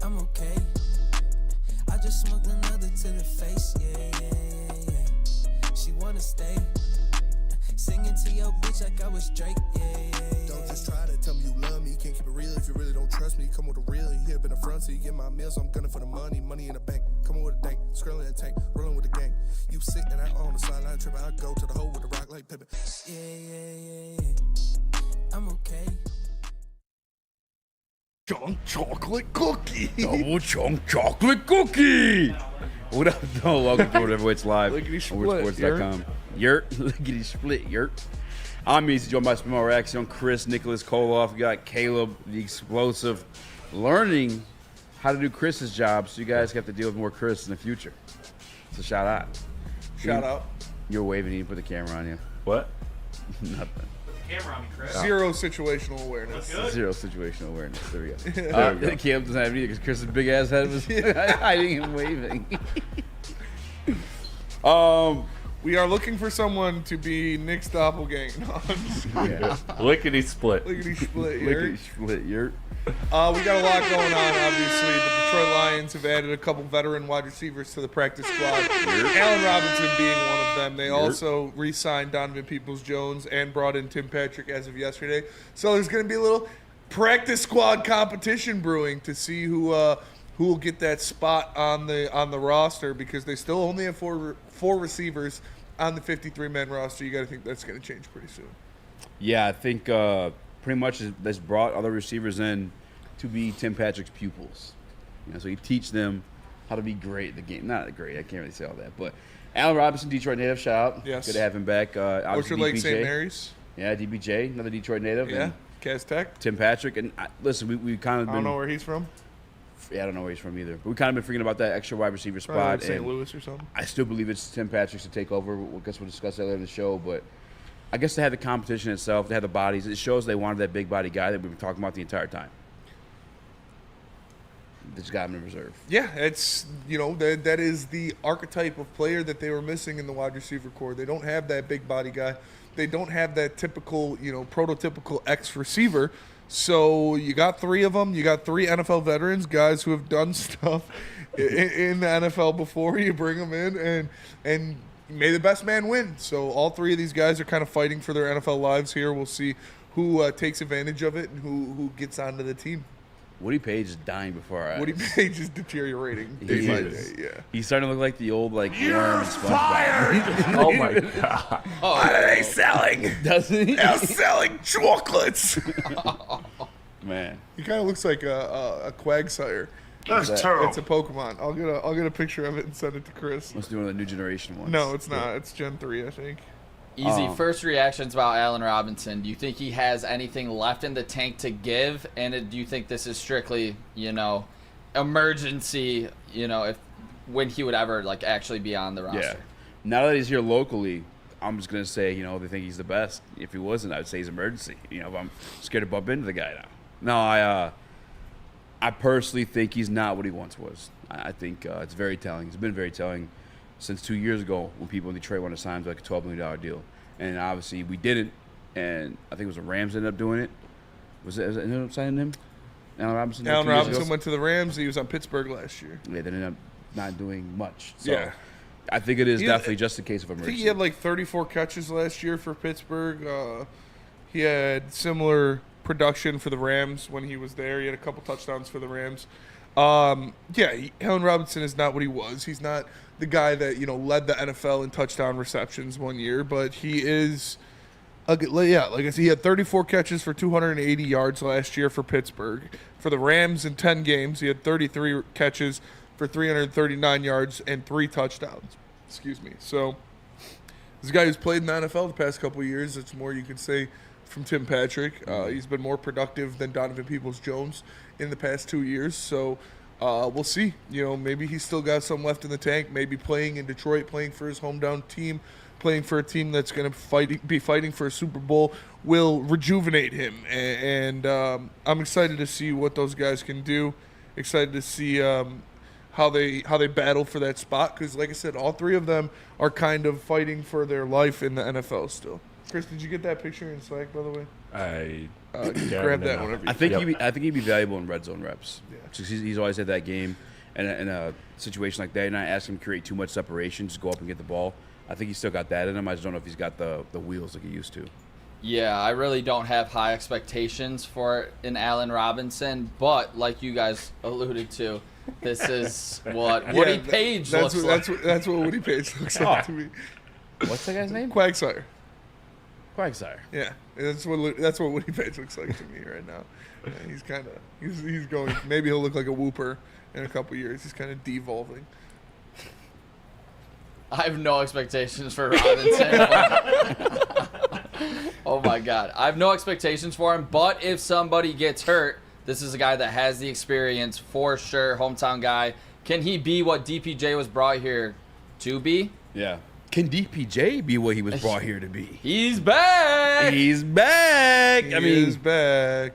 I'm okay. I just smoked another to the face, yeah. She wanna stay. Singing to your bitch like I was Drake, yeah. Don't just try to tell me you love me. Can't keep it real if you really don't trust me. Come with a real, you here up in the front, so you get my meals. I'm gunning for the money in the bank. Come with a dank, scrolling in the tank, rolling with the gang. You sick and I on the sideline tripping. I go to the hole with the rock like Pippin. Yeah. I'm okay. Chunk chocolate cookie. Double chunk chocolate cookie. What up, though? Welcome to Whatever It's Live on WordSports.com. Yurt. Lickety split, Yurt. I'm Eazy, joined by Small Raxter. I'm Chris, Nicholas Kohloff. We got Caleb, the explosive, learning how to do Chris's job, so you guys have to deal with more Chris in the future. So shout out. Shout out. You're waving, you didn't put the camera on you. What? Nothing. Camera on me, Chris. Zero situational awareness. Zero situational awareness. There we go. Caleb doesn't have it either because Chris's big ass head was hiding and waving. We are looking for someone to be Nick's doppelganger. Yeah. Lickety split. Lickety split, Lickety split, Yurt. We got a lot going on, obviously. The Detroit Lions have added a couple veteran wide receivers to the practice squad. Allen Robinson being one of them. They also re-signed Donovan Peoples-Jones and brought in Tim Patrick as of yesterday. So there's going to be a little practice squad competition brewing to see who will get that spot on the roster, because they still only have four receivers on the 53-man roster. You got to think that's going to change pretty soon. Yeah, I think pretty much that's brought other receivers in to be Tim Patrick's pupils. So you teach them how to be great at the game. Not great, I can't really say all that. But Allen Robinson, Detroit native, shout out. Yes. Good to have him back. Orchard Lake St. Mary's. Yeah, DBJ, another Detroit native. Yeah, and Cass Tech. Tim Patrick. And listen, we kind of been. I don't know where he's from. Yeah, I don't know where he's from either. But we kind of been forgetting about that extra wide receiver spot. Like St. and Louis or something. I still believe it's Tim Patrick's to take over. I guess we'll discuss that later in the show. But I guess they had the competition itself. They had the bodies. It shows they wanted that big body guy that we've been talking about the entire time. They just got him in reserve. Yeah, it's, that is the archetype of player that they were missing in the wide receiver core. They don't have that big body guy. They don't have that typical, prototypical X receiver. So you got three of them. You got three NFL veterans, guys who have done stuff in the NFL before. You bring them in and may the best man win. So all three of these guys are kind of fighting for their NFL lives here. We'll see who takes advantage of it and who gets onto the team. Woody Page is dying before our eyes. Woody Page is deteriorating day by day. Yeah, he's starting to look like the old worm and SpongeBob. Oh my god. What are they selling? Doesn't he? They're selling chocolates. Man, He kind of looks like a Quagsire. That's terrible. It's a Pokemon. I'll get a picture of it and send it to Chris. must be one of the new generation ones. No, it's not. It's Gen 3, I think. Easy. First reactions about Allen Robinson. Do you think he has anything left in the tank to give? And do you think this is strictly, emergency, when he would ever, actually be on the roster? Yeah. Now that he's here locally, I'm just going to say, they think he's the best. If he wasn't, I would say he's emergency. I'm scared to bump into the guy now. No, I personally think he's not what he once was. I think it's very telling. It's been very telling since 2 years ago when people in Detroit wanted to sign him to a $12 million deal. And obviously we didn't, and I think it was the Rams ended up doing it. Was it ended up signing him? Allen Robinson? Allen Robinson went to the Rams. He was on Pittsburgh last year. Yeah, they ended up not doing much. So Yeah. I think it is definitely just a case of I emergency. think he had 34 catches last year for Pittsburgh. He had similar production for the Rams when he was there. He had a couple touchdowns for the Rams. Allen Robinson is not what he was. He's not the guy that led the NFL in touchdown receptions one year, but he is. Like I said, he had 34 catches for 280 yards last year for Pittsburgh. For the Rams in 10 games, he had 33 catches for 339 yards and 3 touchdowns. Excuse me. So this guy who's played in the NFL the past couple of years, that's more you could say from Tim Patrick. He's been more productive than Donovan Peoples-Jones in the past 2 years. So we'll see. Maybe he's still got some left in the tank. Maybe playing in Detroit, playing for his hometown team, playing for a team that's going to be fighting for a Super Bowl will rejuvenate him. And I'm excited to see what those guys can do. Excited to see how they battle for that spot, because, like I said, all three of them are kind of fighting for their life in the NFL still. Chris, did you get that picture in Slack, by the way? I grab that whenever you I think Yep. I think he'd be valuable in red zone reps. Just he's always had that game, and in a situation like that, and I ask him to create too much separation, just go up and get the ball. I think he's still got that in him. I just don't know if he's got the wheels like he used to. Yeah, I really don't have high expectations for an Allen Robinson, but like you guys alluded to, this is what Woody Page looks like. That's what Woody Page looks like to me. What's that guy's name? Quagsire. Quagsire. Yeah, that's what Woody Page looks like to me right now. Yeah, he's kind of he's going. Maybe he'll look like a whooper in a couple years. He's kind of devolving. I have no expectations for Robinson. Oh my God. I have no expectations for him, but if somebody gets hurt, this is a guy that has the experience for sure, hometown guy. Can he be what DPJ was brought here to be? Yeah. Can DPJ be what he was brought here to be? He's back! He's back. He's back.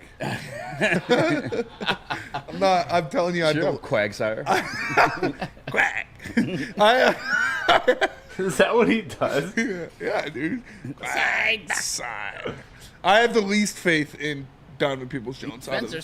I'm telling you, I Sure, don't. Quagsire. Quack. Is that what he does? Yeah, dude. Side. I have the least faith in Donovan Peoples-Jones. Spencer.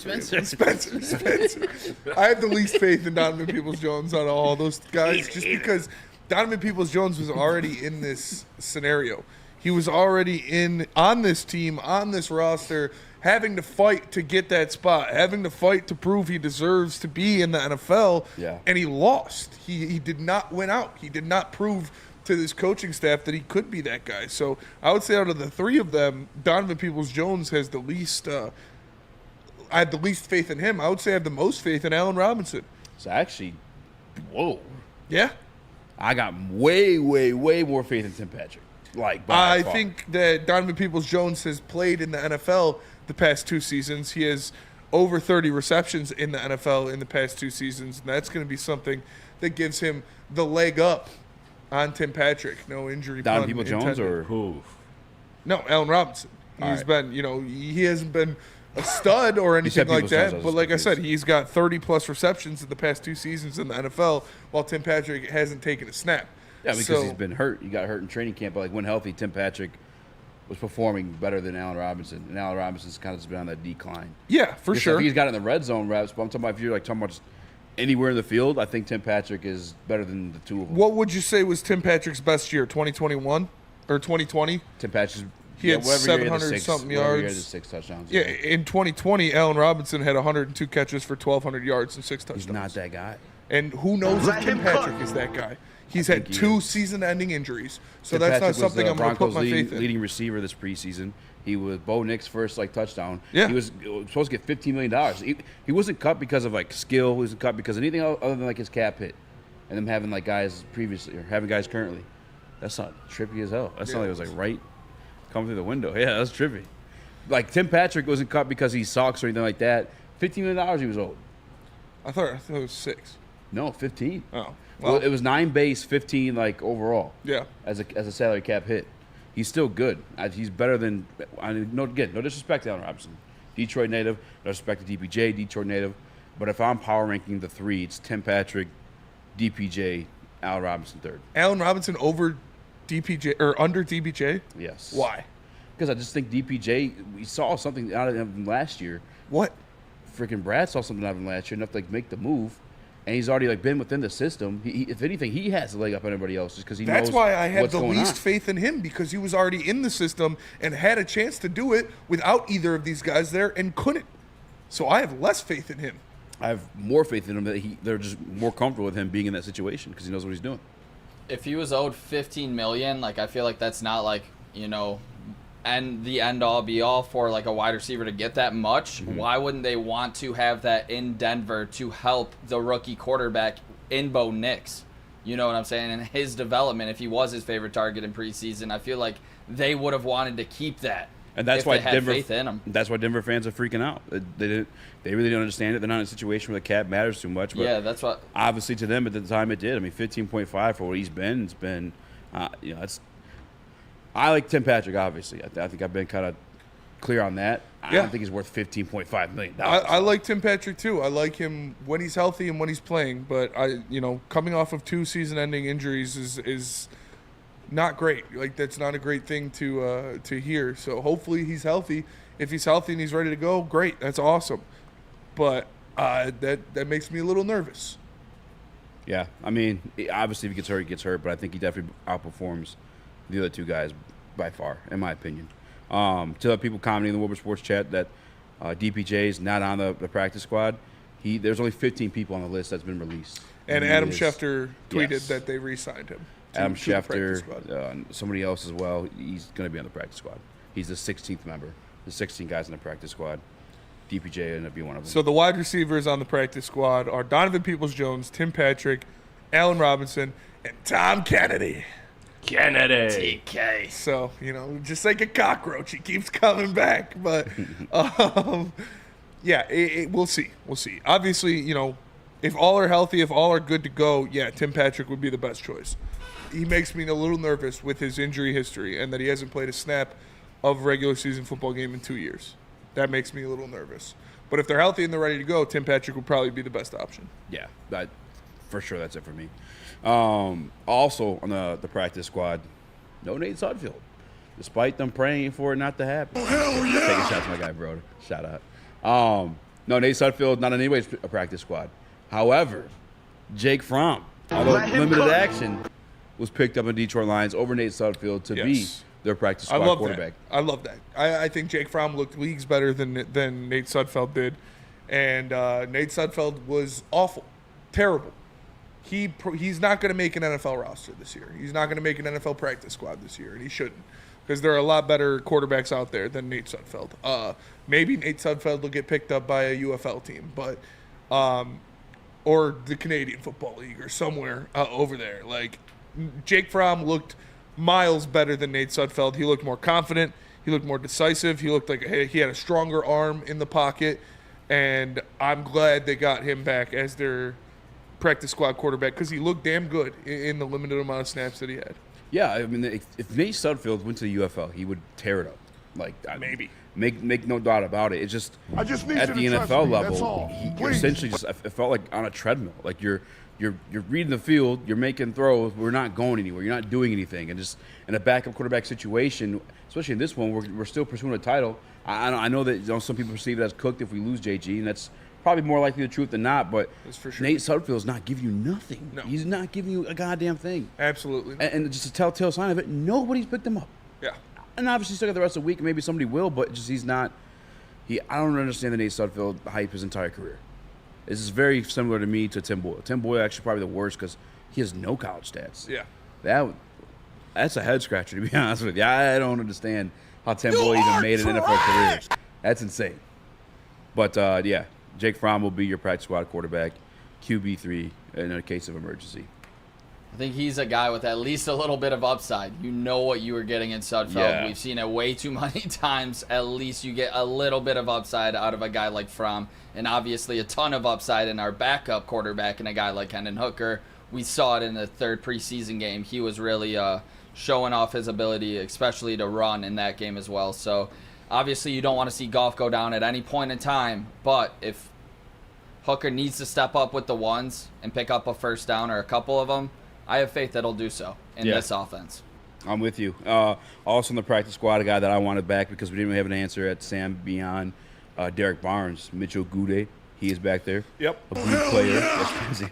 I have the least faith in Donovan Peoples-Jones out of all those guys, just because Donovan Peoples-Jones was already in this scenario. He was already on this team, on this roster, having to fight to get that spot, having to fight to prove he deserves to be in the NFL. Yeah. And he lost. He did not win out. He did not prove to this coaching staff that he could be that guy. So I would say out of the three of them, Donovan Peoples-Jones has the least. I have the least faith in him. I would say I have the most faith in Allen Robinson. So actually, whoa. Yeah. I got way, way, way more faith in Tim Patrick. Like, by I far. think that Donovan Peoples-Jones has played in the NFL the past 2 seasons. He has over 30 receptions in the NFL in the past 2 seasons, and that's going to be something that gives him the leg up on Tim Patrick. No injury. Donovan Peoples-Jones or Who? No, Allen Robinson. He's been, he hasn't been a stud or anything said like Peoples-Jones, I that. was But like I said, confused. he's got 30-plus receptions in the past 2 seasons in the NFL, while Tim Patrick hasn't taken a snap. Yeah, because So- he's been hurt. He got hurt in training camp, but like when healthy, Tim Patrick was performing better than Allen Robinson, and Allen Robinson's kind of just been on that decline. Yeah, for Because I sure. think he's got it in the red zone reps, but I'm talking about if you're talking about just anywhere in the field, I think Tim Patrick is better than the two of them. What would you say was Tim Patrick's best year, 2021 or 2020? Tim Patrick's He had whatever year he had the 700-something whatever year he had yards. the 6 touchdowns. Yeah, in 2020, Allen Robinson had 102 catches for 1,200 yards and 6 touchdowns. He's not that guy. And who knows if Tim Patrick is that guy? He's had think he 2 is. season-ending injuries, so Tim that's Patrick not something was, I'm going to put Broncos my faith in. leading receiver this preseason. He was Bo Nick's first touchdown. Yeah. He was supposed to get $15 million. He wasn't cut because of skill. He wasn't cut because of anything other than his cap hit, and them having guys previously or having guys currently. That's not trippy as hell. That's not like it was right coming through the window. Yeah, that's trippy. Like Tim Patrick wasn't cut because he sucks or anything like that. $15 million he was owed. I thought it was 6. No, 15. Oh, Well, it was 9 base, 15 overall. Yeah. As a salary cap hit, he's still good. He's better than. No disrespect to Allen Robinson, Detroit native. No respect to DPJ, Detroit native. But if I'm power ranking the 3, it's Tim Patrick, DPJ, Allen Robinson third. Allen Robinson over DPJ or under DPJ? Yes. Why? Because I just think DPJ. We saw something out of him last year. What? Freaking Brad saw something out of him last year enough to make the move. And he's already been within the system. He, if anything, he has a leg up on everybody else just because he knows That's why I have what's the going least on. faith in him, because he was already in the system and had a chance to do it without either of these guys there and couldn't. So I have less faith in him. I have more faith in him that they're just more comfortable with him being in that situation because he knows what he's doing. If he was owed $15 million, I feel like that's not and the end all be all for a wide receiver to get that much. Mm-hmm. Why wouldn't they want to have that in Denver to help the rookie quarterback in Bo Nix? You know what I'm saying? And his development, if he was his favorite target in preseason, I feel like they would have wanted to keep that. And that's if why they had Denver faith in him. That's why Denver fans are freaking out. They really don't understand it. They're not in a situation where the cap matters too much. But Yeah, that's what. obviously to them at the time it did. I mean, 15.5 for what he's been. It's been, it's. I like Tim Patrick. Obviously, I think I've been kind of clear on that. I Yeah. don't think he's worth $15.5 million. I like Tim Patrick too. I like him when he's healthy and when he's playing. But coming off of 2 season-ending injuries is not great. That's not a great thing to hear. So hopefully he's healthy If he's healthy and he's ready to go, great. That's awesome. But that makes me a little nervous. Yeah, I mean, obviously if he gets hurt, but I think he definitely outperforms the other two guys by far, in my opinion. To the people commenting in the Woodward Sports chat that DPJ is not on the practice squad, there's only 15 people on the list that's been released. And Adam Schefter tweeted that they re-signed him. Adam Schefter, somebody else as well, he's going to be on the practice squad. He's the 16th member. There's 16 guys in the practice squad. DPJ ended up being one of them. So the wide receivers on the practice squad are Donovan Peoples-Jones, Tim Patrick, Allen Robinson, and Tom Kennedy. TK. So, just like a cockroach, he keeps coming back. But, we'll see. We'll see. Obviously, if all are healthy, if all are good to go, Tim Patrick would be the best choice. He makes me a little nervous with his injury history and that he hasn't played a snap of a regular season football game in 2 years. That makes me a little nervous. But if they're healthy and they're ready to go, Tim Patrick would probably be the best option. Yeah, for sure that's it for me. Also on the practice squad, no Nate Sudfeld. Despite them praying for it not to happen. Oh, hell yeah! Taking shots to my guy, bro. Shout out. No, Nate Sudfeld, not in any way a practice squad. However, Jake Fromm, although limited action, was picked up in Detroit Lions over Nate Sudfeld to be their practice squad quarterback. I love that. I think Jake Fromm looked leagues better than Nate Sudfeld did. And Nate Sudfeld was awful. Terrible. He's not going to make an NFL roster this year. He's not going to make an NFL practice squad this year, and he shouldn't. Because there are a lot better quarterbacks out there than Nate Sudfeld. Maybe Nate Sudfeld will get picked up by a UFL team, but or the Canadian Football League or somewhere over there. Like, Jake Fromm looked miles better than Nate Sudfeld. He looked more confident. He looked more decisive. He looked like he had a stronger arm in the pocket. And I'm glad they got him back as their practice squad quarterback because he looked damn good in the limited amount of snaps that he had. Yeah, I mean, if Nate Sudfeld went to the UFL, he would tear it up. Like, maybe. Make no doubt about it. It's just at the NFL level, he essentially just it felt like on a treadmill. Like you're reading the field, you're making throws, we're not going anywhere, you're not doing anything, and just in a backup quarterback situation, especially in this one, we're still pursuing a title. I know that some people perceive it as cooked if we lose JG, and that's probably more likely the truth than not. But for sure. Nate Sudfeld's not giving you nothing. No. He's not giving you a goddamn thing. Absolutely. And just a telltale sign of it, nobody's picked him up. Yeah. And obviously still got the rest of the week, maybe somebody will, but just he's not. I don't understand the Nate Sudfeld hype his entire career. This is very similar to me to Tim Boyle. Tim Boyle actually probably the worst because he has no college stats. Yeah. That's a head scratcher, to be honest with you. I don't understand how Tim Boyle even made an NFL career. That's insane. But, Jake Fromm will be your practice squad quarterback, QB3 in a case of emergency. I think he's a guy with at least a little bit of upside. You know what you were getting in Sudfeld. Yeah. We've seen it way too many times. At least you get a little bit of upside out of a guy like Fromm. And obviously a ton of upside in our backup quarterback and a guy like Hendon Hooker. We saw it in the third preseason game. He was really showing off his ability, especially to run in that game as well. So obviously you don't want to see Goff go down at any point in time. But if Hooker needs to step up with the ones and pick up a first down or a couple of them, I have faith that he'll do so in this offense. I'm with you. Also in the practice squad, a guy that I wanted back because we didn't have an answer at Sam beyond Derek Barnes, Mitchell Gude. He is back there. Yep. A good player,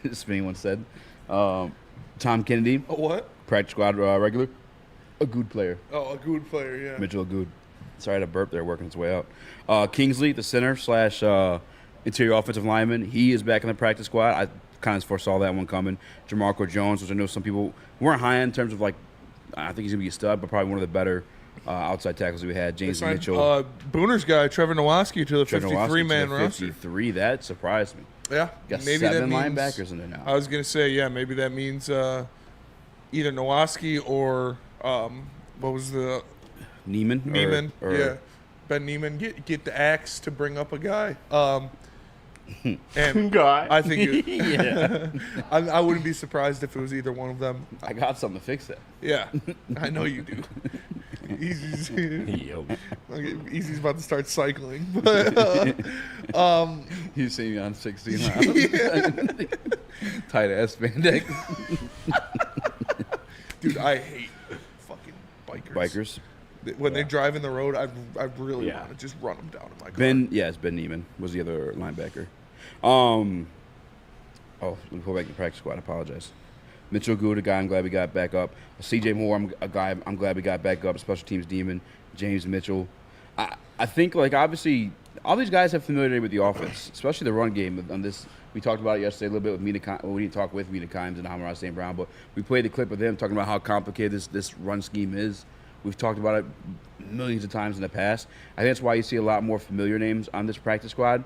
as anyone said. Tom Kennedy. A what? Practice squad regular. A good player. Oh, a good player, yeah. Mitchell Good. Sorry to burp there, working its way out. Kingsley, the center / interior offensive lineman. He is back in the practice squad. I kind of foresaw that one coming. Jamarco Jones, which I know some people weren't high in terms of I think he's going to be a stud, but probably one of the better outside tackles we had. James Mitchell. Booner's guy, Trevor Nowaski, to the 53-man roster. 53, that surprised me. Yeah. Got maybe 7 that means, linebackers in there now. I was going to say, maybe that means either Nowaski or what was the Neiman. Neiman, Ben Neiman. Get the axe to bring up a guy. And guy. I think I wouldn't be surprised if it was either one of them. I got something to fix that. Yeah, I know you do. Easy's about to start cycling, but You see me on 16 rounds. Tight ass spandex. Dude, I hate fucking bikers. When they drive in the road, I really want to just run them down in my car. It's Ben Neiman was the other linebacker. Let me pull back the practice squad. I apologize. Mitchell Good, a guy I'm glad we got back up. C.J. Moore, a guy I'm glad we got back up. Special teams demon. James Mitchell. I think, like, obviously, all these guys have familiarity with the offense, especially the run game. On this, we talked about it yesterday a little bit with Mina. Well, we didn't talk with Mina Kimes and Amon-Ra St. Brown, but we played the clip of them talking about how complicated this run scheme is. We've talked about it millions of times in the past. I think that's why you see a lot more familiar names on this practice squad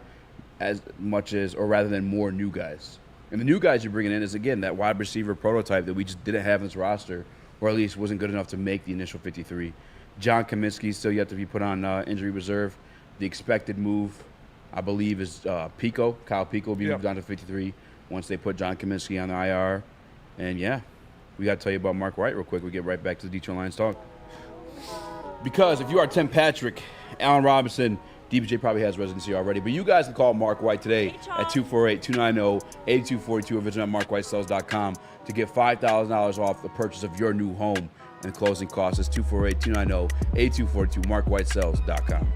rather than more new guys. And the new guys you're bringing in is, again, that wide receiver prototype that we just didn't have in this roster, or at least wasn't good enough to make the initial 53. John Kaminsky still yet to be put on injury reserve. The expected move, I believe, is Pico. Kyle Pico will be moved down to 53 once they put John Kaminsky on the IR. And, we got to tell you about Mark White real quick. We get right back to the Detroit Lions talk. Because if you are Tim Patrick, Allen Robinson, DBJ probably has residency already, but you guys can call Mark White today at 248-290-8242 or visit markwhitesells.com to get $5,000 off the purchase of your new home. And the closing cost is 248-290-8242, markwhitesells.com.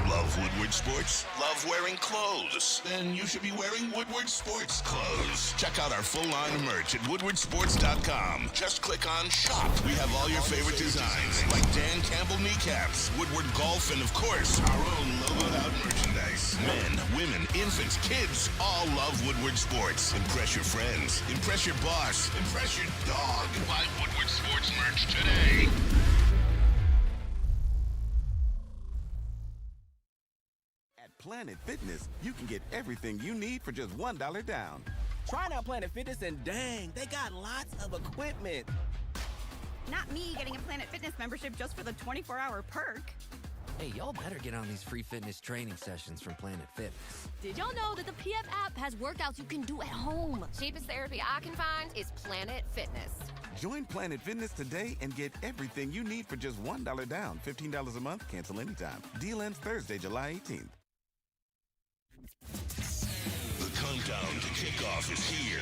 Love Woodward Sports? Love wearing clothes? Then you should be wearing Woodward Sports clothes. Check out our full-line merch at woodwardsports.com. Just click on Shop. We have all your favorite designs, like Dan Campbell kneecaps, Woodward Golf, and of course, our own logoed-out merchandise. Men, women, infants, kids, all love Woodward Sports. Impress your friends. Impress your boss. Impress your dog. Buy Woodward Sports merch today. Planet Fitness, you can get everything you need for just $1 down. Try out Planet Fitness and dang, they got lots of equipment. Not me getting a Planet Fitness membership just for the 24-hour perk. Hey, y'all better get on these free fitness training sessions from Planet Fitness. Did y'all know that the PF app has workouts you can do at home? Cheapest therapy I can find is Planet Fitness. Join Planet Fitness today and get everything you need for just $1 down. $15 a month, cancel anytime. Deal ends Thursday, July 18th. The countdown to kickoff is here.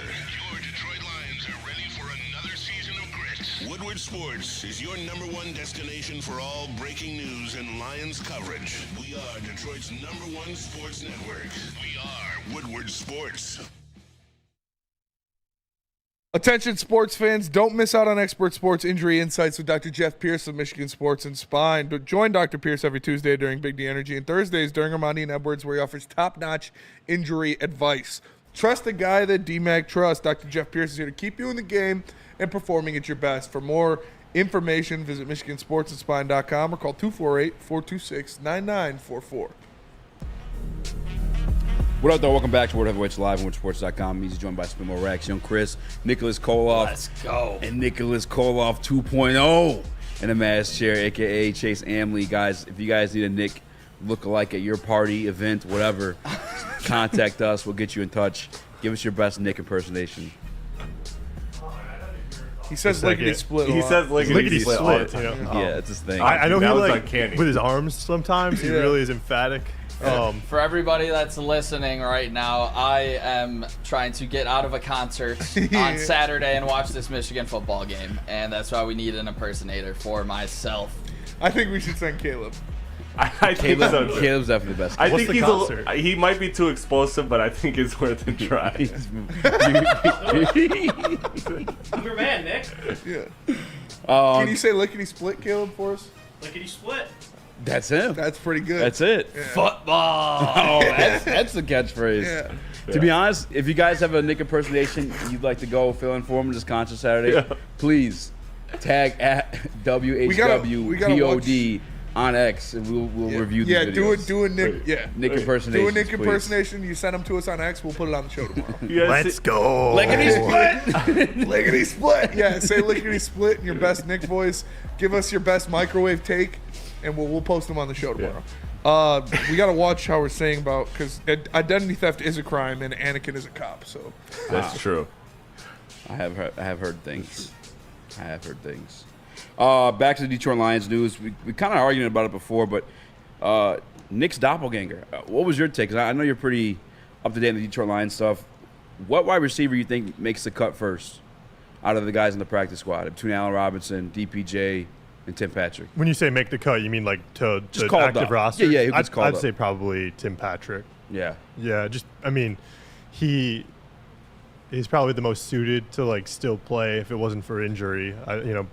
Your Detroit Lions are ready for another season of grit. Woodward Sports is your #1 destination for all breaking news and Lions coverage. We are Detroit's #1 sports network. We are Woodward Sports. Attention sports fans, don't miss out on expert sports injury insights with Dr. Jeff Pierce of Michigan Sports and Spine. But join Dr. Pierce every Tuesday during Big D Energy and Thursdays during Ermanni and Edwards, where he offers top-notch injury advice. Trust the guy that DMAC trusts. Dr. Jeff Pierce is here to keep you in the game and performing at your best. For more information, visit MichiganSportsAndSpine.com or call 248-426-9944. What up, though? Welcome back to World Heavyweights Live on WoodSports.com. Eazy joined by Spimo Rax, Young Chris, Nicholas Kohloff. Let's go. And Nicholas Kohloff 2.0 in a mass chair, a.k.a. Chase Amley. Guys, if you guys need a Nick look-alike at your party, event, whatever, contact us. We'll get you in touch. Give us your best Nick impersonation. He says lickety-split. He says lickety-split. You know? Yeah, it's his thing. I know he with his arms sometimes. He really is emphatic. For everybody that's listening right now, I am trying to get out of a concert on Saturday and watch this Michigan football game, and that's why we need an impersonator for myself. I think we should send Caleb. I think so. Caleb's definitely the best. I think he might be too explosive, but I think it's worth a try. I'm your man, Nick. Yeah. Can you say lickety-split, Caleb, for us? Lickety-split. That's him. That's pretty good. That's it. Yeah. Football. Oh, that's the catchphase. Yeah. To be honest, if you guys have a Nick impersonation you'd like to go fill in for him this concert Saturday, please tag at WHWPOD on X, and we'll review these videos. Do a Nick. Yeah, Nick impersonation. Do a Nick impersonation. You send them to us on X. We'll put it on the show tomorrow. Let's go. Lickety split. Lickety split. Yeah, say lickety split in your best Nick voice. Give us your best microwave take, and we'll post them on the show tomorrow. We got to watch how we're saying about, because identity theft is a crime and Anakin is a cop. So that's true. I have heard things. Back to the Detroit Lions news. We kind of argued about it before, but Nick's doppelganger. What was your take? 'Cause I know you're pretty up to date on the Detroit Lions stuff. What wide receiver you think makes the cut first? out of the guys in the practice squad between Allen Robinson, DPJ, and Tim Patrick. When you say make the cut, you mean like to Just the called active up. roster? Yeah, who gets called I'd up? say probably Tim Patrick. Yeah. Yeah, he's probably the most suited to like still play if it wasn't for injury.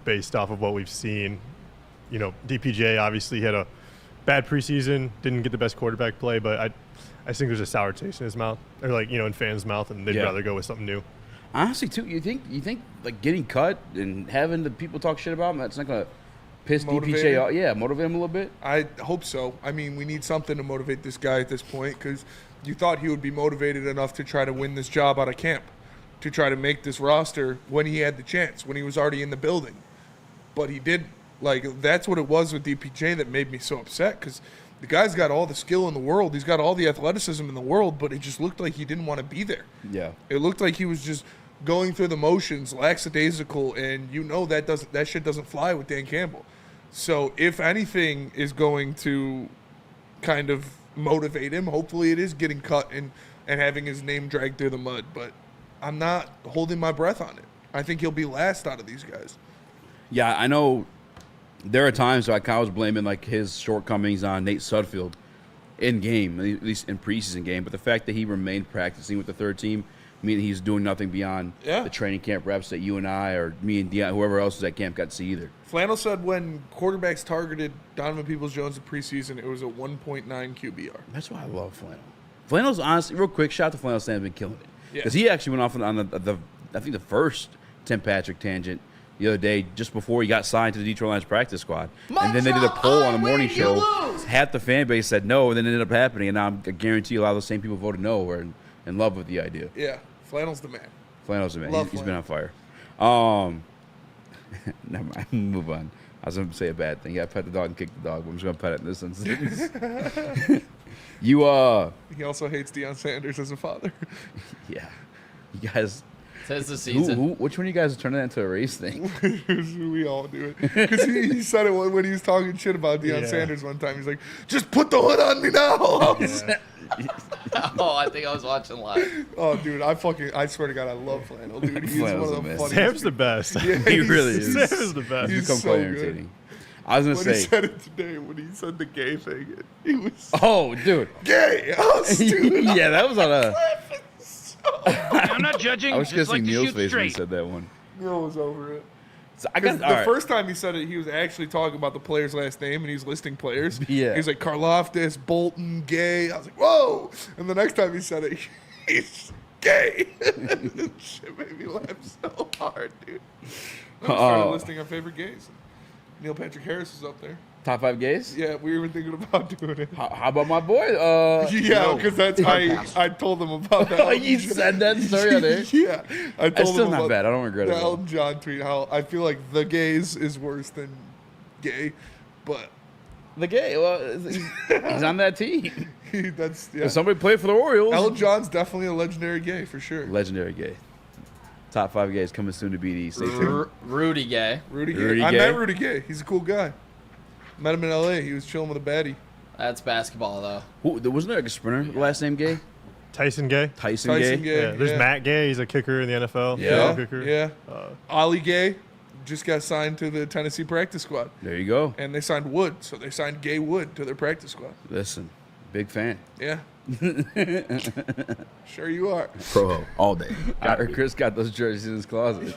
Based off of what we've seen. DPJ obviously had a bad preseason, didn't get the best quarterback play, but I think there's a sour taste in his mouth, or like in fans' mouth, and they'd rather go with something new. Honestly, too, you think like getting cut and having the people talk shit about him, that's not gonna piss DPJ off? Yeah, motivate him a little bit. I hope so. I mean, we need something to motivate this guy at this point, because you thought he would be motivated enough to try to win this job out of camp, to try to make this roster when he had the chance, when he was already in the building. But he didn't. Like, that's what it was with DPJ that made me so upset, because the guy's got all the skill in the world. He's got all the athleticism in the world, but it just looked like he didn't want to be there. Yeah. It looked like he was just going through the motions, lackadaisical, and that shit doesn't fly with Dan Campbell. So if anything is going to kind of motivate him, hopefully it is getting cut and having his name dragged through the mud. But I'm not holding my breath on it. I think he'll be last out of these guys. Yeah, I know there are times like I was blaming like his shortcomings on Nate Sudfeld in game, at least in preseason game. But the fact that he remained practicing with the third team, meaning he's doing nothing beyond the training camp reps that you and I or me and Dion, whoever else was at camp, got to see either. Flannel said when quarterbacks targeted Donovan Peoples-Jones in preseason, it was a 1.9 QBR. That's why I love Flannel. Flannel's honestly, real quick, shout out to Flannel. Sam's been killing it. Yeah. Because he actually went off on the I think the first Tim Patrick tangent the other day, just before he got signed to the Detroit Lions practice squad. And then they did a poll on the morning show. Half the fan base said no, and then it ended up happening. And now I guarantee a lot of those same people voted no or in love with the idea. Yeah, Flannel's the man. Flannel's the man. Love He's been on Flannel. fire. Never mind. Move on. I was going to say a bad thing. Yeah, pet the dog and kick the dog, but I'm just going to pet it in this instance. He also hates Deion Sanders as a father. Yeah. You guys. Says the season. Which one of you guys are turning that into a race thing? We all do it. Because he said it when he was talking shit about Deion Sanders one time. He's like, just put the hood on me now. Oh, I think I was watching live. Oh, dude, I swear to God, I love Flannel, dude. He's one of the funniest. Sam's the best. Yeah, he really is. Sam is the best. He's become so quite good. irritating. I was going to say. When he said it today, when he said the gay thing, he was Oh, dude. gay. Yeah, that was on a. I'm not judging. I was just going to like see to Neil's shoot face when he straight. said that one. Neil was over it. So I got The first time he said it, he was actually talking about the player's last name, and he was listing players. Yeah. He's like, Karlaftis, Bolton, Gay. I was like, whoa! And the next time he said it, he's gay. Shit made me laugh so hard, dude. I started listing our favorite gays. Neil Patrick Harris was up there. Top 5 gays? Yeah, we were thinking about doing it. How about my boy? Yeah, because that's I told them about that. You said that story on there? Yeah, I told It's still them not about bad. I don't regret it. the at all. Elton John tweet. How I feel like the gays is worse than gay, but The gay, well, he's on that team. that's If somebody played for the Orioles. Elton John's definitely a legendary gay for sure. Legendary gay. Top 5 gays coming soon to BD. Stay tuned. Rudy Gay. Rudy Gay. Rudy I Gay? met Rudy Gay. He's a cool guy. Met him in L.A. He was chilling with a baddie. That's basketball, though. Wasn't there like a sprinter last name Gay? Tyson Gay. Tyson Gay? Yeah, there's Matt Gay. He's a kicker in the NFL. Yeah. Kicker. Yeah. Ollie Gay just got signed to the Tennessee practice squad. There you go. And they signed Wood, so they signed Gay Wood to their practice squad. Listen, big fan. Yeah. Sure you are. Pro all day. Chris got those jerseys in his closet.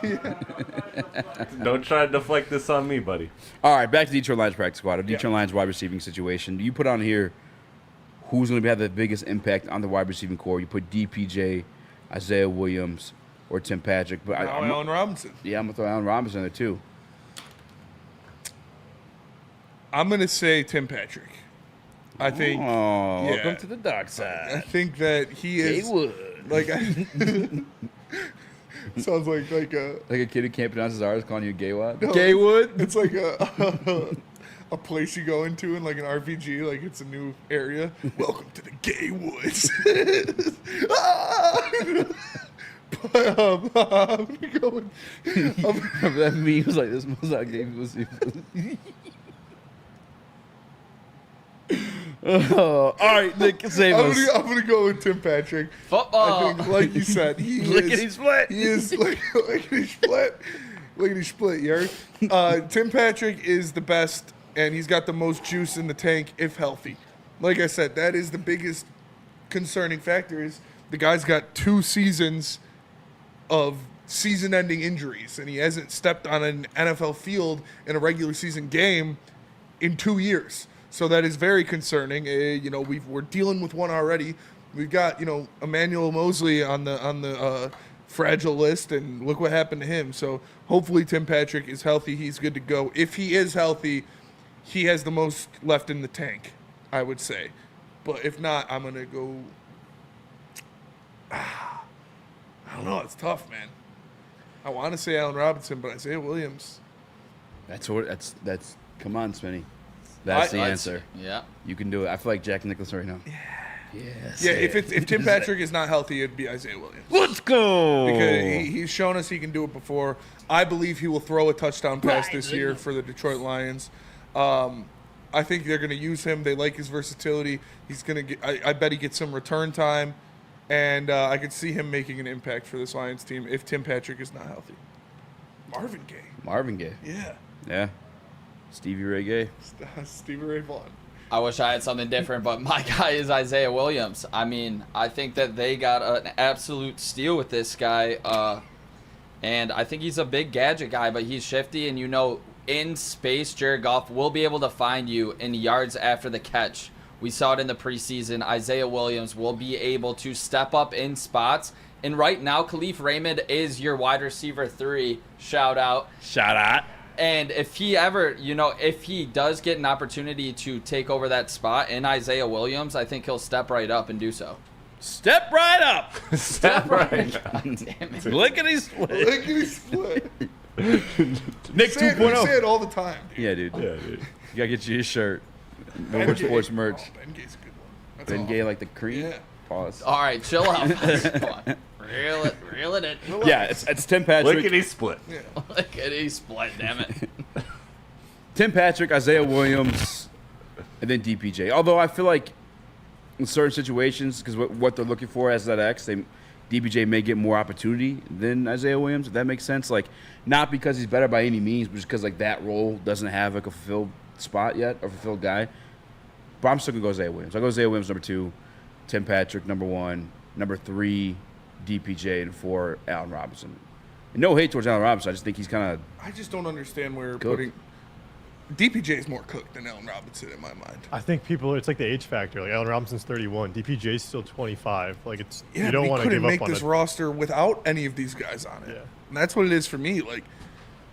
Don't try to deflect this on me, buddy. All right, back to Detroit Lions practice squad. A Detroit Lions wide receiving situation. You put on here who's going to have the biggest impact on the wide receiving core. You put DPJ, Isaiah Williams, or Tim Patrick. But Allen Robinson. Yeah, I'm going to throw Allen Robinson in there too. I'm going to say Tim Patrick. I think. Oh, welcome to the dark side. I think that he is. Gay Wood. Like, sounds like a kid who can't pronounce his R's calling you Gay Wood. No, Gay Wood. It's like a place you go into in like an RPG, like it's a new area. Welcome to the Gay Woods. But I'm gonna go with, that meme was like, this must not gay pussy. All right, Nick, save us. I'm gonna go with Tim Patrick. Football. I think, like you said, he Lickety split. He is lickety split. Lickety split, you heard? Tim Patrick is the best, and he's got the most juice in the tank if healthy. Like I said, that is the biggest concerning factor. Is the guy's got 2 seasons of season-ending injuries, and he hasn't stepped on an NFL field in a regular season game in 2 years. So that is very concerning. We're dealing with one already. We've got Emmanuel Mosley on the fragile list, and look what happened to him. So hopefully Tim Patrick is healthy. He's good to go. If he is healthy, he has the most left in the tank, I would say. But if not, I'm gonna go. I don't know. It's tough, man. I want to say Allen Robinson, but Isaiah Williams. That's come on, Smitty. That's the answer. Yeah. You can do it. I feel like Jack Nicklaus right now. Yes. Yeah, if Tim Patrick is not healthy, it'd be Isaiah Williams. Let's go. Because he's shown us he can do it before. I believe he will throw a touchdown pass this year for the Detroit Lions. I think they're going to use him. They like his versatility. He's going to get. I bet he gets some return time, and I could see him making an impact for this Lions team if Tim Patrick is not healthy. Marvin Gaye. Yeah. Yeah. Stevie Ray Gay. Stevie Ray Vaughan. I wish I had something different, but my guy is Isaiah Williams. I mean, I think that they got an absolute steal with this guy, and I think he's a big gadget guy, but he's shifty, and in space, Jared Goff will be able to find you in yards after the catch. We saw it in the preseason. Isaiah Williams will be able to step up in spots, and right now, Khalif Raymond is your wide receiver 3. Shout out. And if he ever, if he does get an opportunity to take over that spot in Isaiah Williams, I think he'll step right up and do so. Step right up. Step right up. Damn it. Lickety split. Lickety split. Nick 2.0. We say it all the time. Dude. Yeah, dude. You gotta get you a shirt. Woodward Sports merch. Ben Gay's a good one. Ben Gay like the cream. Yeah. Pause. All right, chill out. Come on. Reel it in. Yeah, it's Tim Patrick. Lickety split. Yeah. Lickety split, damn it. Tim Patrick, Isaiah Williams, and then DPJ. Although I feel like in certain situations, because what they're looking for as that X, DPJ may get more opportunity than Isaiah Williams, if that makes sense. Like, not because he's better by any means, but just because that role doesn't have a fulfilled spot yet, or fulfilled guy. But I'm still gonna go Isaiah Williams. I'll go Isaiah Williams number 2, Tim Patrick number 1, number 3, DPJ, and 4, Allen Robinson. And no hate towards Allen Robinson. I just think he's kind of. I just don't understand where putting. DPJ is more cooked than Allen Robinson in my mind. I think it's like the age factor. Like Allen Robinson's 31, DPJ's still 25. Like you don't want to give up on it. couldn't make this roster without any of these guys on it. Yeah. And that's what it is for me. Like,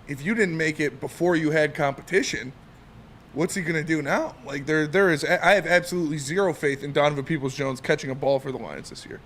if you didn't make it before you had competition, what's he going to do now? Like, I have absolutely zero faith in Donovan Peoples-Jones catching a ball for the Lions this year.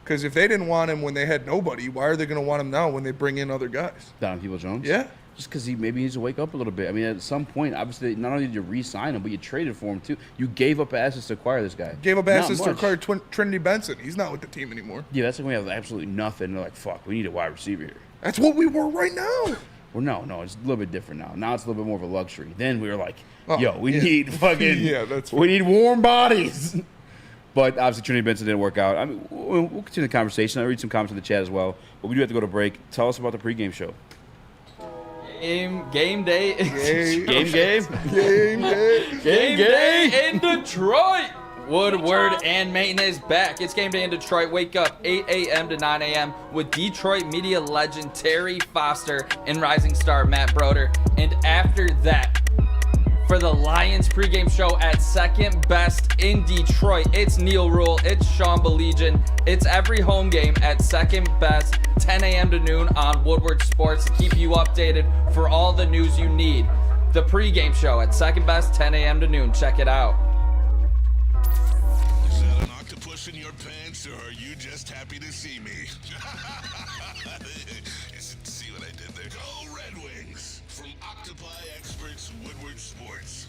Because if they didn't want him when they had nobody, why are they going to want him now when they bring in other guys? Donovan Peoples-Jones? Yeah. Just because he maybe needs to wake up a little bit. I mean, at some point, obviously, not only did you re-sign him, but you traded for him, too. You gave up assets to acquire this guy. Gave up assets to acquire Trinity Benson. He's not with the team anymore. Yeah, that's like we have absolutely nothing. They're like, fuck, we need a wide receiver here. That's what we were right now. Well, no, it's a little bit different now. Now it's a little bit more of a luxury. Then we were like, we yeah. need fucking, we need warm bodies. But obviously, Trinity Benson didn't work out. I mean, we'll continue the conversation. I'll read some comments in the chat as well. But we do have to go to break. Tell us about the pregame show. Game day in Detroit. Woodward and Maton is back. It's game day in Detroit. Wake up 8 a.m. to 9 a.m. with Detroit media legend Terry Foster and rising star Matt Broder. And after that, for the Lions pregame show at Second Best in Detroit, it's Neil Rule, it's Sean Belegian, it's every home game at Second Best, 10 a.m. to noon on Woodward Sports to keep you updated for all the news you need. The pregame show at Second Best, 10 a.m. to noon. Check it out. Is that an octopus in your pants, or are you just happy to see me? See what I did there? Go Red Wings! From Octopi Experts, Woodward Sports.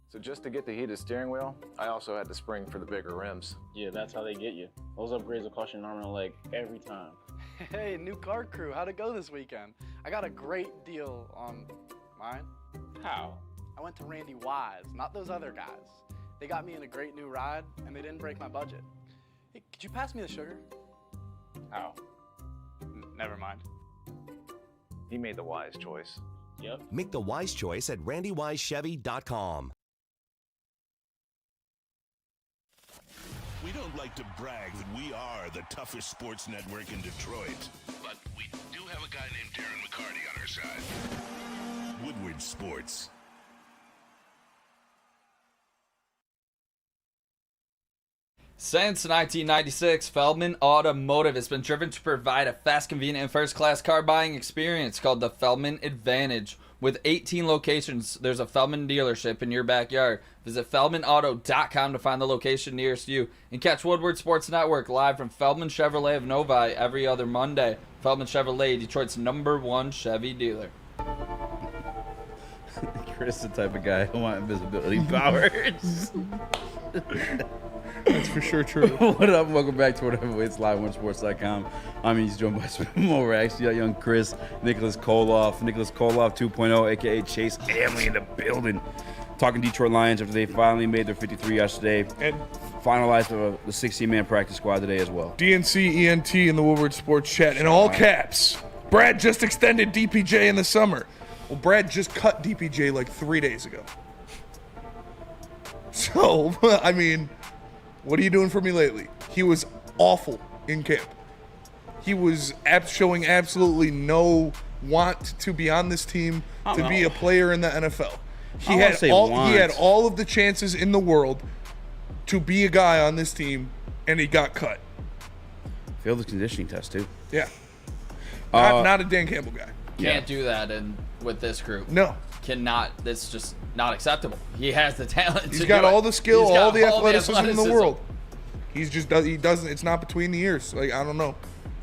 So just to get the heated steering wheel, I also had the spring for the bigger rims. Yeah, that's how they get you. Those upgrades will cost you an arm and a leg every time. Hey, new car crew, how'd it go this weekend? I got a great deal on mine. How? I went to Randy Wise, not those other guys. They got me in a great new ride, and they didn't break my budget. Hey, could you pass me the sugar? Oh, never mind. He made the wise choice. Yep. Make the wise choice at randywisechevy.com. We don't like to brag that we are the toughest sports network in Detroit, but we do have a guy named Darren McCarty on our side. Woodward Sports. Since 1996, Feldman Automotive has been driven to provide a fast, convenient, and first-class car buying experience called the Feldman Advantage. With 18 locations, there's a Feldman dealership in your backyard. Visit FeldmanAuto.com to find the location nearest you. And catch Woodward Sports Network live from Feldman Chevrolet of Novi every other Monday. Feldman Chevrolet, Detroit's #1 Chevy dealer. Chris, the type of guy who wants invisibility powers. That's for sure true. What up? Welcome back to Whatever It's Live on Sports.com. He's joined by Mo Raxter, got young Chris, Nicholas Kohloff 2.0, aka Chase Hamley in the building. Talking Detroit Lions after they finally made their 53 yesterday and finalized the 16-man practice squad today as well. DNC ENT in the Woodward Sports chat in all caps. Brad just extended DPJ in the summer. Well, Brad just cut DPJ like 3 days ago. So, I mean, what are you doing for me lately? He was awful in camp. He was showing absolutely no want to be on this team, to be a player in the NFL. He had all of the chances in the world to be a guy on this team, and he got cut. Failed the conditioning test, too. Yeah. Not a Dan Campbell guy. Can't do that with this group. No. Cannot. That's just not acceptable. He has the talent. He's got all the skill, all the athleticism in the world. He doesn't. It's not between the ears. Like, I don't know.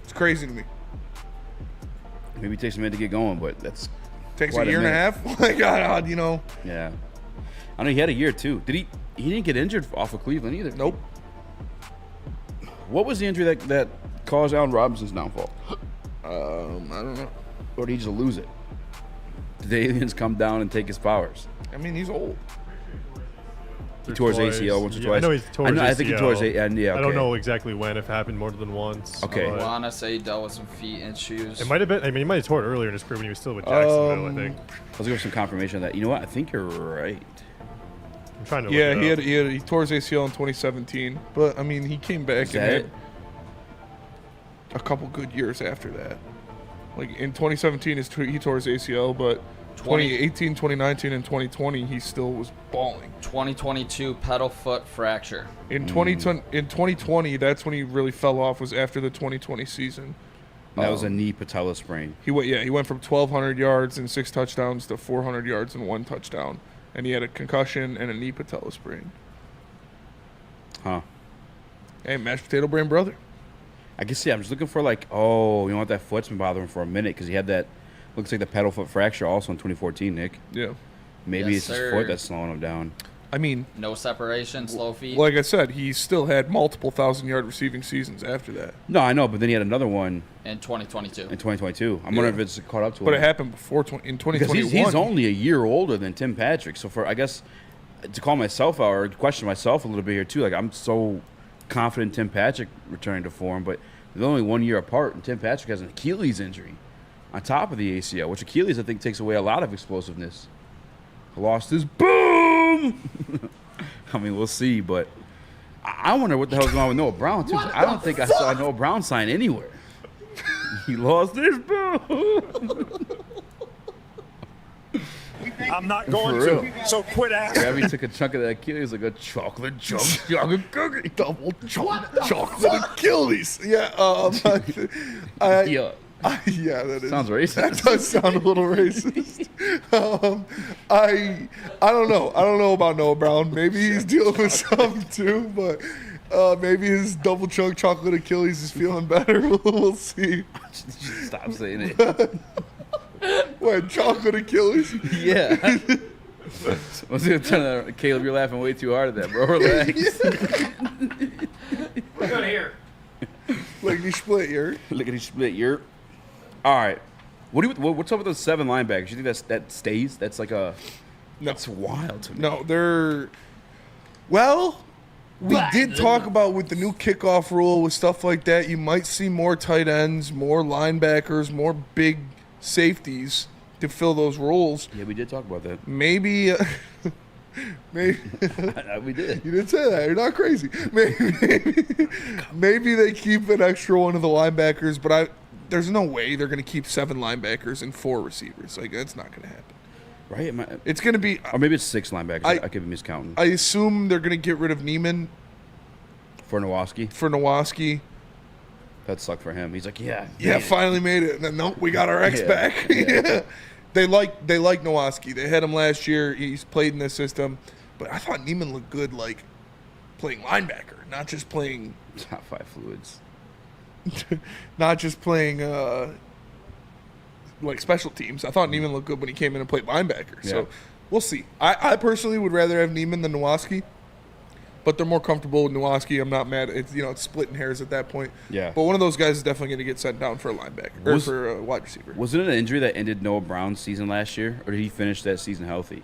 It's crazy to me. Maybe it takes a minute to get going, but that's takes a year and a half. My God, you know. Yeah. I know he had a year too. He didn't get injured off of Cleveland either. Nope. What was the injury that caused Allen Robinson's downfall? I don't know. Or did he just lose it? Did the aliens come down and take his powers? I mean, he's old. He tore his ACL once or twice. I know he tore his ACL. I think he tore his ACL. Yeah, okay. I don't know exactly when. If it happened more than once. Okay. I want to say he dealt with some feet issues. It might have been. I mean, he might have tore it earlier in his career when he was still with Jacksonville, I think. Let's give some confirmation of that. You know what? I think you're right. I'm trying to Yeah, look it up. he tore his ACL in 2017, but I mean, he came back and had a couple good years after that. Like in 2017, he tore his ACL, but 2018, 2019, and 2020, he still was balling. 2022 pedal foot fracture. In 2020, that's when he really fell off. Was after the 2020 season. That was a knee patella sprain. He went from 1,200 yards and 6 touchdowns to 400 yards and 1 touchdown, and he had a concussion and a knee patella sprain. Huh. Hey, mashed potato brain brother. I guess, yeah, I'm just looking for you know what, that foot's been bothering him for a minute because he had that, looks like the pedal foot fracture also in 2014, Nick. Yeah. Maybe it's his foot that's slowing him down. I mean, no separation, slow feet. Like I said, he still had multiple 1,000-yard receiving seasons after that. No, I know, but then he had another one in 2022. I'm wondering if it's caught up to him. But it happened before in 2021. Because he's only a year older than Tim Patrick. So I guess to call myself out or question myself a little bit here too, I'm so confident Tim Patrick returning to form, but they're only 1 year apart, and Tim Patrick has an Achilles injury on top of the ACL, which Achilles I think takes away a lot of explosiveness. Lost his boom. I mean, we'll see, but I wonder what the hell's going on with Noah Brown too. I don't think I saw Noah Brown sign anywhere. He lost his boom. I'm not going to, so quit asking. Gabby took a chunk of that Achilles like a chocolate chocolate cookie. Double chocolate Achilles. Yeah, yeah, that is. Sounds racist. That does sound a little racist. I don't know. I don't know about Noah Brown. Maybe he's dealing with something too, but maybe his double chunk chocolate Achilles is feeling better. We'll see. Stop saying it. What, chocolate Achilles? Yeah. What's it turn out? Caleb, you're laughing way too hard at that, bro. Relax. We're good here. Lickety split, yurt. Lickety split, yurt. All right. What's up with those 7 linebackers? You think that stays? That's like a That's wild to me. No, they're... Well, we did talk about with the new kickoff rule, with stuff like that, you might see more tight ends, more linebackers, more big safeties to fill those roles. Yeah, we did talk about that. Maybe... Maybe we did. You didn't say that. You're not crazy. Maybe they keep an extra one of the linebackers, but there's no way they're going to keep 7 linebackers and 4 receivers. Like, that's not going to happen. Right? It's going to be... Or maybe it's 6 linebackers. I could be miscounting. I assume they're going to get rid of Neiman. For Nowoski? For Nowoski. That sucked for him. He's like, yeah. Finally made it. And then, nope, we got our X back. Yeah. They like Nowoski. They had him last year. He's played in this system. But I thought Neiman looked good, like, playing linebacker, not just playing... Top 5 fluids. Not just playing, like, special teams. I thought Neiman looked good when he came in and played linebacker. Yeah. So, we'll see. I personally would rather have Neiman than Nowoski. But they're more comfortable with Nowoski. I'm not mad. It's splitting hairs at that point. Yeah. But one of those guys is definitely going to get sent down for a linebacker or for a wide receiver. Was it an injury that ended Noah Brown's season last year, or did he finish that season healthy?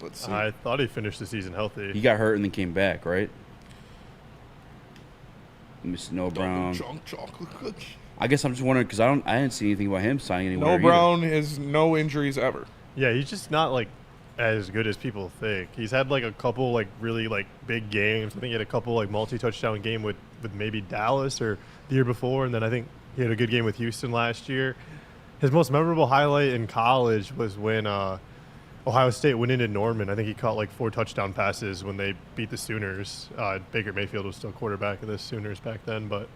Let's see. I thought he finished the season healthy. He got hurt and then came back, right? Mr. Noah Brown. Chocolate cookie. I guess I'm just wondering because I didn't see anything about him signing anywhere. Noah Brown has no injuries ever. Yeah, he's just not like as good as people think. He's had like a couple like really like big games. I think he had a couple like multi-touchdown game with maybe Dallas or the year before, and then I think he had a good game with Houston last year. His most memorable highlight in college was when Ohio State went into Norman. I think he caught like 4 touchdown passes when they beat the Sooners. Baker Mayfield was still quarterback of the Sooners back then, but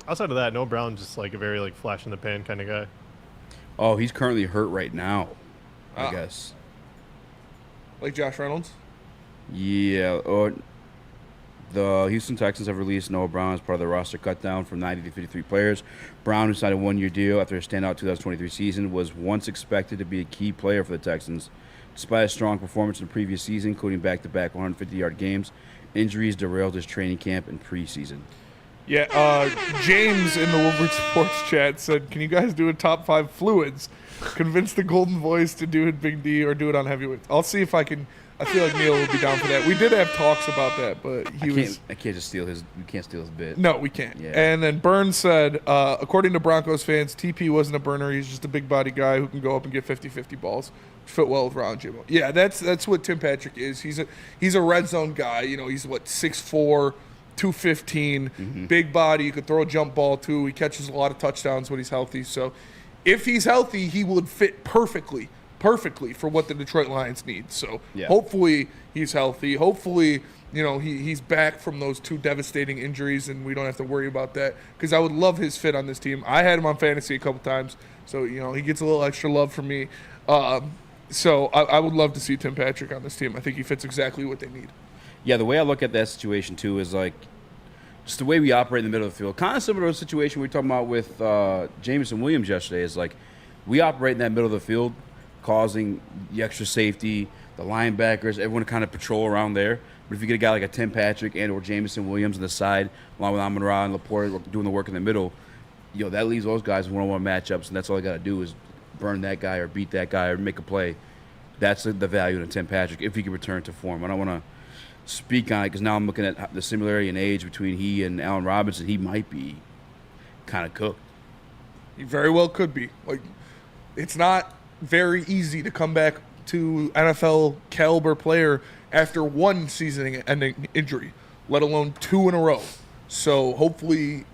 outside of that, Noah Brown's just like a very like flash in the pan kind of guy. Oh, he's currently hurt right now, I guess. Like Josh Reynolds? Yeah. Or the Houston Texans have released Noah Brown as part of the roster cut down from 90 to 53 players. Brown, who signed a 1-year deal after a standout 2023 season, was once expected to be a key player for the Texans. Despite a strong performance in the previous season, including back-to-back 150-yard games, injuries derailed his training camp and preseason. Yeah, James in the Woodward Sports chat said, can you guys do a top 5 fluids? Convince the Golden Voice to do it Big D or do it on heavyweights. I'll see if I can. I feel like Neil will be down for that. We did have talks about that, but I can't just steal his. We can't steal his bit. No, we can't. Yeah. And then Burns said, according to Broncos fans, TP wasn't a burner. He's just a big body guy who can go up and get 50-50 balls. Fit well with Ron Jimbo. Yeah, that's what Tim Patrick is. He's a red zone guy. You know, he's 6'4", 215, big body. You could throw a jump ball too. He catches a lot of touchdowns when he's healthy. So if he's healthy, he would fit perfectly for what the Detroit Lions need. So hopefully he's healthy. Hopefully, he's back from those 2 devastating injuries and we don't have to worry about that, because I would love his fit on this team. I had him on fantasy a couple times, so he gets a little extra love from me. So I would love to see Tim Patrick on this team. I think he fits exactly what they need. Yeah, the way I look at that situation too is like just the way we operate in the middle of the field. Kind of similar to the situation we were talking about with Jameson Williams yesterday. Is like we operate in that middle of the field, causing the extra safety, the linebackers, everyone kind of patrol around there. But if you get a guy like a Tim Patrick and or Jameson Williams on the side, along with Amon-Ra and Laporte doing the work in the middle, that leaves those guys one-on-one matchups, and that's all I got to do is burn that guy or beat that guy or make a play. That's the value in Tim Patrick if he can return to form. I don't want to speak on it because now I'm looking at the similarity in age between he and Allen Robinson. He might be kind of cooked. He very well could be. Like, it's not very easy to come back to NFL caliber player after 1 season-ending injury, let alone 2 in a row. So hopefully,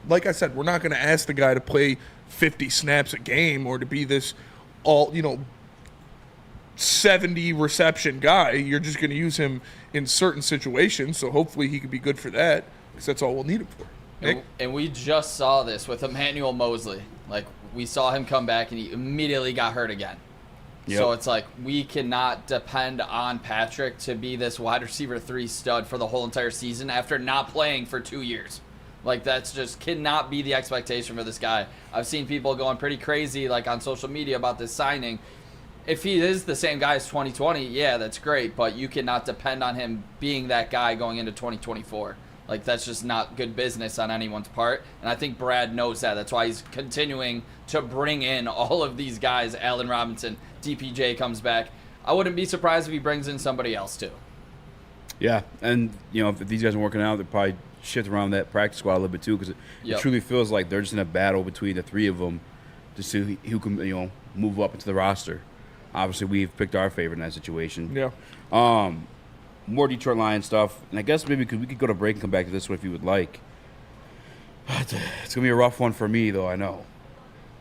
like I said, we're not going to ask the guy to play 50 snaps a game or to be this 70 reception guy. You're just going to use him in certain situations. So hopefully he could be good for that, because that's all we'll need him for. Nick? And we just saw this with Emmanuel Mosley. Like, we saw him come back and he immediately got hurt again. Yep. So it's like we cannot depend on Patrick to be this wide receiver 3 stud for the whole entire season after not playing for 2 years. Like, that's just cannot be the expectation for this guy. I've seen people going pretty crazy like on social media about this signing. If he is the same guy as 2020, yeah, that's great, but you cannot depend on him being that guy going into 2024. Like, that's just not good business on anyone's part, and I think Brad knows that. That's why he's continuing to bring in all of these guys. Allen Robinson, DPJ comes back. I wouldn't be surprised if he brings in somebody else too. Yeah, and if these guys are working out, they'll probably shift around that practice squad a little bit too, because it truly feels like they're just in a battle between the three of them to see who can move up into the roster. Obviously, we've picked our favorite in that situation. Yeah. More Detroit Lions stuff, and I guess maybe we could go to break and come back to this one if you would like. It's gonna be a rough one for me, though. I know.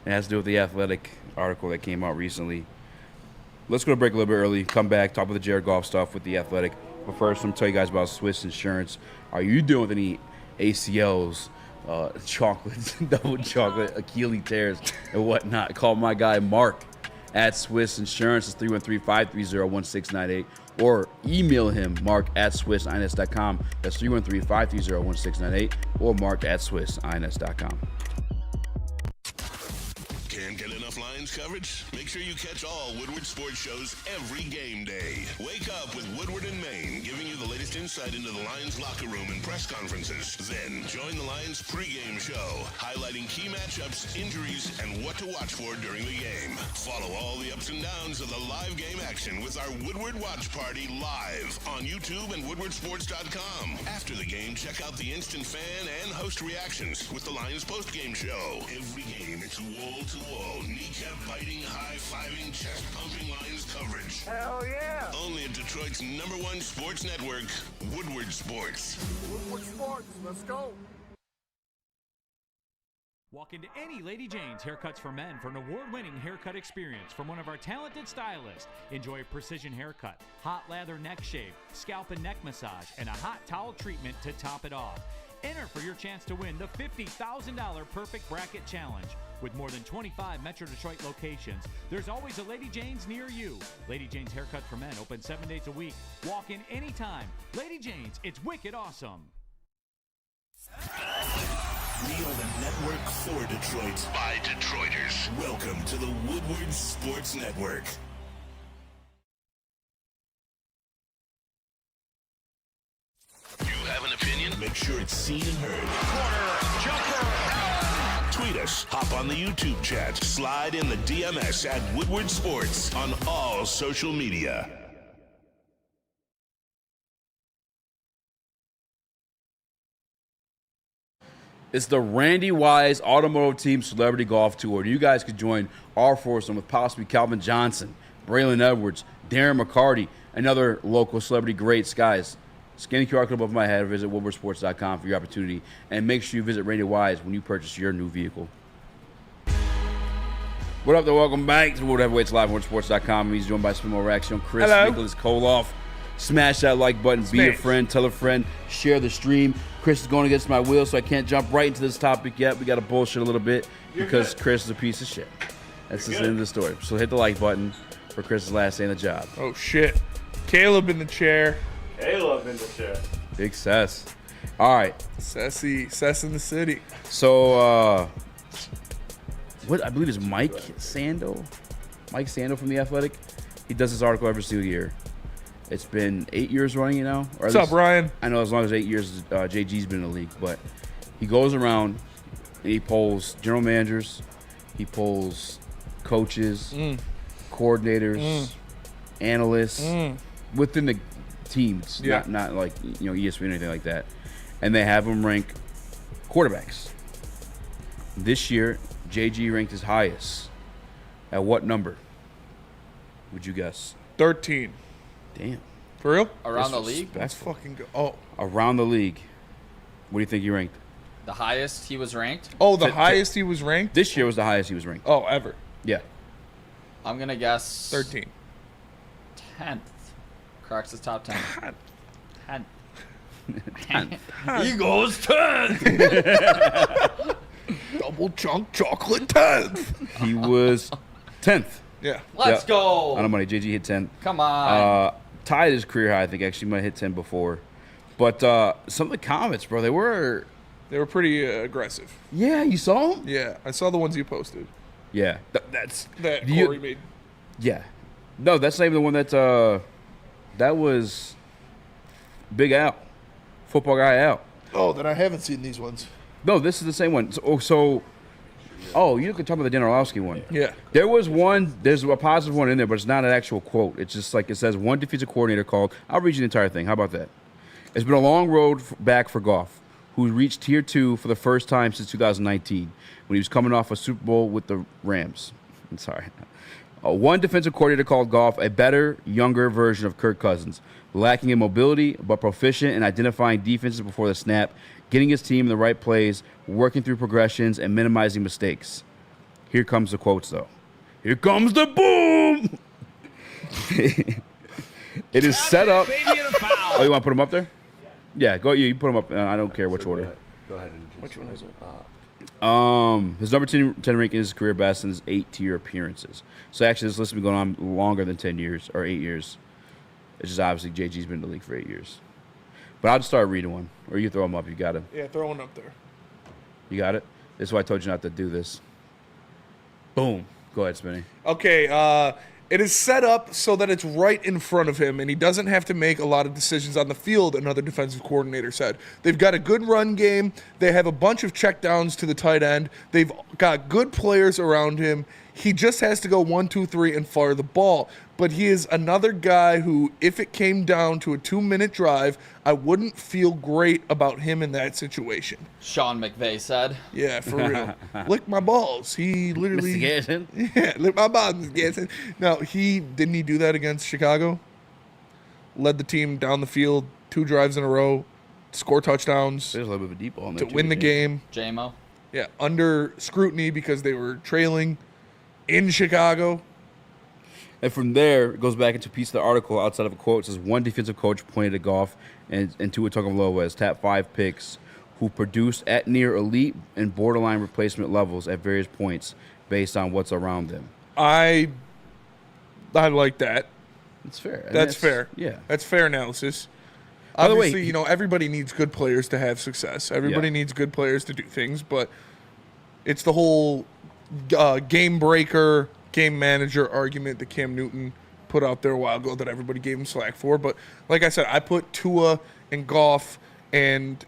It has to do with the Athletic article that came out recently. Let's go to break a little bit early. Come back, talk about the Jared Goff stuff with the Athletic. But first, I'm going to tell you guys about Swiss Insurance. Are you dealing with any ACLs, chocolates, double chocolate, Achilles tears, and whatnot? Call my guy Mark at Swiss Insurance. It's 313-530-1698. Or email him, mark@swissins.com. That's 313-530-1698. Or mark@swissins.com. Can't get enough Lions coverage? Make sure you catch all Woodward sports shows every game day. Wake up with Woodward and Maine, giving you the latest insight into the Lions locker room and press conferences. Then join the Lions pregame show, highlighting key matchups, injuries, and what to watch for during the game. Follow all the ups and downs of the live game action with our Woodward Watch Party live on YouTube and woodwardsports.com. After the game, check out the instant fan and host reactions with the Lions postgame show. Every game, it's wall-to-wall, kneecap-biting, high-fiving, chest-pumping Lions coverage. Hell yeah! Only at Detroit's #1 sports network, Woodward Sports. Woodward Sports, let's go. Walk into any Lady Jane's Haircuts for Men for an award-winning haircut experience from one of our talented stylists. Enjoy a precision haircut, hot lather neck shave, scalp and neck massage, and a hot towel treatment to top it off. Enter for your chance to win the $50,000 Perfect Bracket Challenge. With more than 25 Metro Detroit locations, there's always a Lady Jane's near you. Lady Jane's Haircut for Men, open 7 days a week. Walk in anytime. Lady Jane's, it's wicked awesome. We are the network for Detroit by Detroiters. Welcome to the Woodward Sports Network. You have an opinion? Make sure it's seen and heard. Corner, jumper, tweet us, hop on the YouTube chat, slide in the DMS at Woodward Sports on all social media. It's the Randy Wise Automotive Team Celebrity Golf Tour. You guys could join our foursome with possibly Calvin Johnson, Braylon Edwards, Darren McCarty, and other local celebrity greats. Guys, scan the QR code above my head or visit woodwardsports.com for your opportunity. And make sure you visit Randy Wise when you purchase your new vehicle. What up, there? Welcome back to Woodward Heavyweights Live on woodwardsports.com. He's joined by Spimo Raxter, Chris Nicholas Kohloff. Smash that like button, be a friend, tell a friend, share the stream. Chris is going against my will, so I can't jump right into this topic yet. We got to bullshit a little bit because Chris is a piece of shit. That's the end of the story. So hit the like button for Chris's last day in the job. Oh, shit. Caleb in the chair. Caleb in the chair. Big Cess. All right. Cess in the city. So, what I believe is Mike Sando. Mike Sando from The Athletic. He does this article every single year. It's been 8 years running, you know? What's up, Ryan? I know as long as 8 years JG's been in the league, but he goes around and he polls general managers, he polls coaches, coordinators, analysts within the teams, not like ESPN or anything like that. And they have them rank quarterbacks. This year, JG ranked his highest. At what number would you guess? 13. Damn. For real? Around the league? Let's fucking go. Oh. Around the league. What do you think he ranked? The highest he was ranked? Oh, the highest he was ranked? This year was the highest he was ranked. Oh, ever. Yeah. I'm going to guess 13. 10th. Crocs is top 10. 10th. 10th. He goes 10th. Double chunk chocolate 10th. He was 10th. Yeah. Let's go. On the money. JG hit 10. Come on. Tied his career high, I think. Actually, might have hit 10 before. But some of the comments, bro, they were pretty aggressive. Yeah, you saw them? Yeah, I saw the ones you posted. Yeah. That Corey made. Yeah. No, that's not even the one that was Big Al. Football guy Al. Oh, then I haven't seen these ones. No, this is the same one. So Oh, you could talk about the Dan Orlovsky one. Yeah. There's a positive one in there, but it's not an actual quote. It's just like it says one defensive coordinator called. I'll read you the entire thing. How about that? It's been a long road back for Goff, who reached Tier 2 for the first time since 2019, when he was coming off a Super Bowl with the Rams. I'm sorry. One defensive coordinator called Goff a better, younger version of Kirk Cousins, lacking in mobility, but proficient in identifying defenses before the snap, getting his team in the right plays, working through progressions, and minimizing mistakes. Here comes the quotes, though. Here comes the boom! It is set up. Oh, you want to put them up there? Yeah, go. You put them up. I don't care which order. Go ahead. Which one is it? His number 10 ranking is his career best in his 8-tier appearances. So actually, this list has been going on longer than 10 years or 8 years. It's just obviously JG's been in the league for 8 years. But I'll just start reading one, or you throw them up. You got it. Yeah, throw one up there. You got it. This is why I told you not to do this. Boom. Go ahead, Spinny. Okay. It is set up so that it's right in front of him, and he doesn't have to make a lot of decisions on the field, another defensive coordinator said. They've got a good run game. They have a bunch of checkdowns to the tight end. They've got good players around him. He just has to go 1, 2, 3 and fire the ball. But he is another guy who, if it came down to a 2-minute drive, I wouldn't feel great about him in that situation. Sean McVay said. Yeah, for real. Lick my balls. He literally. Mr. Garrison? Yeah, lick my balls, Mr. Garrison. Now, didn't he do that against Chicago? Led the team down the field 2 drives in a row, score touchdowns. There's a little bit of a deep ball in there to win the game. JMO. Yeah, under scrutiny because they were trailing in Chicago. And from there, it goes back into a piece of the article outside of a quote. It says one defensive coach pointed at Goff and Tua Tagovailoa as top 5 picks who produced at near elite and borderline replacement levels at various points based on what's around them. I like that. That's fair. That's fair. Yeah. That's fair analysis. By the way, Obviously, everybody needs good players to have success. Everybody needs good players to do things, but it's the whole game breaker, game manager argument that Cam Newton put out there a while ago that everybody gave him slack for. But like I said, I put Tua and Goff and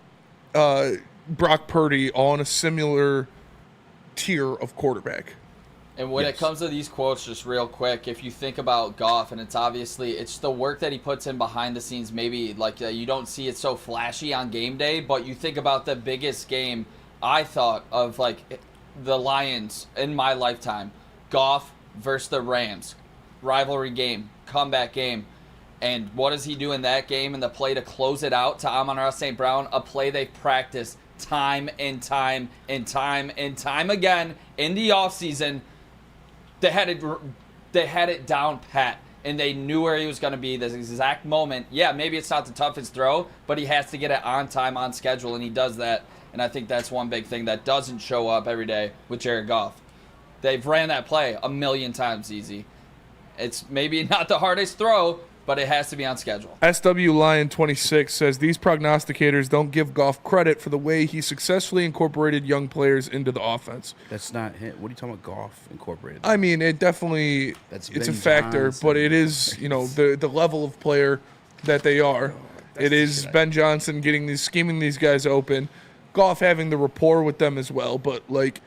Brock Purdy all in a similar tier of quarterback. And when it comes to these quotes, just real quick, if you think about Goff, and it's the work that he puts in behind the scenes, maybe like you don't see it so flashy on game day, but you think about the biggest game I thought of, like the Lions in my lifetime, Goff versus the Rams, rivalry game, comeback game. And what does he do in that game? And the play to close it out to Amon-Ra St. Brown, a play they practiced time and time and time and time again in the offseason. They had it down pat, and they knew where he was going to be this exact moment. Yeah, maybe it's not the toughest throw, but he has to get it on time, on schedule, and he does that. And I think that's one big thing that doesn't show up every day with Jared Goff. They've ran that play a million times easy. It's maybe not the hardest throw, but it has to be on schedule. SW Lion 26 says these prognosticators don't give Goff credit for the way he successfully incorporated young players into the offense. That's not him. What are you talking about, Goff incorporated? I mean, it definitely it's a factor, but it is, the level of player that they are. It is Ben Johnson scheming these guys open. Goff having the rapport with them as well, but like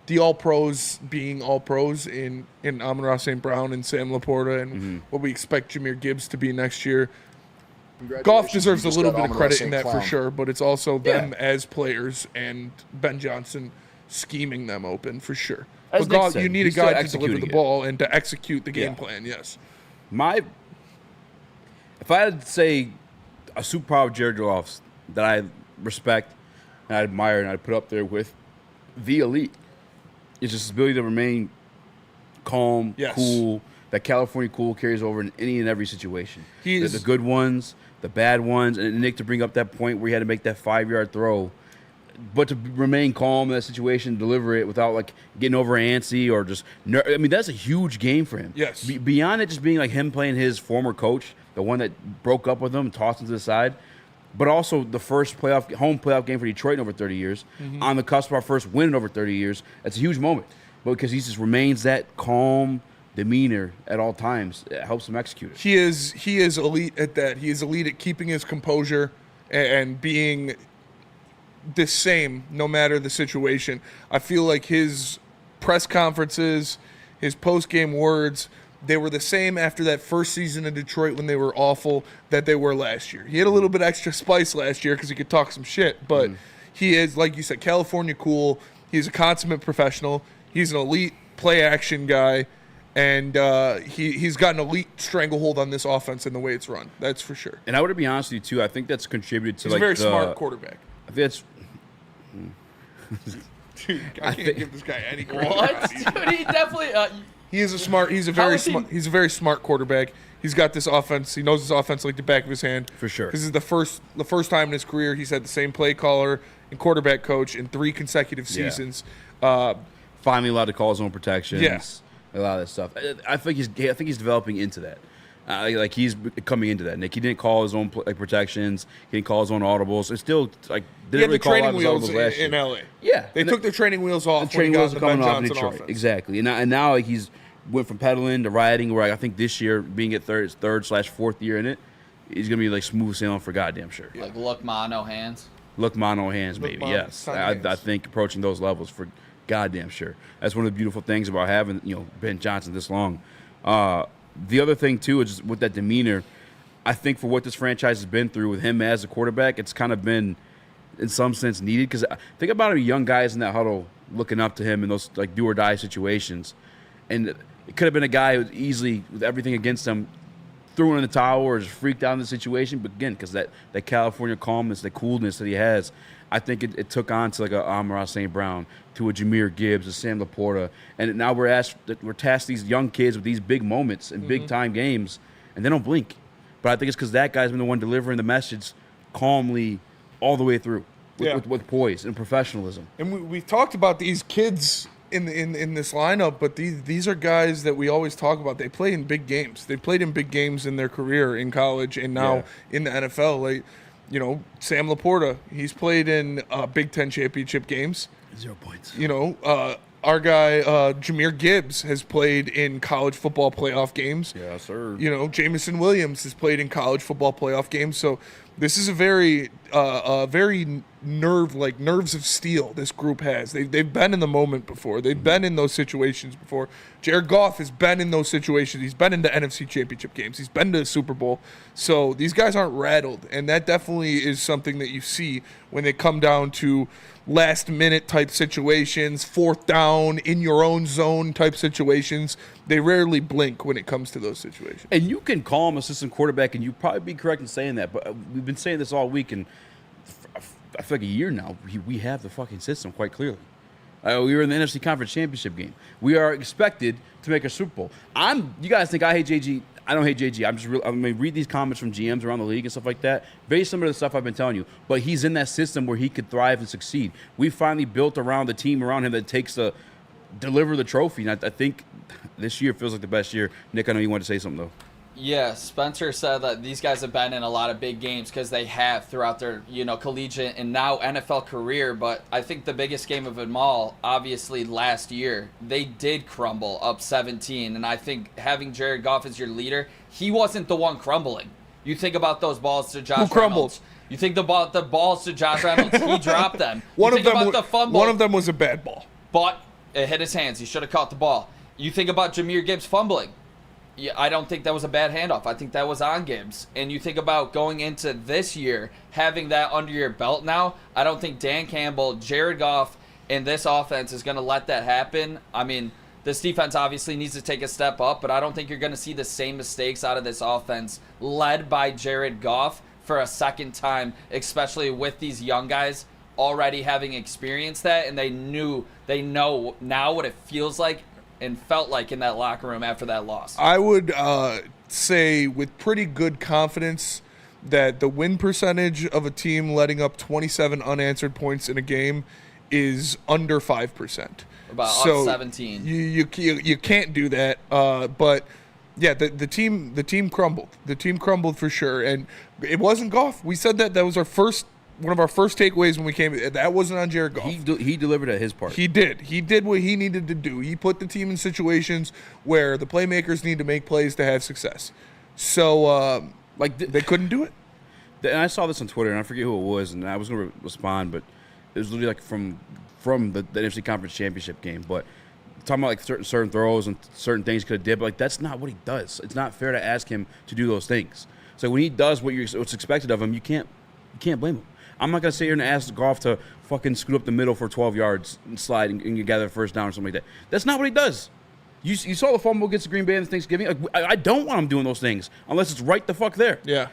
the all-pros being all-pros in Amon-Ra St. Brown and Sam Laporta and what we expect Jahmyr Gibbs to be next year. Goff deserves a little bit of credit in that for sure, but it's also them as players and Ben Johnson scheming them open for sure. But Goff, you need a guy to deliver the ball and to execute the game plan, yes. If I had to say a superpower of Jared Goff's that I respect and I admire and I put up there with the elite, it's just his ability to remain calm, cool. That California cool carries over in any and every situation. The good ones, the bad ones, and Nick, to bring up that point where he had to make that 5-yard throw, but to remain calm in that situation, deliver it without like getting over antsy or just. I mean, that's a huge game for him. Yes. Beyond it just being like him playing his former coach, the one that broke up with him and tossed him to the side. But also the first home playoff game for Detroit in over 30 years, on the cusp of our first win in over 30 years. That's a huge moment. But because he just remains that calm demeanor at all times, it helps him execute it. He is elite at that. He is elite at keeping his composure and being the same no matter the situation. I feel like his press conferences, his post-game words, they were the same after that first season in Detroit when they were awful that they were last year. He had a little bit extra spice last year because he could talk some shit, but he is, like you said, California cool. He's a consummate professional. He's an elite play-action guy, and he's got an elite stranglehold on this offense and the way it's run. That's for sure. And I would be honest with you, too. I think that's contributed to He's a very smart quarterback. I think that's... Dude, I can't give this guy any credit. What? Dude, he definitely... He's a very smart quarterback. He's got this offense. He knows this offense like the back of his hand. For sure. This is the first time in his career he's had the same play caller and quarterback coach in 3 consecutive seasons. Finally allowed to call his own protections. Yes. A lot of that stuff. I think he's developing into that. Like he's coming into that. Nick, he didn't call his own protections. He didn't call his own audibles. It's still like didn't really the call training out his wheels audibles last year. in LA. Yeah, they took the training wheels off. The training wheels are coming off in Johnson Detroit. offense. Exactly, and now like he's went from pedaling to riding. Where I think this year, being at third/4th year in it, he's gonna be like smooth sailing for goddamn sure. Like look mono hands. Look mono hands, baby. Yes, I think approaching those levels for goddamn sure. That's one of the beautiful things about having Ben Johnson this long. The other thing too is just with that demeanor. I think for what this franchise has been through with him as a quarterback, it's kind of been in some sense needed, because think about it, young guys in that huddle looking up to him in those like do or die situations, and it could have been a guy who easily, with everything against him, threw in the towel or just freaked out in the situation. But again, because that California calmness, the coolness that he has, I think it took on to like a Amon-Ra St. Brown, to a Jameer Gibbs, a Sam Laporta, and now we're tasked these young kids with these big moments and big time games, and they don't blink. But I think it's because that guy's been the one delivering the message calmly all the way through with poise and professionalism. And we've talked about these kids in this lineup, but these are guys that we always talk about. They play in big games. They played in big games in their career in college and now in the NFL. Like, Sam Laporta, he's played in Big Ten championship games. 0 points. Our guy Jameer Gibbs has played in college football playoff games. Yeah, sir. Jamison Williams has played in college football playoff games. So this is a very nerves of steel this group has. They've been in the moment before. They've been in those situations before. Jared Goff has been in those situations. He's been in the NFC championship games. He's been to the Super Bowl. So these guys aren't rattled, and that definitely is something that you see when they come down to last-minute type situations, 4th down, in your own zone type situations. They rarely blink when it comes to those situations. And you can call him assistant quarterback, and you'd probably be correct in saying that, but we've been saying this all week, and I feel like a year now, we have the fucking system quite clearly. We were in the NFC Conference Championship game. We are expected to make a Super Bowl. You guys think I hate JG? I don't hate JG. I'm going to read these comments from GMs around the league and stuff like that. Very similar to the stuff I've been telling you. But he's in that system where he could thrive and succeed. We finally built around the team around him that takes to deliver the trophy. And I think this year feels like the best year. Nick, I know you wanted to say something, though. Yeah, Spencer said that these guys have been in a lot of big games because they have throughout their, collegiate and now NFL career. But I think the biggest game of them all, obviously last year, they did crumble up 17. And I think having Jared Goff as your leader, he wasn't the one crumbling. You think about those balls to Josh Reynolds. You think about the balls to Josh Reynolds, he dropped them. One of them was a bad ball. But it hit his hands. He should have caught the ball. You think about Jameer Gibbs fumbling. Yeah, I don't think that was a bad handoff. I think that was on Gibbs. And you think about going into this year, having that under your belt now, I don't think Dan Campbell, Jared Goff, and this offense is going to let that happen. I mean, this defense obviously needs to take a step up, but I don't think you're going to see the same mistakes out of this offense led by Jared Goff for a second time, especially with these young guys already having experienced that, and they know now what it feels like and felt like in that locker room after that loss. I would say with pretty good confidence that the win percentage of a team letting up 27 unanswered points in a game is under 5%. About 17. You can't do that. But yeah, the team crumbled. The team crumbled for sure, and it wasn't Goff. We said that was one of our first takeaways when we came. That wasn't on Jared Goff. He delivered at his part. He did. He did what he needed to do. He put the team in situations where the playmakers need to make plays to have success. So, they couldn't do it. And I saw this on Twitter, and I forget who it was, and I was going to respond, but it was literally like from the NFC Conference Championship game. But talking about like certain throws and certain things he could have did, but like that's not what he does. It's not fair to ask him to do those things. So when he does what's expected of him, you can't blame him. I'm not gonna sit here and ask Goff to fucking scoot up the middle for 12 yards and slide and you gather a first down or something like that. That's not what he does. You saw the fumble against the Green Bay on Thanksgiving. Like, I don't want him doing those things unless it's right the fuck there. Yeah.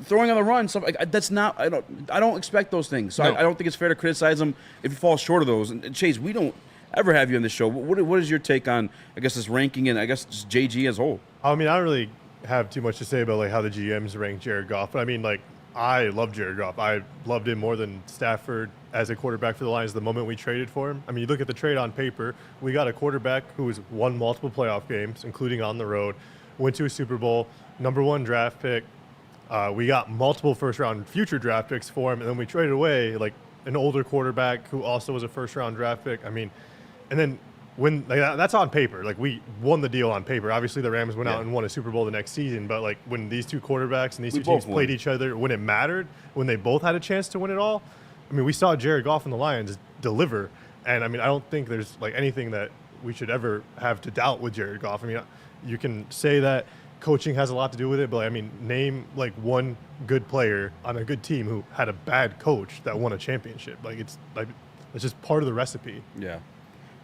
Throwing on the run, stuff like that's not. I don't expect those things. So No. I don't think it's fair to criticize him if he falls short of those. And Chase, we don't ever have you on this show. What is your take on I guess this ranking and I guess just JG as a whole? I mean, I don't really have too much to say about like how the GMs rank Jared Goff, but I mean, like I love Jared Goff. I loved him more than Stafford as a quarterback for the Lions the moment we traded for him. I mean, you look at the trade on paper, we got a quarterback who has won multiple playoff games, including on the road, went to a Super Bowl, #1 draft pick. We got multiple first-round future draft picks for him, and then we traded away like an older quarterback who also was a first-round draft pick. I mean, and then when like, that's on paper, like we won the deal on paper. Obviously, the Rams went out and won a Super Bowl the next season, but like when these two quarterbacks and these two teams played each other, when it mattered, when they both had a chance to win it all, I mean, we saw Jared Goff and the Lions deliver, and I mean, I don't think there's like anything that we should ever have to doubt with Jared Goff. I mean, you can say that coaching has a lot to do with it, but I mean, name like one good player on a good team who had a bad coach that won a championship. Like it's just part of the recipe. Yeah.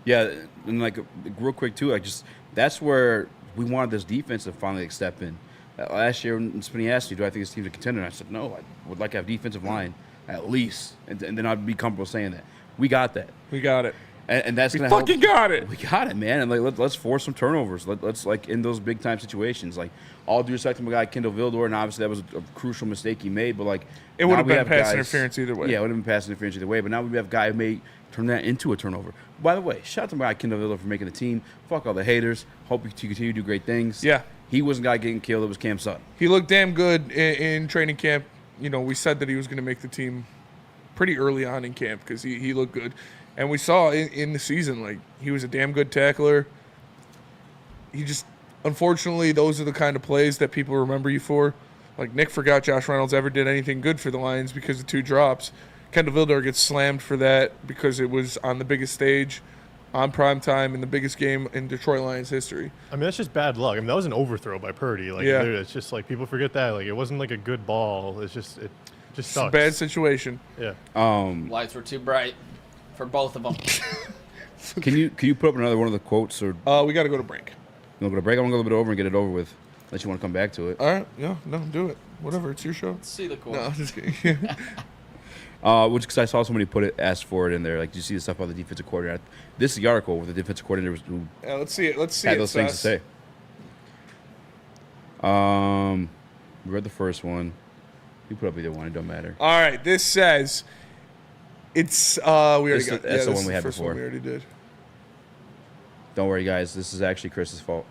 Yeah, and like real quick too, like just that's where we wanted this defense to finally like, step in. Last year, when Spinney asked me, "Do I think this team's a contender?" And I said, "No, I would like to have defensive line at least," and then I'd be comfortable saying that. We got that. We got it. And that's We gonna help. fucking got it. We got it, man. And like let's force some turnovers. Let's like in those big time situations. Like all due respect to my guy Kendall Vildor, and obviously that was a crucial mistake he made. But like it would have now we been pass guys- interference either way. Yeah, it would have been pass interference either way. But now we have a guy who may turn that into a turnover. By the way, shout out to my guy Kendall Vildor for making the team. Fuck all the haters. Hope you continue to do great things. Yeah. He wasn't the guy getting killed. It was Cam Sutton. He looked damn good in training camp. You know, we said that he was going to make the team pretty early on in camp because he looked good. And we saw in the season, like, he was a damn good tackler. He just, unfortunately, those are the kind of plays that people remember you for. Like, Nick forgot Josh Reynolds ever did anything good for the Lions because of 2 drops. Kendall Vildor gets slammed for that because it was on the biggest stage, on prime time, in the biggest game in Detroit Lions history. I mean, that's just bad luck. I mean, that was an overthrow by Purdy. Like, Yeah. it's just like people forget that. Like, it wasn't like a good ball. It's just it just It's a sucks. bad situation. Yeah. Lights were too bright for both of them. Can you put up another one of the quotes or? We got to go to break. You want to go to break? I want to go a little bit over and get it over with. Unless you want to come back to it. All right. Yeah. No, do it. Whatever. It's your show. Let's see the quote. No, I'm just kidding. Which because I saw somebody asked for it in there. Like, did you see the stuff about the defensive coordinator? This is the article where the defensive coordinator was who Yeah, let's see it. Let's see had it. those things to Seth. say. We read the first one. You put up either one. It don't matter. All right. This says it's we already This- got. that's yeah, the this one is we had first before. One we already did. Don't worry, guys. This is actually Chris's fault.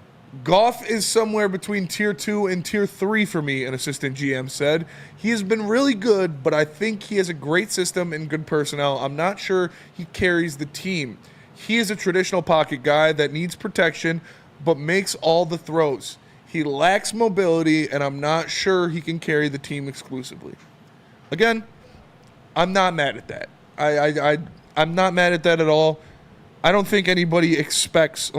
Goff is somewhere between tier 2 and tier 3 for me, an assistant GM said. He has been really good, but I think he has a great system and good personnel. I'm not sure he carries the team. He is a traditional pocket guy that needs protection, but makes all the throws. He lacks mobility, and I'm not sure he can carry the team exclusively. Again, I'm not mad at that. I'm not mad at that at all. I don't think anybody expects,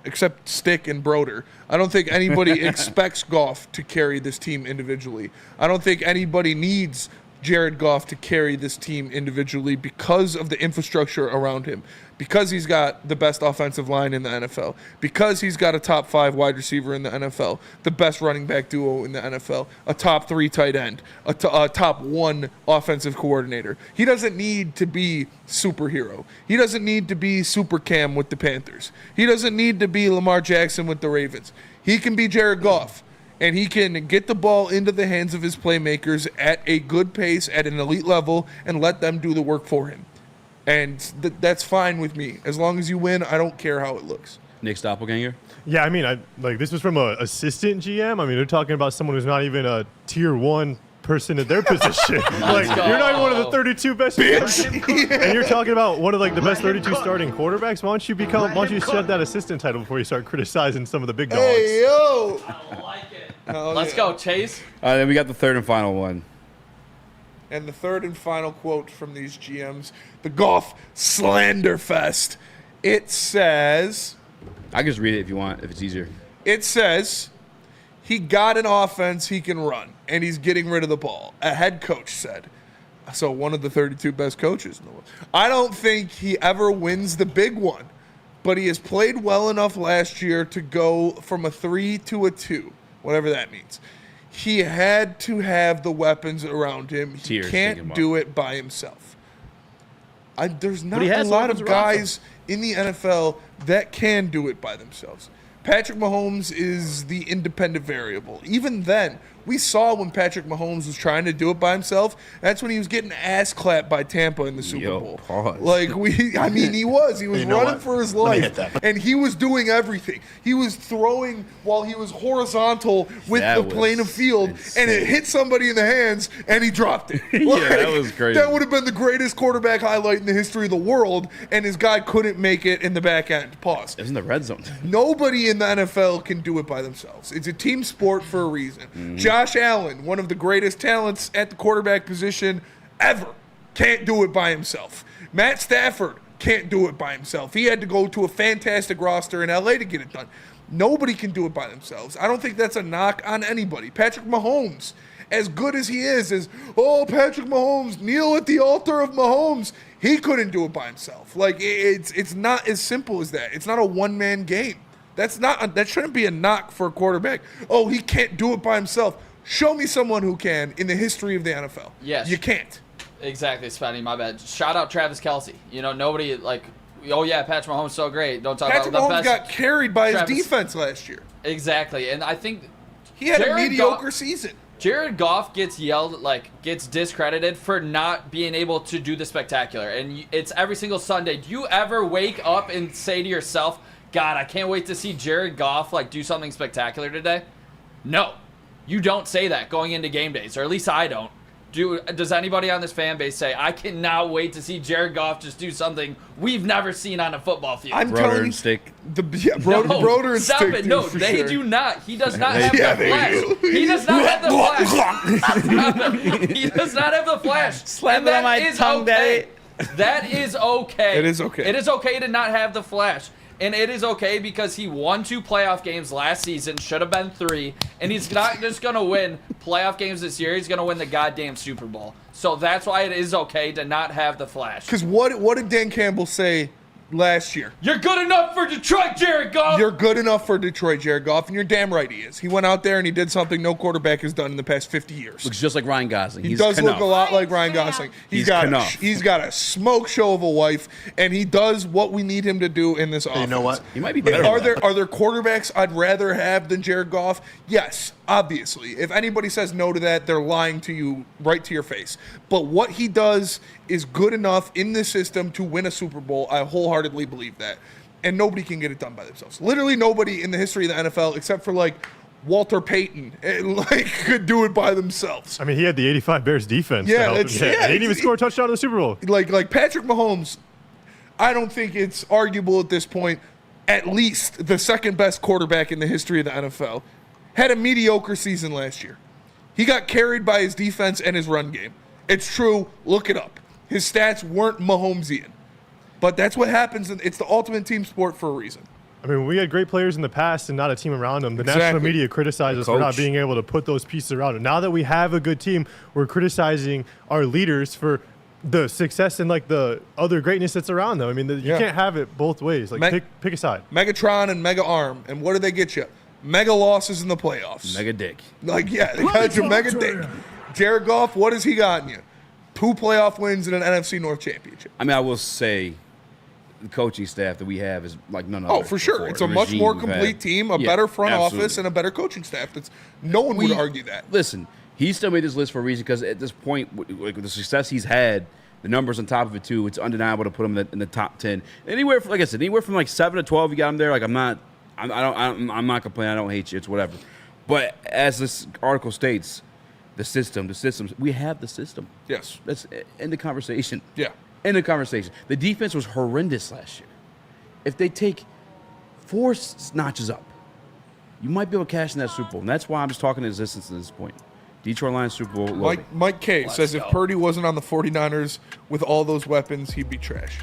except Stick and Broder, I don't think anybody expects Goff to carry this team individually. I don't think anybody needs Jared Goff to carry this team individually because of the infrastructure around him, because he's got the best offensive line in the NFL, because he's got a top 5 wide receiver in the NFL, the best running back duo in the NFL, a top 3 tight end, a top 1 offensive coordinator. He doesn't need to be superhero. He doesn't need to be Super Cam with the Panthers. He doesn't need to be Lamar Jackson with the Ravens. He can be Jared Goff. And he can get the ball into the hands of his playmakers at a good pace, at an elite level, and let them do the work for him. And that's fine with me. As long as you win, I don't care how it looks. Nick's doppelganger? Yeah, I mean, this was from an assistant GM. I mean, they're talking about someone who's not even a tier 1 person at their position. Like, you're not even one of the 32 best. And you're talking about one of like the best 32 starting quarterbacks. Why don't you shed that assistant title before you start criticizing some of the big dogs? Hey, yo! Let's go, Chase. Then we got the third and final one. And the third and final quote from these GMs, the Goff slander fest It says... I can just read it if you want, if it's easier. It says he got an offense he can run, and he's getting rid of the ball. A head coach said. So one of the 32 best coaches in the world. I don't think he ever wins the big one, but he has played well enough last year to go from a 3 to a 2, whatever that means. He had to have the weapons around him. He can't do it by himself. There's not a lot of guys in the NFL that can do it by themselves. Patrick Mahomes is the independent variable. Even then, we saw when Patrick Mahomes was trying to do it by himself, that's when he was getting ass clapped by Tampa in the Super Bowl. Pause. He was running for his life, and he was doing everything. He was throwing while he was horizontal with the plane of field, and it hit somebody in the hands, and he dropped it. That was crazy. That would have been the greatest quarterback highlight in the history of the world, and his guy couldn't make it in the back end. Pause. It was in the red zone. Nobody in the NFL can do it by themselves. It's a team sport for a reason. Mm-hmm. Josh Allen, one of the greatest talents at the quarterback position ever, can't do it by himself. Matt Stafford can't do it by himself. He had to go to a fantastic roster in LA to get it done. Nobody can do it by themselves. I don't think that's a knock on anybody. Patrick Mahomes, as good as he is, Patrick Mahomes, kneel at the altar of Mahomes. He couldn't do it by himself. It's not as simple as that. It's not a one-man game. That shouldn't be a knock for a quarterback. Oh, he can't do it by himself. Show me someone who can in the history of the NFL. Yes. You can't. Exactly, Spenny, my bad. Shout out Travis Kelce. Nobody Patrick Mahomes so great. Don't talk Patrick about the Mahomes best. got carried by his defense last year. Exactly, and I think he had a mediocre season. Jared Goff gets gets discredited for not being able to do the spectacular. And it's every single Sunday. Do you ever wake up and say to yourself, God, I can't wait to see Jared Goff do something spectacular today? No. You don't say that going into game days, or at least I don't. Does anybody on this fan base say, I cannot wait to see Jared Goff just do something we've never seen on a football field? I'm telling you, stick. Broder and stop stick. it. No, they do not. He does not have the flash. He does not have the flash. He does not have the flash. Slap it on my tongue, Daddy. That is okay. It is okay. It is okay to not have the flash. And it is okay because he won 2 playoff games last season, should have been 3, and he's not just going to win playoff games this year, he's going to win the goddamn Super Bowl. So that's why it is okay to not have the flash. Because what did Dan Campbell say last year? You're good enough for Detroit, Jared Goff! You're good enough for Detroit, Jared Goff, and you're damn right he is. He went out there and he did something no quarterback has done in the past 50 years. Looks just like Ryan Gosling. He does look a lot like Ryan Gosling. He's got a smoke show of a wife, and he does what we need him to do in this offense. You know what? He might be better. Are there quarterbacks I'd rather have than Jared Goff? Yes, obviously. If anybody says no to that, they're lying to you right to your face. But what he does is good enough in this system to win a Super Bowl. I wholeheartedly believe that. And nobody can get it done by themselves. Literally nobody in the history of the NFL, except for Walter Payton, could do it by themselves. I mean, he had the 85 Bears defense. Yeah, to help him. He didn't even score a touchdown in the Super Bowl. Like Patrick Mahomes, I don't think it's arguable at this point, at least the second best quarterback in the history of the NFL, had a mediocre season last year. He got carried by his defense and his run game. It's true. Look it up. His stats weren't Mahomesian. But that's what happens. It's the ultimate team sport for a reason. I mean, we had great players in the past and not a team around them. The national media criticized us for not being able to put those pieces around them. Now that we have a good team, we're criticizing our leaders for the success and the other greatness that's around them. I mean, you can't have it both ways. Pick a side. Megatron and Mega Arm. And what do they get you? Mega losses in the playoffs. Mega dick. They got you mega dick. Jared Goff, what has he gotten you? 2 playoff wins and an NFC North championship. I mean, I will say the coaching staff that we have is like none other. Oh, for sure. It's a much more complete team, a better front office, and a better coaching staff. No one would argue that. Listen, he still made this list for a reason because at this point, with the success he's had, the numbers on top of it too, it's undeniable to put him in the top 10. Anywhere from, like I said, anywhere from 7 to 12, you got him there. I'm not complaining. I don't hate you. It's whatever. But as this article states, the systems, we have the system. Yes. That's in the conversation. Yeah. In the conversation. The defense was horrendous last year. If they take 4 notches up, you might be able to cash in that Super Bowl. And that's why I'm just talking existence at this point. Detroit Lions Super Bowl. Mike K says if Purdy wasn't on the 49ers with all those weapons, he'd be trash.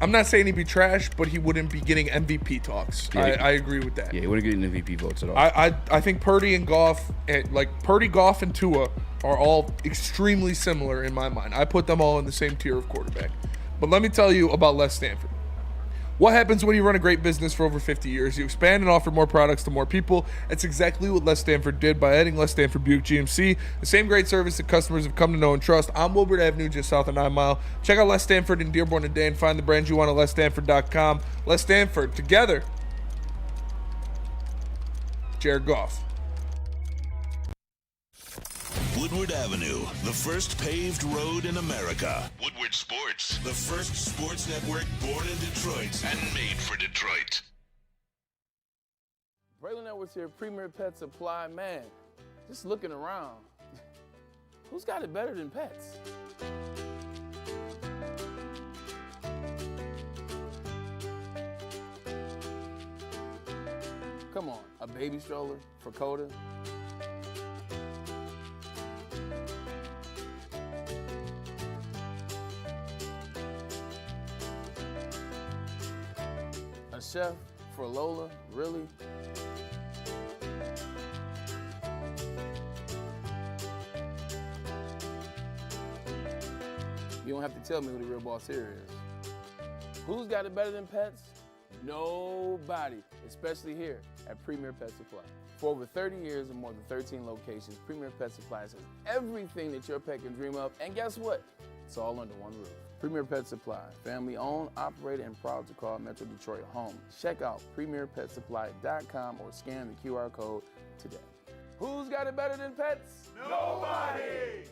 I'm not saying he'd be trash, but he wouldn't be getting MVP talks. Yeah, I agree with that. Yeah, he wouldn't get any MVP votes at all. I think Purdy and Goff, Goff, and Tua are all extremely similar in my mind. I put them all in the same tier of quarterback. But let me tell you about Les Stanford. What happens when you run a great business for over 50 years? You expand and offer more products to more people. That's exactly what Les Stanford did by adding Les Stanford Buick GMC. The same great service that customers have come to know and trust on Woodward Avenue, just south of 9 Mile. Check out Les Stanford in Dearborn today and find the brands you want at lesstanford.com. Les Stanford, together. Jared Goff. Woodward Avenue, the first paved road in America. Woodward Sports, the first sports network born in Detroit and made for Detroit. Braylon Edwards here, Premier Pet Supply. Man, just looking around, who's got it better than pets? Come on, a baby stroller for Coda? A chef for Lola, really? You don't have to tell me who the real boss here is. Who's got it better than pets? Nobody, especially here at Premier Pet Supply. For over 30 years and more than 13 locations, Premier Pet Supply has everything that your pet can dream of, and guess what? It's all under one roof. Premier Pet Supply, family owned, operated, and proud to call Metro Detroit home. Check out premierpetsupply.com or scan the QR code today. Who's got it better than pets? Nobody!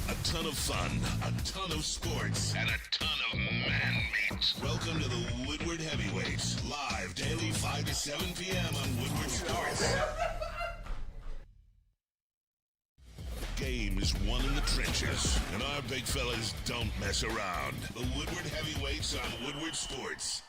A ton of fun, a ton of sports, and a ton of man-meat. Welcome to the Woodward Heavyweights, live daily 5 to 7 p.m. on Woodward Sports. Game is won in the trenches, and our big fellas don't mess around. The Woodward Heavyweights on Woodward Sports.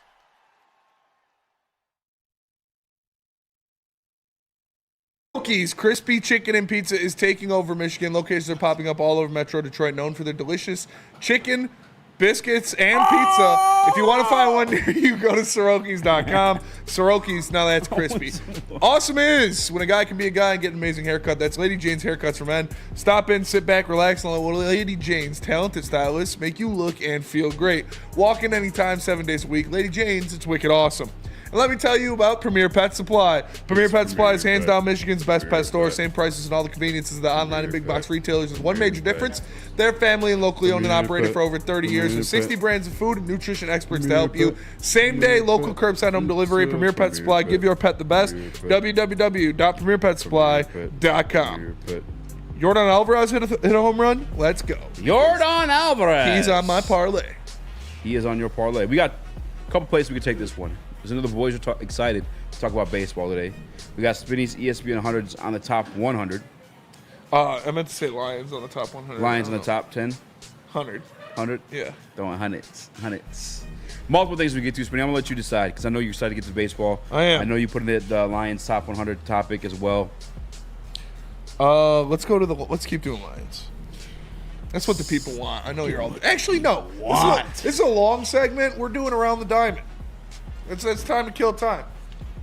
Soroki's Crispy Chicken and Pizza is taking over Michigan. Locations are popping up all over Metro Detroit, known for their delicious chicken, biscuits, and pizza. If you want to find one near you, go to Sorokis.com. Soroki's, now that's crispy. Awesome is when a guy can be a guy and get an amazing haircut. That's Lady Jane's Haircuts for Men. Stop in, sit back, relax, and let Lady Jane's talented stylists make you look and feel great. Walk in anytime, 7 days a week. Lady Jane's, it's wicked awesome. And let me tell you about Premier Pet Supply. Premier Pet Supply is hands down Michigan's best pet store. Same prices and all the conveniences of the online and big box retailers. There's one major difference. They're family and locally owned and operated for over 30 years with 60 brands of food and nutrition experts to help you. Same day, local curbside home delivery. Premier Pet Supply. Give your pet the best. www.premierpetsupply.com. Yordan Alvarez hit a home run. Let's go. Yordan Alvarez. He's on my parlay. He is on your parlay. We got a couple places we can take this one. Because I know the boys are excited to talk about baseball today. We got Spinny's ESPN 100s on the top 100. I meant to say Lions on the top 100. Lions on the top 10. 100. 100? Yeah. Don't want hundreds. Multiple things we get to, Spinny. I'm going to let you decide because I know you're excited to get to baseball. I am. I know you put in the Lions top 100 topic as well. Let's keep doing Lions. That's what the people want. I know you're all. Actually, no. This is a long segment. We're doing Around the Diamond. It's time to kill time.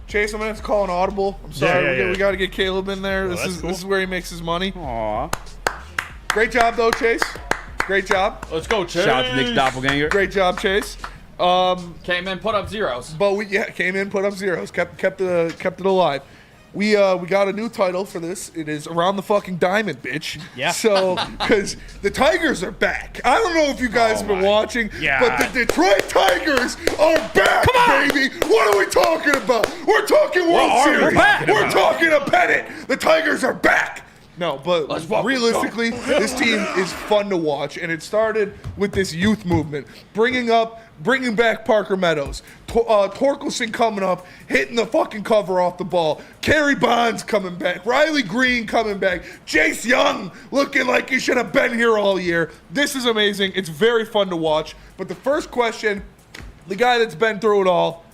Chase, I'm going to have to call an audible. I'm sorry. We got to get Caleb in there. This is where he makes his money. Aww. Great job, though, Chase. Great job. Let's go, Chase. Shout out to Nick's doppelganger. Great job, Chase. Came in, put up zeros. But came in, put up zeros. Kept it alive. We got a new title for this. It is Around the Fucking Diamond, bitch. Yeah. So, because the Tigers are back. I don't know if you guys have been watching, but the Detroit Tigers are back, baby. What are we talking about? We're talking World Series. We're talking a pennant. The Tigers are back. No, but realistically, this team is fun to watch, and it started with this youth movement, bringing back Parker Meadows, Torkelson coming up, hitting the fucking cover off the ball, Kerry Bonds coming back, Riley Green coming back, Jace Young looking like he should have been here all year. This is amazing. It's very fun to watch. But the first question, the guy that's been through it all,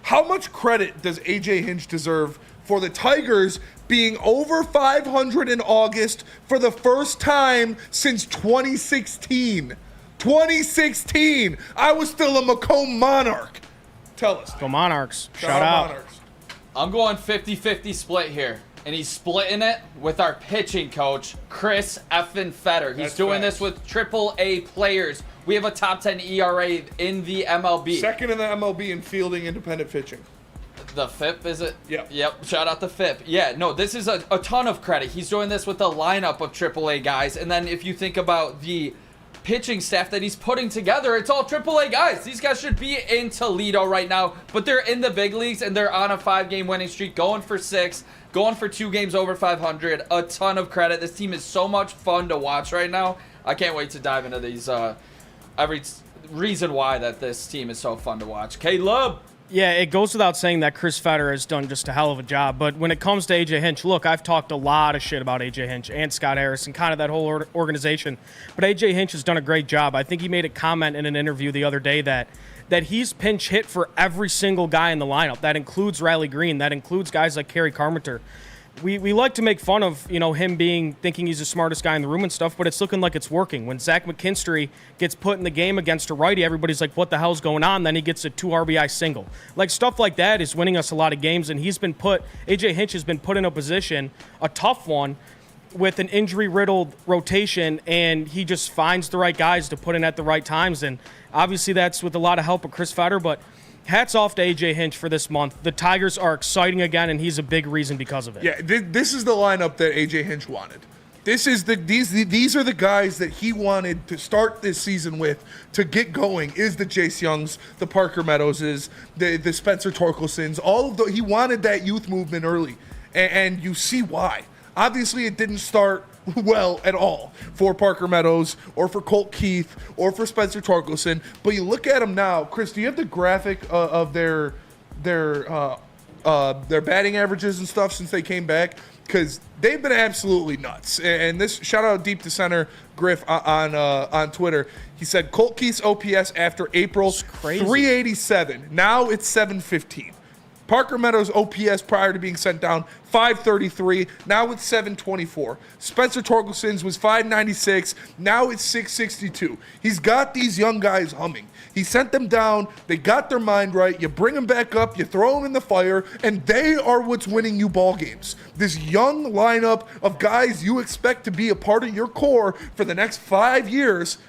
how much credit does AJ Hinch deserve for the Tigers being over 500 in August for the first time since 2016? 2016. I was still a Macomb Monarch. Tell us. Go Monarchs. Shout out out. Monarchs. I'm going 50-50 split here. And he's splitting it with our pitching coach, Chris effing Fetter. He's doing this with AAA players. We have a top 10 ERA in the MLB. Second in the MLB in fielding independent pitching. The FIP, is it? Yep. Shout out the FIP. Yeah, no, this is a ton of credit. He's doing this with a lineup of AAA guys. And then if you think about the pitching staff that he's putting together, it's all AAA guys. These guys should be in Toledo right now, but they're in the big leagues and they're on a 5-game winning streak, going for 6, going for 2 games over 500. A ton of credit. This team is so much fun to watch right now. I can't wait to dive into these, every reason why that this team is so fun to watch. Caleb! Yeah, it goes without saying that Chris Fetter has done just a hell of a job. But when it comes to A.J. Hinch, look, I've talked a lot of shit about A.J. Hinch and Scott Harris and kind of that whole organization. But A.J. Hinch has done a great job. I think he made a comment in an interview the other day that he's pinch hit for every single guy in the lineup. That includes Riley Green. That includes guys like Kerry Carpenter. We like to make fun of, him thinking he's the smartest guy in the room and stuff, but it's looking like it's working. When Zach McKinstry gets put in the game against a righty, everybody's like, what the hell's going on? Then he gets a 2 RBI single. Like, stuff like that is winning us a lot of games, and A.J. Hinch has been put in a position, a tough one, with an injury-riddled rotation, and he just finds the right guys to put in at the right times, and obviously that's with a lot of help of Chris Fetter, but hats off to A.J. Hinch for this month. The Tigers are exciting again, and he's a big reason because of it. Yeah, this is the lineup that A.J. Hinch wanted. These are the guys that he wanted to start this season with to get going. Is the Jace Youngs, the Parker Meadowses, the Spencer Torkelsons, he wanted that youth movement early, and you see why. Obviously, it didn't start well at all for Parker Meadows or for Colt Keith or for Spencer Torkelson. But you look at them now. Chris, do you have the graphic of their batting averages and stuff since they came back? Because they've been absolutely nuts. And this shout out deep to center Griff on Twitter. He said Colt Keith's OPS after April 387. Now it's 715. Parker Meadows' OPS prior to being sent down, 533. Now it's 724. Spencer Torkelson's was 596. Now it's 662. He's got these young guys humming. He sent them down. They got their mind right. You bring them back up. You throw them in the fire. And they are what's winning you ball games. This young lineup of guys you expect to be a part of your core for the next 5 years,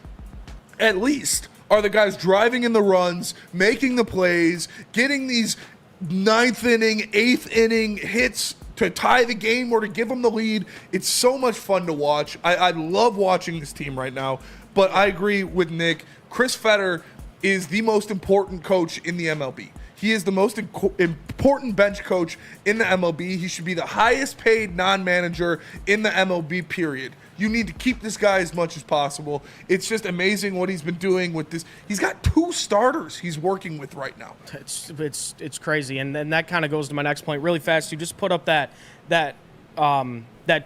at least, are the guys driving in the runs, making the plays, getting these 9th inning, 8th inning hits to tie the game or to give them the lead. It's so much fun to watch. I love watching this team right now, but I agree with Nick. Chris Fetter is the most important coach in the MLB. He is the most important bench coach in the MLB. He should be the highest paid non-manager in the MLB, period. You need to keep this guy as much as possible. It's just amazing what he's been doing with this. He's got 2 starters he's working with right now. It's crazy, and then that kind of goes to my next point really fast. You just put up that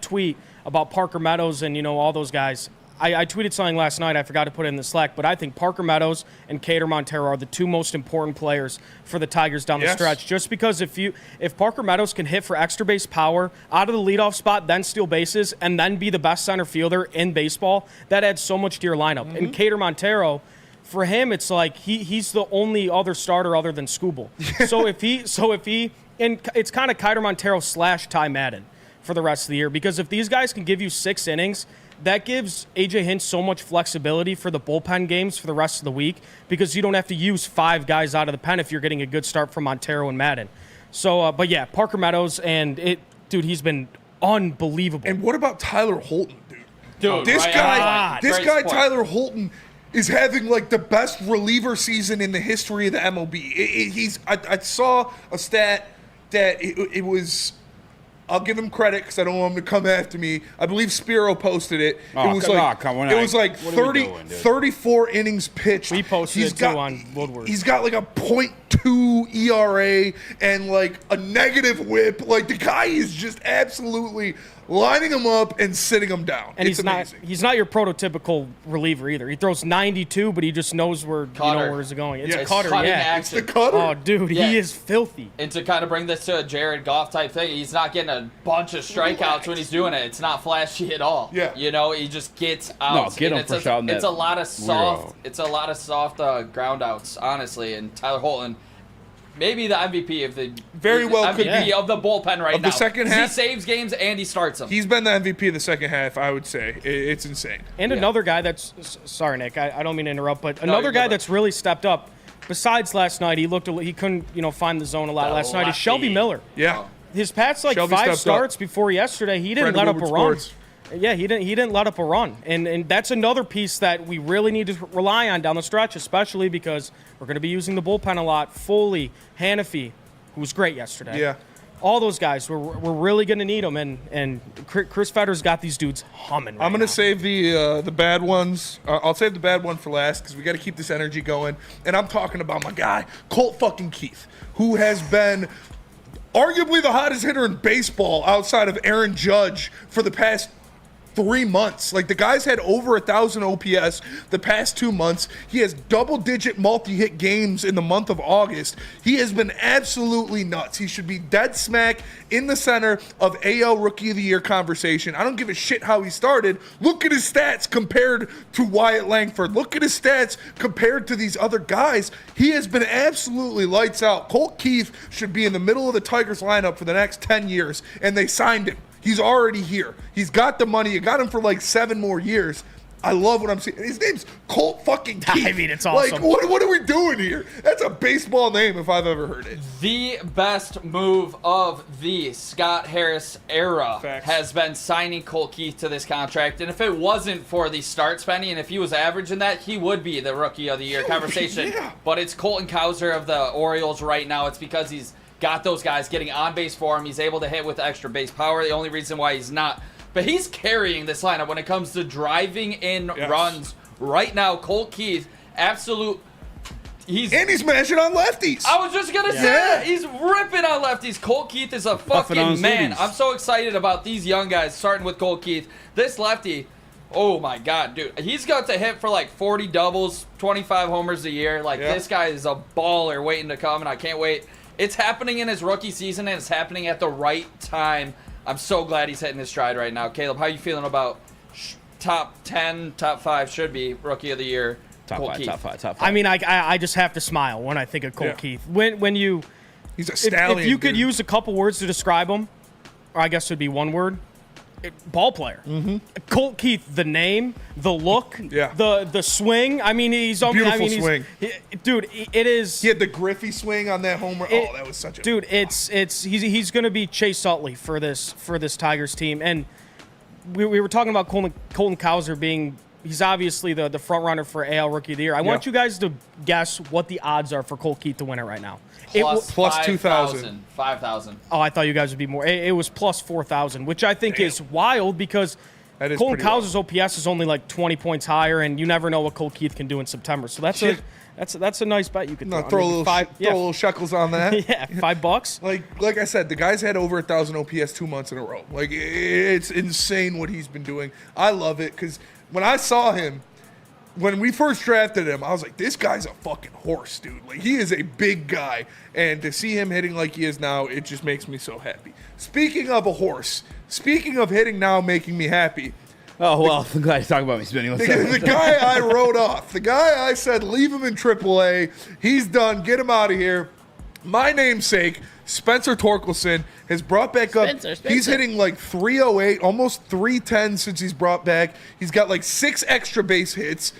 tweet about Parker Meadows and all those guys. I tweeted something last night. I forgot to put it in the Slack, but I think Parker Meadows and Cater Montero are the 2 most important players for the Tigers down the stretch. Just because if Parker Meadows can hit for extra base power out of the leadoff spot, then steal bases, and then be the best center fielder in baseball, that adds so much to your lineup. Mm-hmm. And Cater Montero, for him, it's like he's the only other starter other than Scooble. so if he, and it's kind of Cater Montero / Ty Madden for the rest of the year, because if these guys can give you 6 innings, that gives A.J. Hinch so much flexibility for the bullpen games for the rest of the week, because you don't have to use 5 guys out of the pen if you're getting a good start from Montero and Madden. So, but yeah, Parker Meadows, he's been unbelievable. And what about Tyler Holton, dude? This right, guy, Tyler Holton, is having like the best reliever season in the history of the MLB. I saw a stat that it was. I'll give him credit because I don't want him to come after me. I believe Spiro posted it. Oh, it was like 34 innings pitched. We posted it too on Woodward. He's got like a .2 ERA and like a negative whip. Like, the guy is just absolutely lining them up and sitting them down. And it's amazing. He's not your prototypical reliever either. He throws 92, but he just knows where where's it going. It's a cutter, It's the cutter. Oh, dude, he is filthy. And to kind of bring this to a Jared Goff type thing, he's not getting a bunch of strikeouts when he's doing it. It's not flashy at all. Yeah. You know, he just gets out. No, get him for shouting It's that a lot of soft. weirdo. It's a lot of soft ground outs, honestly. And Tyler Holton, maybe the MVP of the MVP of the bullpen right of now. the second 'Cause half. he saves games and he starts them. He's been the MVP of the second half, I would say. It's insane. And another guy that's sorry, Nick, I don't mean to interrupt, but No, another you're guy good. that's really stepped up. Besides last night, he couldn't find the zone a lot last night. Is Shelby Miller. Yeah. His past Shelby 5 stepped starts up. before yesterday, he didn't Friend let of up a Woodward run. Sports. Yeah, he didn't let up a run, and that's another piece that we really need to rely on down the stretch, especially because we're going to be using the bullpen a lot. Foley, Hannafy, who was great yesterday. Yeah. All those guys, we're really going to need them, and Chris Fetter's got these dudes humming. I'm going to save the bad ones. I'll save the bad one for last because we got to keep this energy going. And I'm talking about my guy, Colt fucking Keith, who has been arguably the hottest hitter in baseball outside of Aaron Judge for the past 3 months. Like, the guy's had over 1,000 OPS the past 2 months. He has double-digit multi-hit games in the month of August. He has been absolutely nuts. He should be dead smack in the center of AL Rookie of the Year conversation. I don't give a shit how he started. Look at his stats compared to Wyatt Langford. Look at his stats compared to these other guys. He has been absolutely lights out. Colt Keith should be in the middle of the Tigers lineup for the next 10 years, and they signed him. He's already here. He's got the money. You got him for like 7 more years. I love what I'm seeing. His name's Colt fucking Keith. I mean, it's awesome. Like, what are we doing here? That's a baseball name if I've ever heard it. The best move of the Scott Harris era has been signing Colt Keith to this contract. And if it wasn't for the start spending, and if he was averaging that, he would be the Rookie of the Year conversation. Yeah. But it's Colton Cowser of the Orioles right now. It's because he's got those guys getting on base for him. He's able to hit with extra base power. The only reason why he's not. But he's carrying this lineup when it comes to driving in runs right now. Colt Keith, absolute. And he's mashing on lefties. I was just going to say that. He's ripping on lefties. Colt Keith is a fucking man. I'm so excited about these young guys, starting with Colt Keith. This lefty, oh my God, dude. He's got to hit for like 40 doubles, 25 homers a year. Like, this guy is a baller waiting to come, and I can't wait. It's happening in his rookie season, and it's happening at the right time. I'm so glad he's hitting his stride right now. Caleb, how are you feeling about top 10, top 5 should be Rookie of the Year? Top five. I mean, I just have to smile when I think of Colt Keith. When you, he's a stallion. If you could use a couple words to describe him, or I guess it would be one word, ball player. Mm-hmm. Colt Keith, the name, the look, the swing. I mean, he's beautiful swing. Dude, it is. He had the Griffey swing on that homer. That was such a dude. He's going to be Chase Utley for this Tigers team, and we were talking about Colton Cowser being. He's obviously the front runner for AL Rookie of the Year. I want you guys to guess what the odds are for Colt Keith to win it right now. Plus 2,000. 5,000. Oh, I thought you guys would be more. It was plus 4,000, which I think is wild because Colton Cowser's OPS is only like 20 points higher, and you never know what Colt Keith can do in September. So that's a nice bet you could throw a little shekels on that. Yeah, $5. Like I said, the guy's had over 1,000 OPS 2 months in a row. Like, it's insane what he's been doing. I love it because when I saw him, when we first drafted him, I was like, this guy's a fucking horse, dude. Like, he is a big guy. And to see him hitting like he is now, it just makes me so happy. Speaking of a horse, speaking of hitting now making me happy. Oh, well, I'm glad you're talking about me spending The guy I wrote off, the guy I said, leave him in AAA. He's done. Get him out of here. My namesake, Spencer Torkelson, has brought back up. He's hitting like 308, almost 310 since he's brought back. He's got like 6 extra base hits.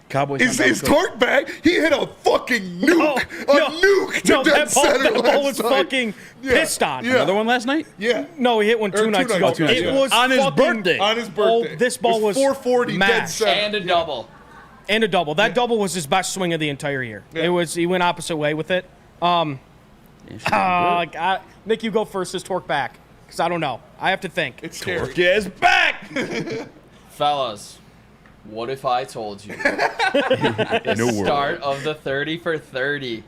Cowboys. Is Torque back? He hit a fucking nuke. Nuke to dead center. That ball last was night. fucking pissed on. Yeah. Another one last night? Yeah. No, he hit one 2 nights ago. It was on his fucking, birthday. On his birthday. This ball was 440 dead mashed. center. And a double. And a double. That double was his best swing of the entire year. Yeah. He went opposite way with it. Nick, you go first. Is Torque back? Because I don't know. I have to think. It's scary. Torque is back! Fellas, what if I told you the No start of the 30 for 30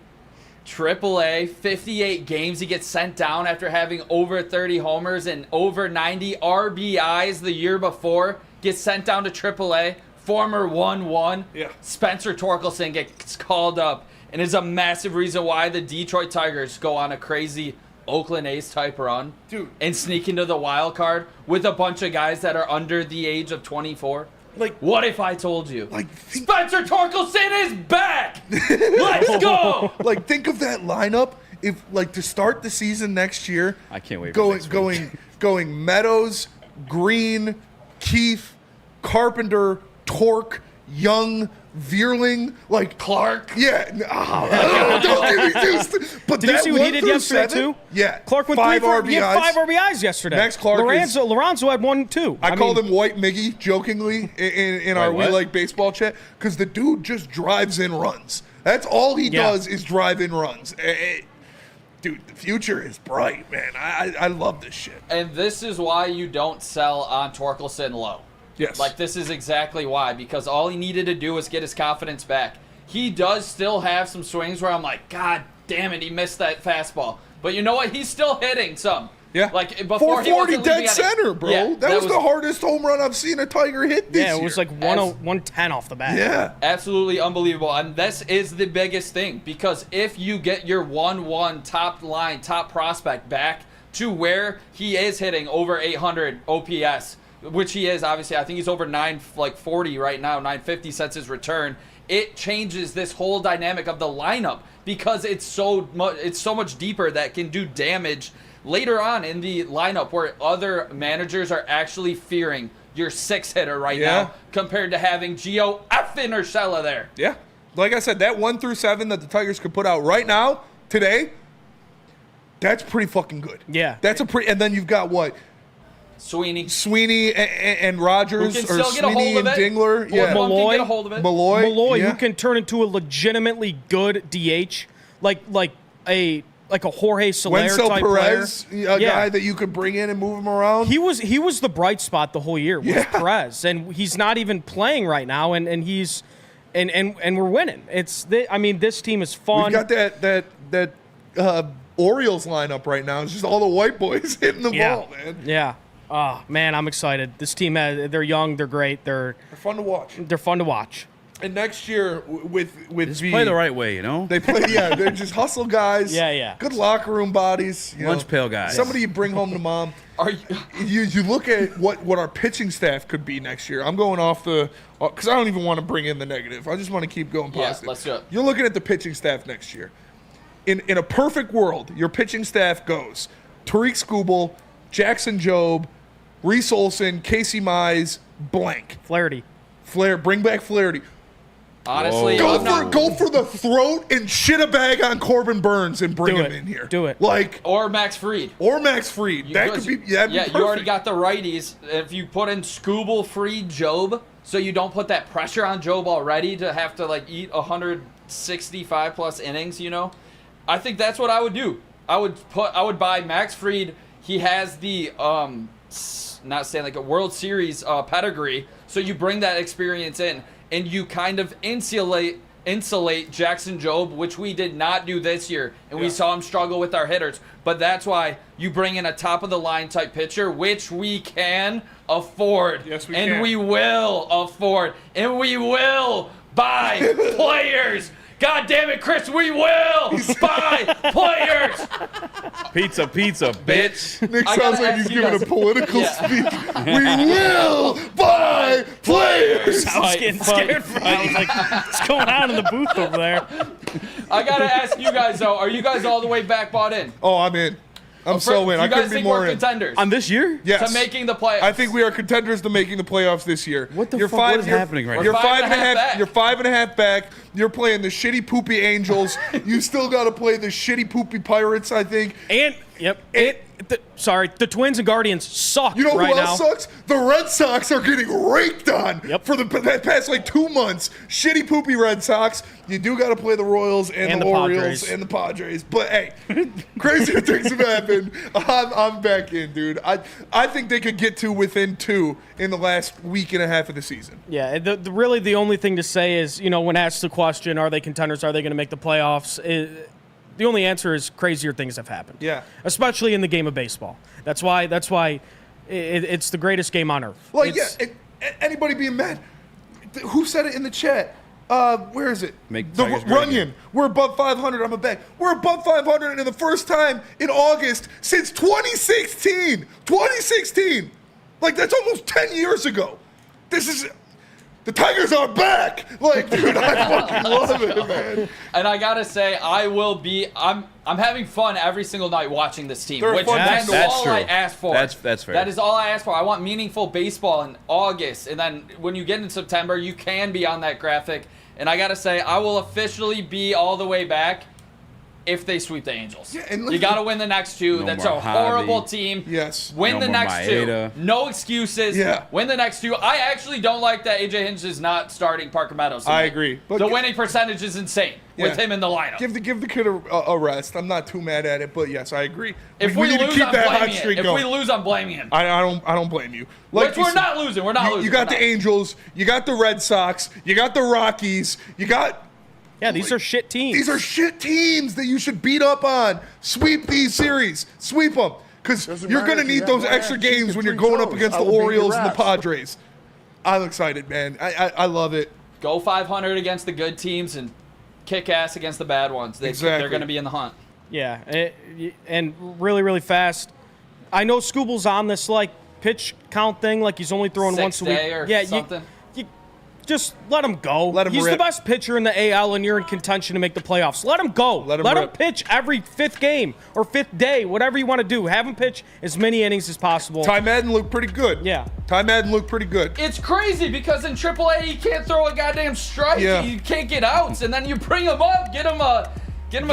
AAA, 58 games. He gets sent down after having over 30 homers and over 90 RBIs the year before. Gets sent down to AAA. Former 1-1. Yeah. Spencer Torkelson gets called up and is a massive reason why the Detroit Tigers go on a crazy Oakland A's type run. Dude. And sneak into the wild card with a bunch of guys that are under the age of 24. Like, what if I told you? Like, Spencer Torkelson is back. Let's go. Like, think of that lineup. If like to start the season next year. I can't wait. Going Meadows, Green, Keith, Carpenter, Torque, Young, Vierling, like Clark. Yeah. Don't get me juiced. But did you see what he did yesterday too? Yeah. Clark went 5 5 RBIs. 5 RBIs yesterday. Max Clark. Lorenzo had 1 too. I called him White Miggy jokingly in our We Like Baseball chat because the dude just drives in runs. That's all he does is drive in runs. Dude, the future is bright, man. I love this shit. And this is why you don't sell on Torkelson low. Yes. Like, this is exactly why. Because all he needed to do was get his confidence back. He does still have some swings where I'm like, God damn it, he missed that fastball. But you know what? He's still hitting some. Yeah. Like, before 440 he dead center, bro. Yeah, that was the hardest home run I've seen a Tiger hit this year. Yeah, it was like 110 off the bat. Yeah. Absolutely unbelievable. And this is the biggest thing. Because if you get your 1-1 top line, top prospect back to where he is hitting over 800 OPS, which he is, obviously. I think he's over 940 right now, 950 since his return. It changes this whole dynamic of the lineup because it's so much deeper that can do damage later on in the lineup where other managers are actually fearing your 6-hitter right now compared to having Gio effing Urshela there. Yeah. Like I said, that 1 through 7 that the Tigers could put out right now, today, that's pretty fucking good. Yeah. That's and then you've got what? Sweeney and Rogers, who can or still get a Sweeney hold and of it. Dingler. Yeah. Malloy can get a hold of it. Malloy, who can turn into a legitimately good DH, like a Jorge Soler Wenzel type Perez, player. a guy that you could bring in and move him around. He was the bright spot the whole year. Was Perez, and he's not even playing right now, and he's and we're winning. This team is fun. We've got that Orioles lineup right now. It's just all the white boys hitting the ball, man. Yeah. Oh man, I'm excited. This team they're young, they're great, they're fun to watch. They're fun to watch. And next year with just play the right way, you know. They play, they're just hustle guys. Yeah. Good locker room bodies. Lunch pail guys. Somebody you bring home to mom. You look at what our pitching staff could be next year. I'm going off because I don't even want to bring in the negative. I just want to keep going positive. Yeah, let's do it. You're looking at the pitching staff next year. In a perfect world, your pitching staff goes Tariq Skubal, Jackson Jobe, Reese Olson, Casey Mize, blank. Flaherty. Bring back Flaherty. Honestly, go for the throat and shit a bag on Corbin Burns and bring him in here. Do it. Or Max Fried. That could be perfect. You already got the righties. If you put in Skubal, Fried, Jobe, so you don't put that pressure on Jobe already to have to eat 165 plus innings, I think that's what I would do. I would buy Max Fried. He has the not saying like a World Series pedigree, so you bring that experience in and you kind of insulate Jackson Jobe, which we did not do this year, and we saw him struggle with our hitters. But that's why you bring in a top of the line type pitcher, which we can afford. Yes, we can. And we will afford. And we will buy players. God damn it, Chris, we will buy players. Pizza, bitch. Nick sounds like he's giving a political speech. We will buy players. I was getting scared. I was like, what's going on in the booth over there? I got to ask you guys, though, are you guys all the way back bought in? Oh, I'm in. I'm so in. I couldn't be more in. Contenders on this year? Yes. To making the playoffs. I think we are contenders to making the playoffs this year. What the fuck? What is happening right now? You're 5.5. You're 5.5 back. You're playing the shitty poopy Angels. You still got to play the shitty poopy Pirates, I think. The Twins and Guardians suck. You know right who else sucks? The Red Sox are getting raked on for the past 2 months. Shitty poopy Red Sox. You do got to play the Royals and the Orioles Padres. and the Padres. But hey, crazier things have happened. I'm back in, dude. I think they could get to within 2 in the last week and a half of the season. Yeah, really the only thing to say is, when asked the question, are they contenders? Are they going to make the playoffs? The only answer is crazier things have happened. Yeah. Especially in the game of baseball. That's why it's the greatest game on earth. Like, anybody being mad. Who said it in the chat? Where is it? Make the Tigers great Runyon. We're above 500. I'm a bet. We're above 500 and the first time in August since 2016. 2016. Like, that's almost 10 years ago. The Tigers are back. Like, dude, I fucking love it, man. And I gotta say, I'm having fun every single night watching this team, which that's all true. I asked for. That's fair. That is all I asked for. I want meaningful baseball in August, and then when you get in September, you can be on that graphic. And I gotta say, I will officially be all the way back if they sweep the Angels. Yeah, and you gotta win the next two. No That's more a horrible Javi. team. Yes. Win No the more next Maeda. two. No excuses. Yeah. Win the next two. I actually don't like that AJ Hinch is not starting Parker Meadows I tonight. agree. The winning percentage is insane with him in the lineup. Give the kid a rest. I'm not too mad at it, but yes, I agree. If we need lose, to keep I'm that hot blaming him. streak If going. we lose, I'm blaming him. I don't blame you. Which you we're said, not losing. We're not losing. You got We're the not. Angels. You got the Red Sox. You got the Rockies. You got. Yeah, these are shit teams. These are shit teams that you should beat up on. Sweep these series. Sweep them. Because you're going to need those extra games when you're going up against the Orioles and the Padres. I'm excited, man. I love it. Go 500 against the good teams and kick ass against the bad ones. They're going to be in the hunt. Yeah, and really, really fast. I know Scooble's on this like pitch count thing, like he's only throwing once a week. Or something. You just let him go. Let him He's rip. the best pitcher in the AL, and you're in contention to make the playoffs. Let him go. Let him him rip. pitch every fifth game or fifth day, whatever you want to do. Have him pitch as many innings as possible. Ty Madden looked pretty good. Yeah. Ty Madden looked pretty good. It's crazy because in AAA he can't throw a goddamn strike. Yeah. You can't get outs, and then you bring him up, get him a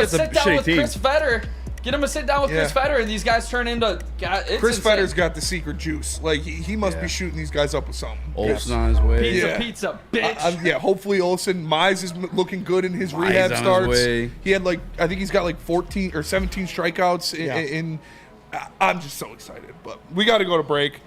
sit down with Chris Fetter. Get him a sit down with Chris Fetter, and these guys turn into. Chris Fetter's got the secret juice. Like he must be shooting these guys up with something. Olsen on his way. Pizza, bitch. Hopefully Olsen. Mize is looking good in his rehab on his starts. way. He had I think he's got 14 or 17 strikeouts in I'm just so excited. But we got to go to break.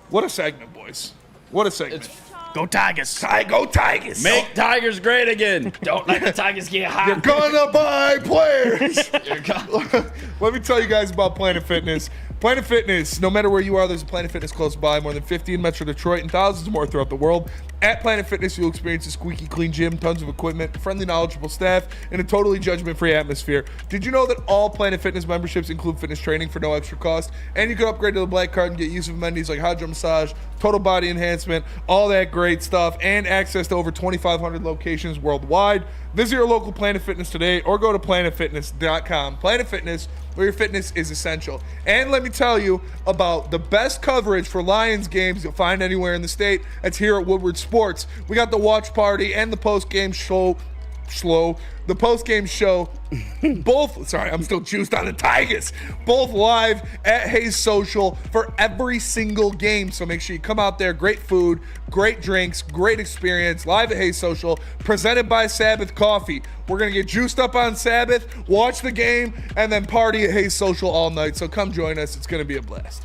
What a segment, boys. What a segment. Go Tigers. Go Tigers. Make Tigers great again. Don't let the Tigers get hot. You're gonna buy players. Let me tell you guys about Planet Fitness. Planet Fitness, no matter where you are, there's a Planet Fitness close by. More than 50 in Metro Detroit and thousands more throughout the world. At Planet Fitness, you'll experience a squeaky clean gym, tons of equipment, friendly, knowledgeable staff, and a totally judgment-free atmosphere. Did you know that all Planet Fitness memberships include fitness training for no extra cost? And you can upgrade to the Black Card and get use of amenities like hydro massage, total body enhancement, all that great stuff, and access to over 2,500 locations worldwide. Visit your local Planet Fitness today or go to planetfitness.com. Planet Fitness, where your fitness is essential. And let me tell you about the best coverage for Lions games you'll find anywhere in the state. That's here at Woodward Sports. We got the watch party and the post-game show. The post-game show, both, sorry, I'm still juiced on the Tigers, both live at Hayes Social for every single game. So make sure you come out there. Great food, great drinks, great experience, live at Hayes Social, presented by Sabbath Coffee. We're going to get juiced up on Sabbath, watch the game, and then party at Hayes Social all night. So come join us. It's going to be a blast.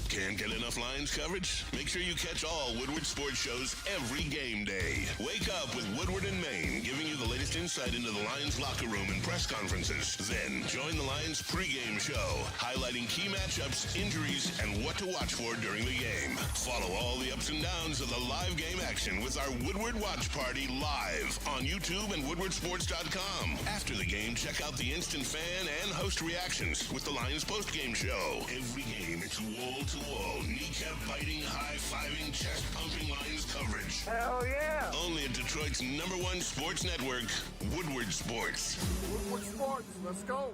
Can't get enough Lions coverage? Make sure you catch all Woodward sports shows every game day. Wake up with Woodward and Maine, giving you the latest insight into the Lions locker room and press conferences. Then join the Lions pregame show, highlighting key matchups, injuries, and what to watch for during the game. Follow all the ups and downs of the live game action with our Woodward Watch Party live on YouTube and WoodwardSports.com. After the game, check out the instant fan and host reactions with the Lions postgame show. Every game, it's wall-to-wall, kneecap-biting, high-fiving, chest-pumping Lions coverage. Hell yeah! Only at Detroit's #1 sports network, Woodward Sports. Woodward Sports, let's go.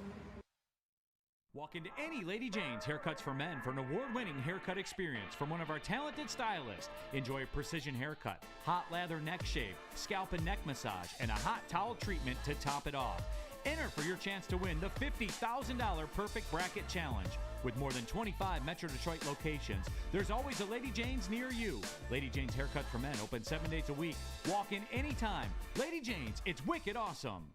Walk into any Lady Jane's Haircuts for Men for an award-winning haircut experience from one of our talented stylists. Enjoy a precision haircut, hot lather neck shave, scalp and neck massage, and a hot towel treatment to top it off. Enter for your chance to win the $50,000 Perfect Bracket Challenge. With more than 25 Metro Detroit locations, there's always a Lady Jane's near you. Lady Jane's Haircut for Men, open 7 days a week. Walk in anytime. Lady Jane's, it's wicked awesome.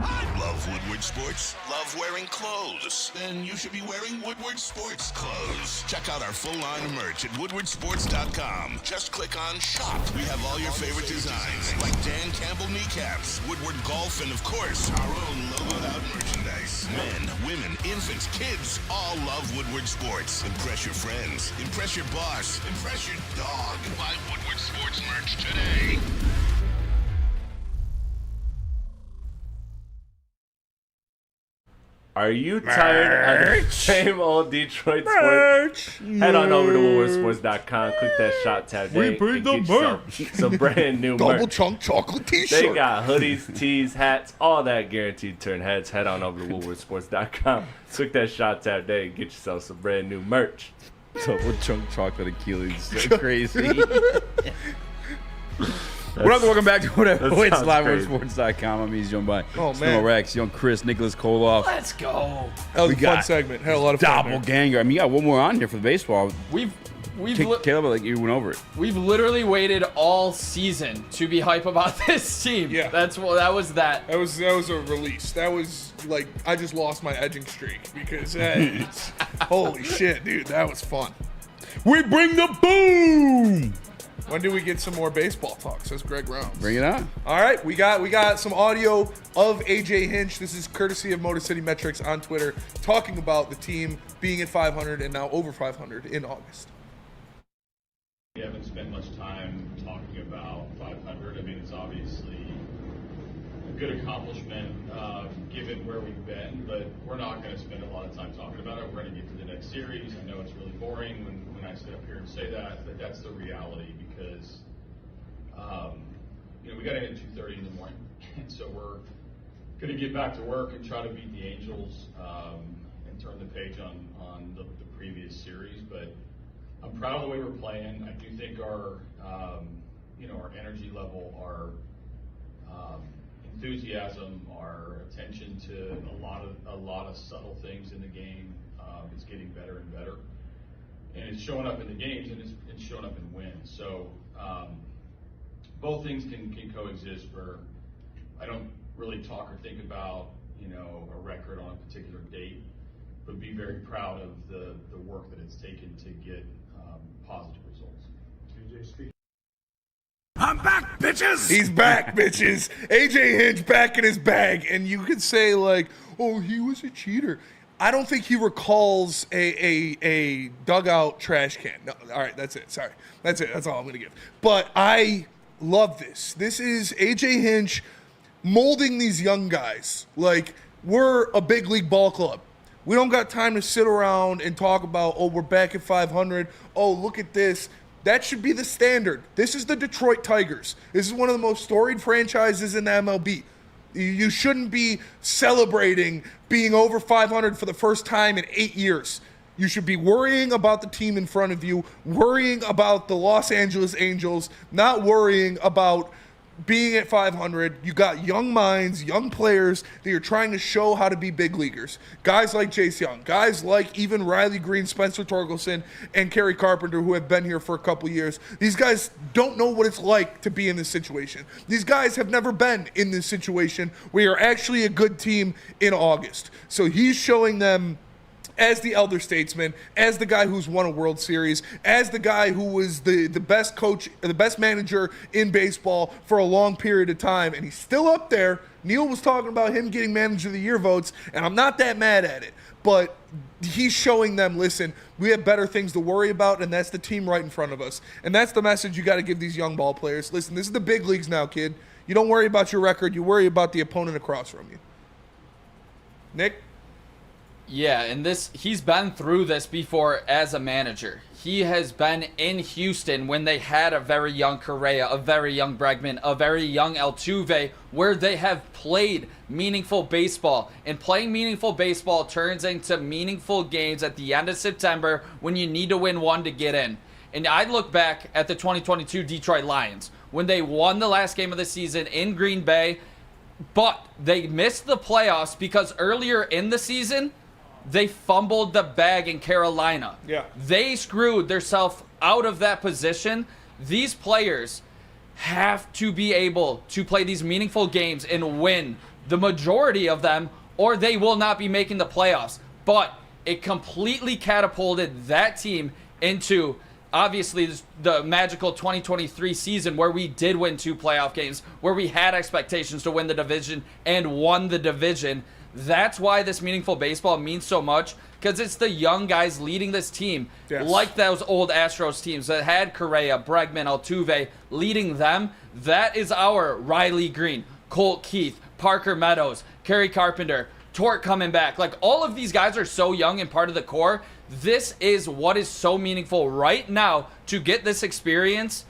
Love Love Woodward Sports? Love wearing clothes? Then you should be wearing Woodward Sports clothes. Check out our full line of merch at woodwardsports.com. Just click on shop. We have all your favorite designs, like Dan Campbell kneecaps, Woodward golf, and of course, our own logoed out merchandise. Men, women, infants, kids all love Woodward Sports. Impress your friends. Impress your boss. Impress your dog. Buy Woodward Sports merch today. Are you tired of the same old Detroit sports? Head on over to woodwardsports.com, click that shop tab today, and get yourself some brand new merch. Double chunk chocolate t-shirt. They got hoodies, tees, hats, all that guaranteed to turn heads. Head on over to woodwardsports.com, click that shop tab today, and get yourself some brand new merch. Double chunk chocolate Achilles, so crazy. What up? Welcome back to whatever. It's live.sports.com. I'm Eazy, joined by Rex, young Chris, Nicholas Kohloff. Let's go. That was a fun segment. Had a lot of fun. Doppelganger. I mean, you got one more on here for the baseball. We've Caleb, like you went over it. We've literally waited all season to be hype about this team. Yeah, that was a release. That was like I just lost my edging streak because holy shit, dude, that was fun. We bring the boom. When do we get some more baseball talk? Says Greg Rounds. Bring it on. All right, we got some audio of AJ Hinch. This is courtesy of Motor City Metrics on Twitter, talking about the team being at 500 and now over 500 in August. We haven't spent much time talking about 500. I mean, it's obviously a good accomplishment given where we've been, but we're not going to spend a lot of time talking about it. We're going to get to the next series. I know it's really boring when I sit up here and say that, but that's the reality because, we got in at 2:30 in the morning, and so we're going to get back to work and try to beat the Angels and turn the page on the previous series, but I'm proud of the way we're playing. I do think our energy level, our enthusiasm, our attention to a lot of subtle things in the game is getting better and better, and it's showing up in the games and it's showing up in wins. So both things can coexist. Where I don't really talk or think about a record on a particular date, but be very proud of the work that it's taken to get positive results. I'm back, bitches! He's back, bitches! AJ Hinch back in his bag, and you could say like, oh, he was a cheater. I don't think he recalls a dugout trash can. No, all right, that's it. Sorry. That's it. That's all I'm going to give. But I love this. This is AJ Hinch molding these young guys. Like, we're a big league ball club. We don't got time to sit around and talk about, oh, we're back at 500. Oh, look at this. That should be the standard. This is the Detroit Tigers. This is one of the most storied franchises in the MLB. You shouldn't be celebrating being over 500 for the first time in 8 years. You should be worrying about the team in front of you, worrying about the Los Angeles Angels, not worrying about being at 500. You got young minds, young players that you're trying to show how to be big leaguers. Guys like Jace Young, guys like even Riley Green, Spencer Torkelson, and Kerry Carpenter, who have been here for a couple years. These guys don't know what it's like to be in this situation. These guys have never been in this situation where you're actually a good team in August. So he's showing them as the elder statesman, as the guy who's won a World Series, as the guy who was the best coach, the best manager in baseball for a long period of time, and he's still up there. Neil was talking about him getting Manager of the Year votes, and I'm not that mad at it. But he's showing them, listen, we have better things to worry about, and that's the team right in front of us. And that's the message you got to give these young ball players. Listen, this is the big leagues now, kid. You don't worry about your record. You worry about the opponent across from you. Nick? Yeah, and he's been through this before as a manager. He has been in Houston when they had a very young Correa, a very young Bregman, a very young Altuve, where they have played meaningful baseball. And playing meaningful baseball turns into meaningful games at the end of September when you need to win one to get in. And I look back at the 2022 Detroit Lions when they won the last game of the season in Green Bay, but they missed the playoffs because earlier in the season, they fumbled the bag in Carolina. Yeah. They screwed themselves out of that position. These players have to be able to play these meaningful games and win the majority of them, or they will not be making the playoffs. But it completely catapulted that team into, obviously, the magical 2023 season where we did win 2 playoff games, where we had expectations to win the division and won the division. That's why this meaningful baseball means so much, because it's the young guys leading this team, like those old Astros teams that had Correa, Bregman, Altuve leading them. That is our Riley Green, Colt Keith, Parker Meadows, Kerry Carpenter, Torque coming back. Like, all of these guys are so young and part of the core. This is what is so meaningful right now to get this experience,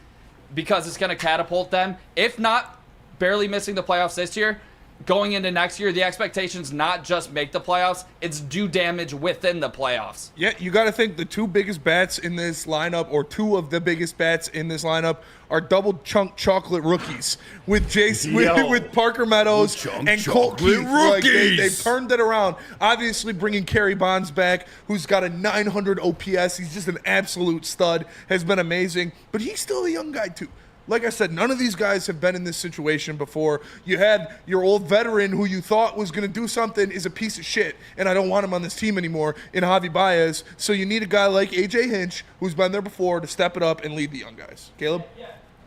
because it's going to catapult them. If not barely missing the playoffs this year, going into next year, the expectations not just make the playoffs, it's do damage within the playoffs. Yeah, you got to think the 2 biggest bats in this lineup, or 2 of the biggest bats in this lineup, are double chunk chocolate rookies with Jason, with Parker Meadows and Colt Keith. Like, they've turned it around. Obviously, bringing Kerry Bonds back, who's got a 900 OPS. He's just an absolute stud. Has been amazing, but he's still a young guy too. Like I said, none of these guys have been in this situation before. You had your old veteran who you thought was going to do something is a piece of shit, and I don't want him on this team anymore, in Javi Baez. So you need a guy like A.J. Hinch, who's been there before, to step it up and lead the young guys. Caleb?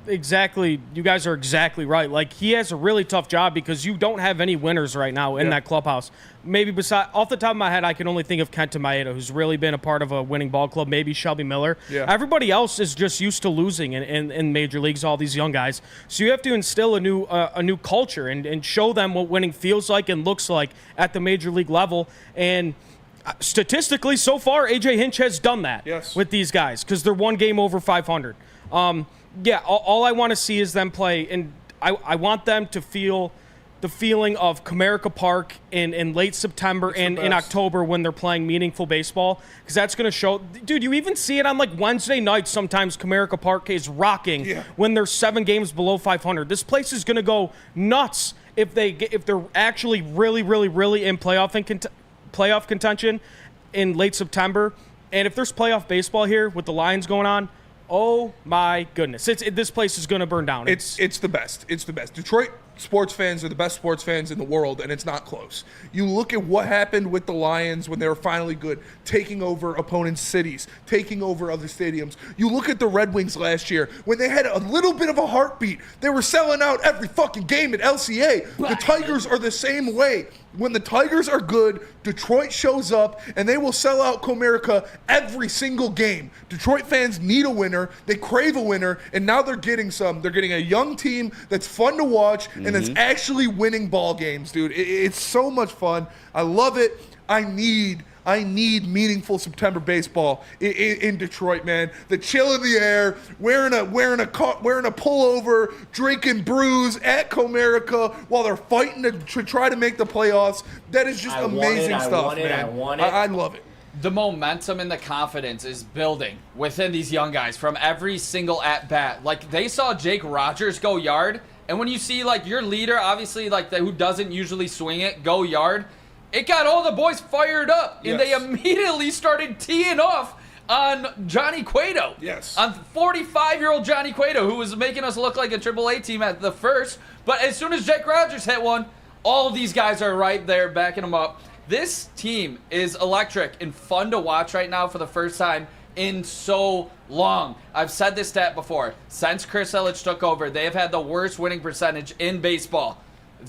Exactly. You guys are exactly right. Like, he has a really tough job because you don't have any winners right now in that clubhouse. Maybe off the top of my head, I can only think of Kenta Maeda, who's really been a part of a winning ball club. Maybe Shelby Miller. Yeah. Everybody else is just used to losing in major leagues, all these young guys. So you have to instill a new culture and show them what winning feels like and looks like at the major league level. And statistically, so far, A.J. Hinch has done that with these guys because they're 1 game over 500. Yeah, all I want to see is them play, and I want them to feel the feeling of Comerica Park in late September and in October when they're playing meaningful baseball, because that's going to show. Dude, you even see it on like Wednesday nights. Sometimes Comerica Park is rocking when they're 7 games below 500. This place is going to go nuts if they're actually really in playoff contention in late September, and if there's playoff baseball here with the Lions going on. Oh my goodness! This place is going to burn down. It's the best. It's the best. Detroit sports fans are the best sports fans in the world, and it's not close. You look at what happened with the Lions when they were finally good, taking over opponents' cities, taking over other stadiums. You look at the Red Wings last year when they had a little bit of a heartbeat. They were selling out every fucking game at LCA. The Tigers are the same way. When the Tigers are good, Detroit shows up, and they will sell out Comerica every single game. Detroit fans need a winner. They crave a winner, and now they're getting some. They're getting a young team that's fun to watch and that's actually winning ball games, dude. It's so much fun. I love it. I need meaningful September baseball in Detroit, man. The chill in the air, wearing a pullover, drinking brews at Comerica while they're fighting to try to make the playoffs. That is just amazing stuff, man. I love it. The momentum and the confidence is building within these young guys from every single at-bat. Like, they saw Jake Rogers go yard, and when you see, like, your leader, obviously, like, who doesn't usually swing it, go yard, it got all the boys fired up, and they immediately started teeing off on Johnny Cueto. Yes. On 45-year-old Johnny Cueto, who was making us look like a AAA team at the first. But as soon as Jake Rogers hit one, all these guys are right there backing him up. This team is electric and fun to watch right now for the first time in so long. I've said this stat before. Since Chris Ilitch took over, they have had the worst winning percentage in baseball.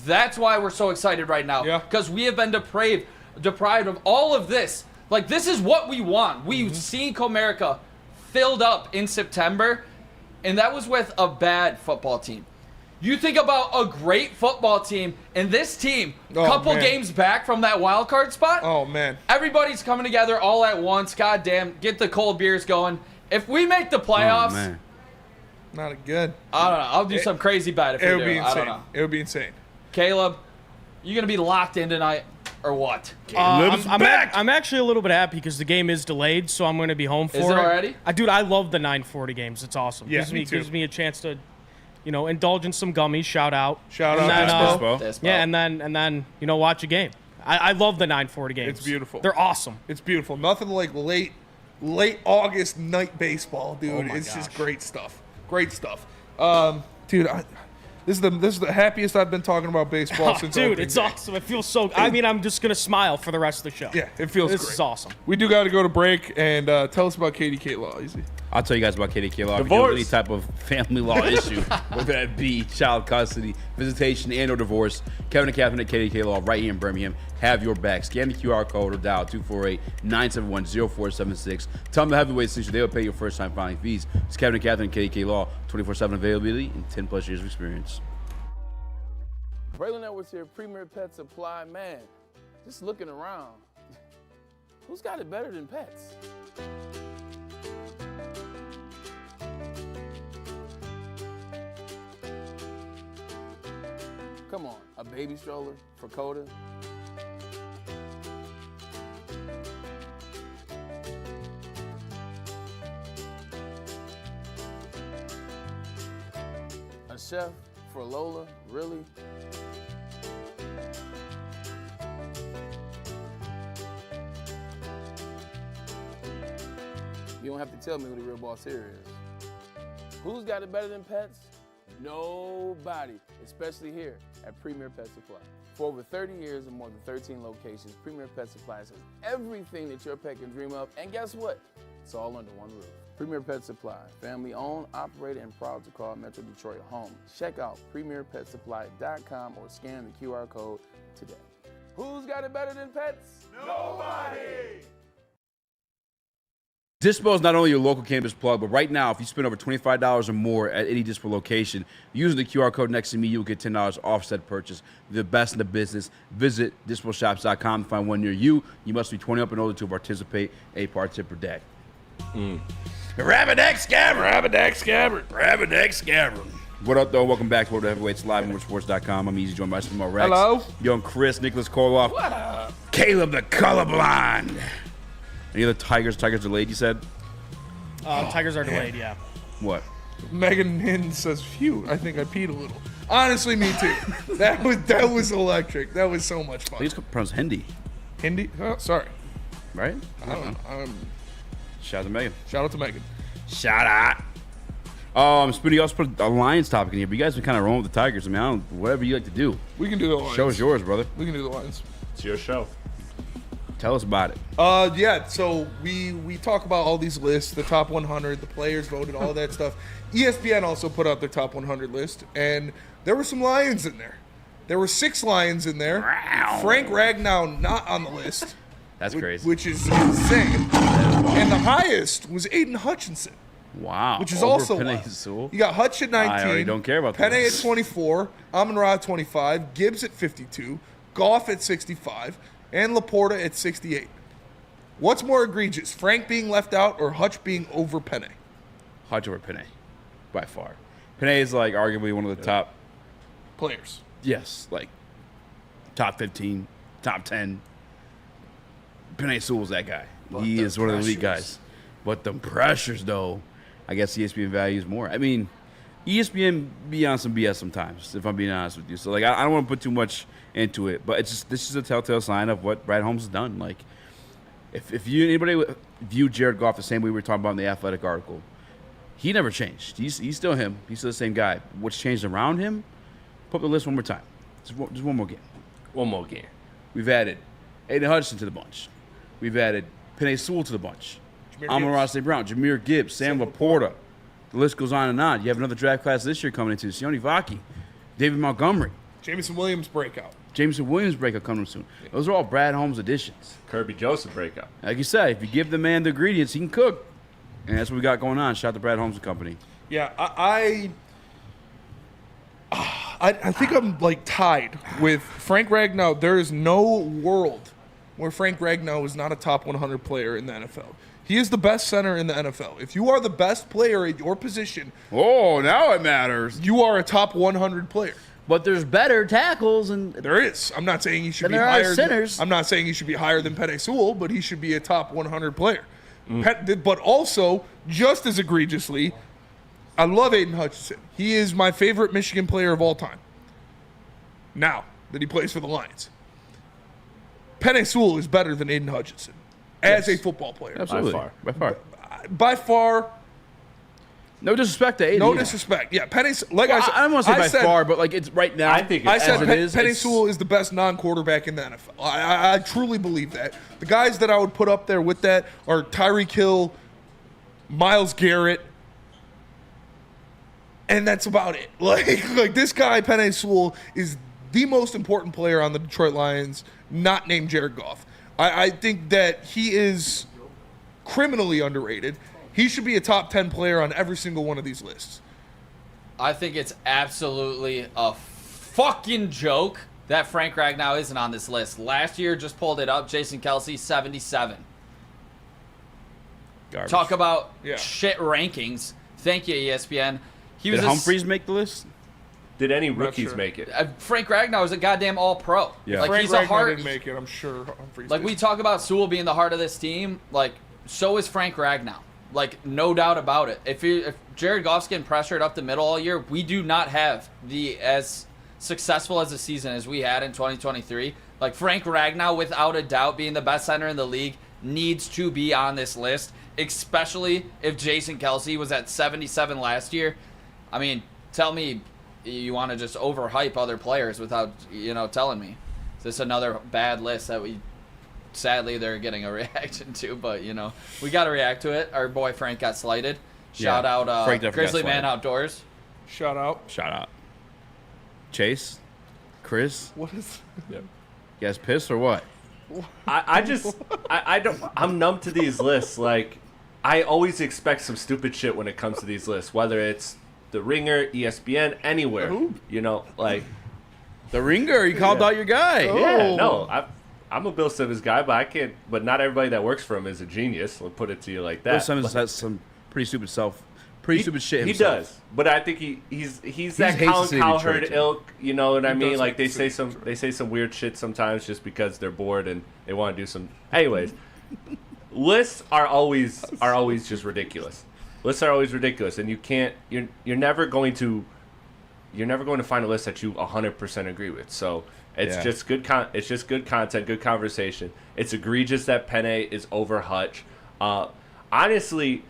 That's why we're so excited right now. Because we have been deprived of all of this. Like, this is what we want. We've seen Comerica filled up in September, and that was with a bad football team. You think about a great football team, and this team, couple games back from that wild card spot. Oh, man. Everybody's coming together all at once. Goddamn, get the cold beers going. If we make the playoffs, not good. I don't know. I'll do some crazy bet if we do. It would be insane. I don't know. It would be insane. Caleb, you gonna be locked in tonight or what? I'm actually a little bit happy because the game is delayed, so I'm going to be home for it. Is it already? Dude, I love the 9:40 games. It's awesome. Yeah, gives me a chance to, indulge in some gummies. Shout out. Dispo. Yeah, and then watch a game. I love the 9:40 games. It's beautiful. They're awesome. It's beautiful. Nothing like late August night baseball, dude. It's just great stuff. Great stuff. Dude, This is the happiest I've been talking about baseball since. Dude, opening it's day. awesome. It feels so. I mean, I'm just gonna smile for the rest of the show. Yeah, it feels This great. is awesome. We do got to go to break and tell us about KDK Law, Easy. I'll tell you guys about KDK Law. Divorce. If you have any type of family law issue, whether that be child custody, visitation, and or divorce, Kevin and Catherine at KDK Law right here in Birmingham have your back. Scan the QR code or dial 248-971-0476. Tell them the heavyweight issue. They will pay your first-time filing fees. It's Kevin and Catherine at KDK Law, 24/7 availability and 10+ years of experience. Braylon Edwards here, Premier Pet Supply. Man, just looking around, who's got it better than pets? Come on, a baby stroller for Coda? A chef for Lola? Really? You don't have to tell me who the real boss here is. Who's got it better than pets? Nobody, especially here at Premier Pet Supply. For over 30 years and more than 13 locations, Premier Pet Supply has everything that your pet can dream of, and guess what? It's all under one roof. Premier Pet Supply, family owned, operated, and proud to call Metro Detroit home. Check out premierpetsupply.com or scan the QR code today. Who's got it better than pets? Nobody! Dispo is not only your local cannabis plug, but right now, if you spend over $25 or more at any Dispo location, using the QR code next to me, you'll get $10 off said purchase. The best in the business. Visit disposhops.com to find one near you. You must be 20 up and older to participate. A part tip per day. Rabbit Scabbard. What up, though? Welcome back to World Heavyweights live on WoodSports.com. I'm Eazy, joined by some more Rex. Hello. Young Chris, Nicholas Kohloff. What up? Caleb the Colorblind. Any other Tigers? Tigers delayed, you said? Tigers are delayed, yeah. What? Megan Hin says, phew, I think I peed a little. Honestly, me too. that was electric. That was so much fun. I think it's pronounced Hindi. Hindi? Oh, sorry. Right? I don't know. Shout out to Megan. Shout out to Megan. Shout out. Spoody, you also put a Lions topic in here, but you guys been kind of rolling with the Tigers. I mean, whatever you like to do. We can do the Lions. Show's yours, brother. We can do the Lions. It's your show. Tell us about it. Yeah, so we talk about all these lists, the top 100, the players voted, all that stuff. ESPN also put out their top 100 list, and there were some Lions in there. There were 6 Lions in there. Frank Ragnow not on the list. That's crazy. Which is insane. And the highest was Aiden Hutchinson. Wow. Which is Over also Penei wild. Sewell? You got Hutch at 19. I already don't care about Penei this. at 24. Amon-Ra at 25. Gibbs at 52. Goff at 65. And Laporta at 68. What's more egregious, Frank being left out or Hutch being over Penei? Hutch over Penei, by far. Penei is like arguably one of the top players. Yes, like top 15, top 10. Penei Sewell's that guy. He is one of the elite guys. But the pressures, though, I guess ESPN values more. I mean, ESPN be on some BS sometimes, if I'm being honest with you. So, like, I don't want to put too much into it, but it's just, this is a telltale sign of what Brad Holmes has done. Like, if anybody viewed Jared Goff the same way we were talking about in the Athletic article, he never changed. He's still him. He's still the same guy. What's changed around him? Put up the list one more time. Just one more game. One more game. We've added Aiden Hutchinson to the bunch. We've added Penei Sewell to the bunch. Amon-Ra St. Brown, Jameer Gibbs, Sam Laporta. The list goes on and on. You have another draft class this year coming into. Sione Vaki, David Montgomery. Jameson Williams breakout coming soon. Those are all Brad Holmes additions. Kirby Joseph breakout. Like you said, if you give the man the ingredients, he can cook. And that's what we got going on. Shout out to Brad Holmes and company. Yeah, I think I'm like tied with Frank Ragnow. There is no world where Frank Ragnow is not a top 100 player in the NFL. He is the best center in the NFL. If you are the best player at your position, oh, now it matters. You are a top 100 player. But there's better tackles, and there is. I'm not saying he should Then be there are higher. centers. I'm not saying he should be higher than Penei Sewell, but he should be a top 100 player. But also, just as egregiously, I love Aiden Hutchinson. He is my favorite Michigan player of all time. Now that he plays for the Lions, Penei Sewell is better than Aiden Hutchinson as a football player. Absolutely. By far. By far. No disrespect to AD. No disrespect. Yeah, Penny. Like Well, I said, I don't want to say by far, but like it's right now. I think I said as Penny it is, Sewell is the best non-quarterback in the NFL. I truly believe that. The guys that I would put up there with that are Tyreek Hill, Myles Garrett, and that's about it. Like this guy, Penny Sewell, is the most important player on the Detroit Lions, not named Jared Goff. I think that he is criminally underrated. He should be a top 10 player on every single one of these lists. I think it's absolutely a fucking joke that Frank Ragnow isn't on this list. Last year, just pulled it up, Jason Kelce, 77. Garbage. Talk about shit rankings. Thank you, ESPN. Did Humphreys make the list? Did any rookies make it? Frank Ragnow is a goddamn all-pro. Yeah. Like, Frank he's a Ragnow heart. didn't make it, I'm sure. Humphreys Like, did. we talk about Sewell being the heart of this team. Like, so is Frank Ragnow. Like, no doubt about it. If Jared Goff's getting pressured up the middle all year, we do not have as successful as a season as we had in 2023. Like, Frank Ragnow, without a doubt, being the best center in the league, needs to be on this list, especially if Jason Kelce was at 77 last year. I mean, tell me you want to just overhype other players without, telling me. Is this another bad list that sadly they're getting a reaction to, but, we got to react to it. Our boy Frank got slighted. Shout out Grizzly Man Outdoors. Shout out. Chase? Chris? What is... Yep. You guys pissed or what? I don't. I'm numb to these lists. Like, I always expect some stupid shit when it comes to these lists, whether it's The Ringer, ESPN, anywhere. Like The Ringer. You called out your guy. Yeah, no, I'm a Bill Simmons guy, but I can't. But not everybody that works for him is a genius. I'll put it to you like that. Bill Simmons has some pretty stupid shit himself. He does, but I think he's that Colin Cowherd ilk. You know what I mean? Like they say some weird shit sometimes just because they're bored and they want to do some. Anyways, lists are always just ridiculous. Lists are always ridiculous, and you're never going to find a list that you 100% agree with. So it's just good content, good conversation. It's egregious that Penne is over Hutch. Honestly,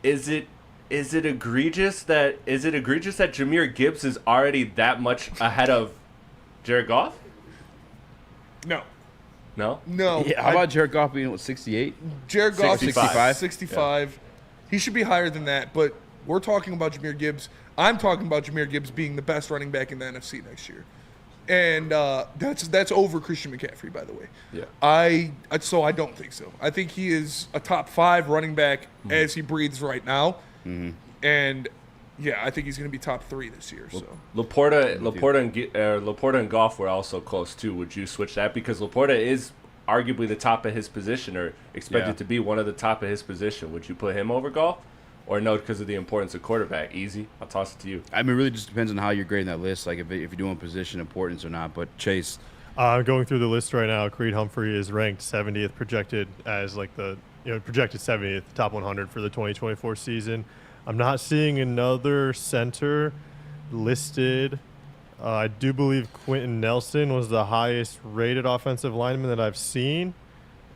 is it egregious that Jahmyr Gibbs is already that much ahead of Jared Goff? No. No? No. Yeah, how about Jared Goff being 68? Jared Goff 65. 65. Yeah. He should be higher than that, but we're talking about Jahmyr Gibbs. I'm talking about Jahmyr Gibbs being the best running back in the NFC next year. And that's over Christian McCaffrey, by the way. Yeah. So I don't think so. I think he is a top 5 running back as he breathes right now. Mm-hmm. And yeah, I think he's going to be top 3 this year. So Laporta and Goff were also close too. Would you switch that because Laporta is arguably the top of his position, or expected to be one of the top of his position? Would you put him over Goff, or no, because of the importance of quarterback? Easy, I'll toss it to you. I mean, it really just depends on how you're grading that list, like if you're doing position importance or not. But Chase, going through the list right now, Creed Humphrey is ranked 70th, projected as like projected 70th, top 100 for the 2024 season. I'm not seeing another center listed. I do believe Quentin Nelson was the highest rated offensive lineman that I've seen,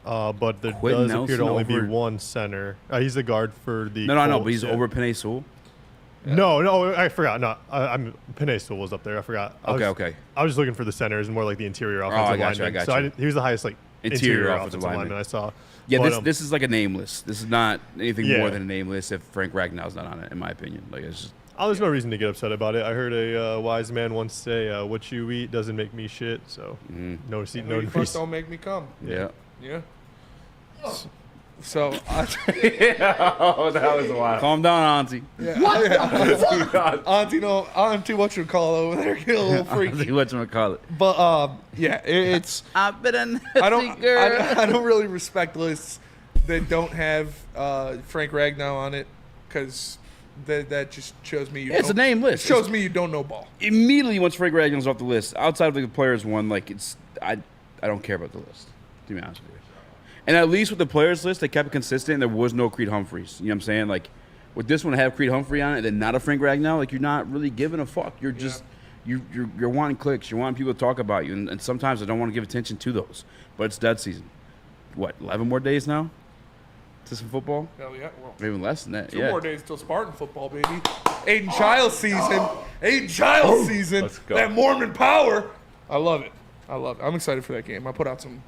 but there does appear to only be one center. He's the guard for the No, but he's over Penei Sewell? Yeah. No, I forgot. No, Penei Sewell was up there. I forgot. Okay. I was just looking for the centers and more like the interior offensive lineman. I got so you. he was the highest interior offensive lineman I saw. Yeah, but, this is like a name list. This is not anything more than a name list if Frank Ragnow's not on it, in my opinion. Like it's just. There's no reason to get upset about it. I heard a wise man once say, "What you eat doesn't make me shit." So no receipt, no first don't make me come. Yeah. So, that was wild. Calm down, Auntie. Yeah. What? Auntie, what you call over there? Get a little freaky. Auntie, what you call it? But it's. I've been a I don't really respect lists that don't have Frank Ragnow on it because that just shows me it's a name list. It shows me you don't know ball. Immediately once Frank Ragnow's off the list, outside of the players one, I don't care about the list. To be honest with you. And at least with the players list, they kept it consistent. And there was no Creed Humphreys. You know what I'm saying? Like with this one, to have Creed Humphrey on it, and then not a Frank Ragnow, like you're not really giving a fuck. You're just you're wanting clicks. You're wanting people to talk about you, and sometimes I don't want to give attention to those. But it's dead season. What, 11 more days now? to some football? Hell yeah. Well, Or even less than that. Two Yeah. more days till Spartan football, baby. Aiden Childs season. Aiden Childs season. Let's go. That Mormon power. I love it. I'm excited for that game. I put out some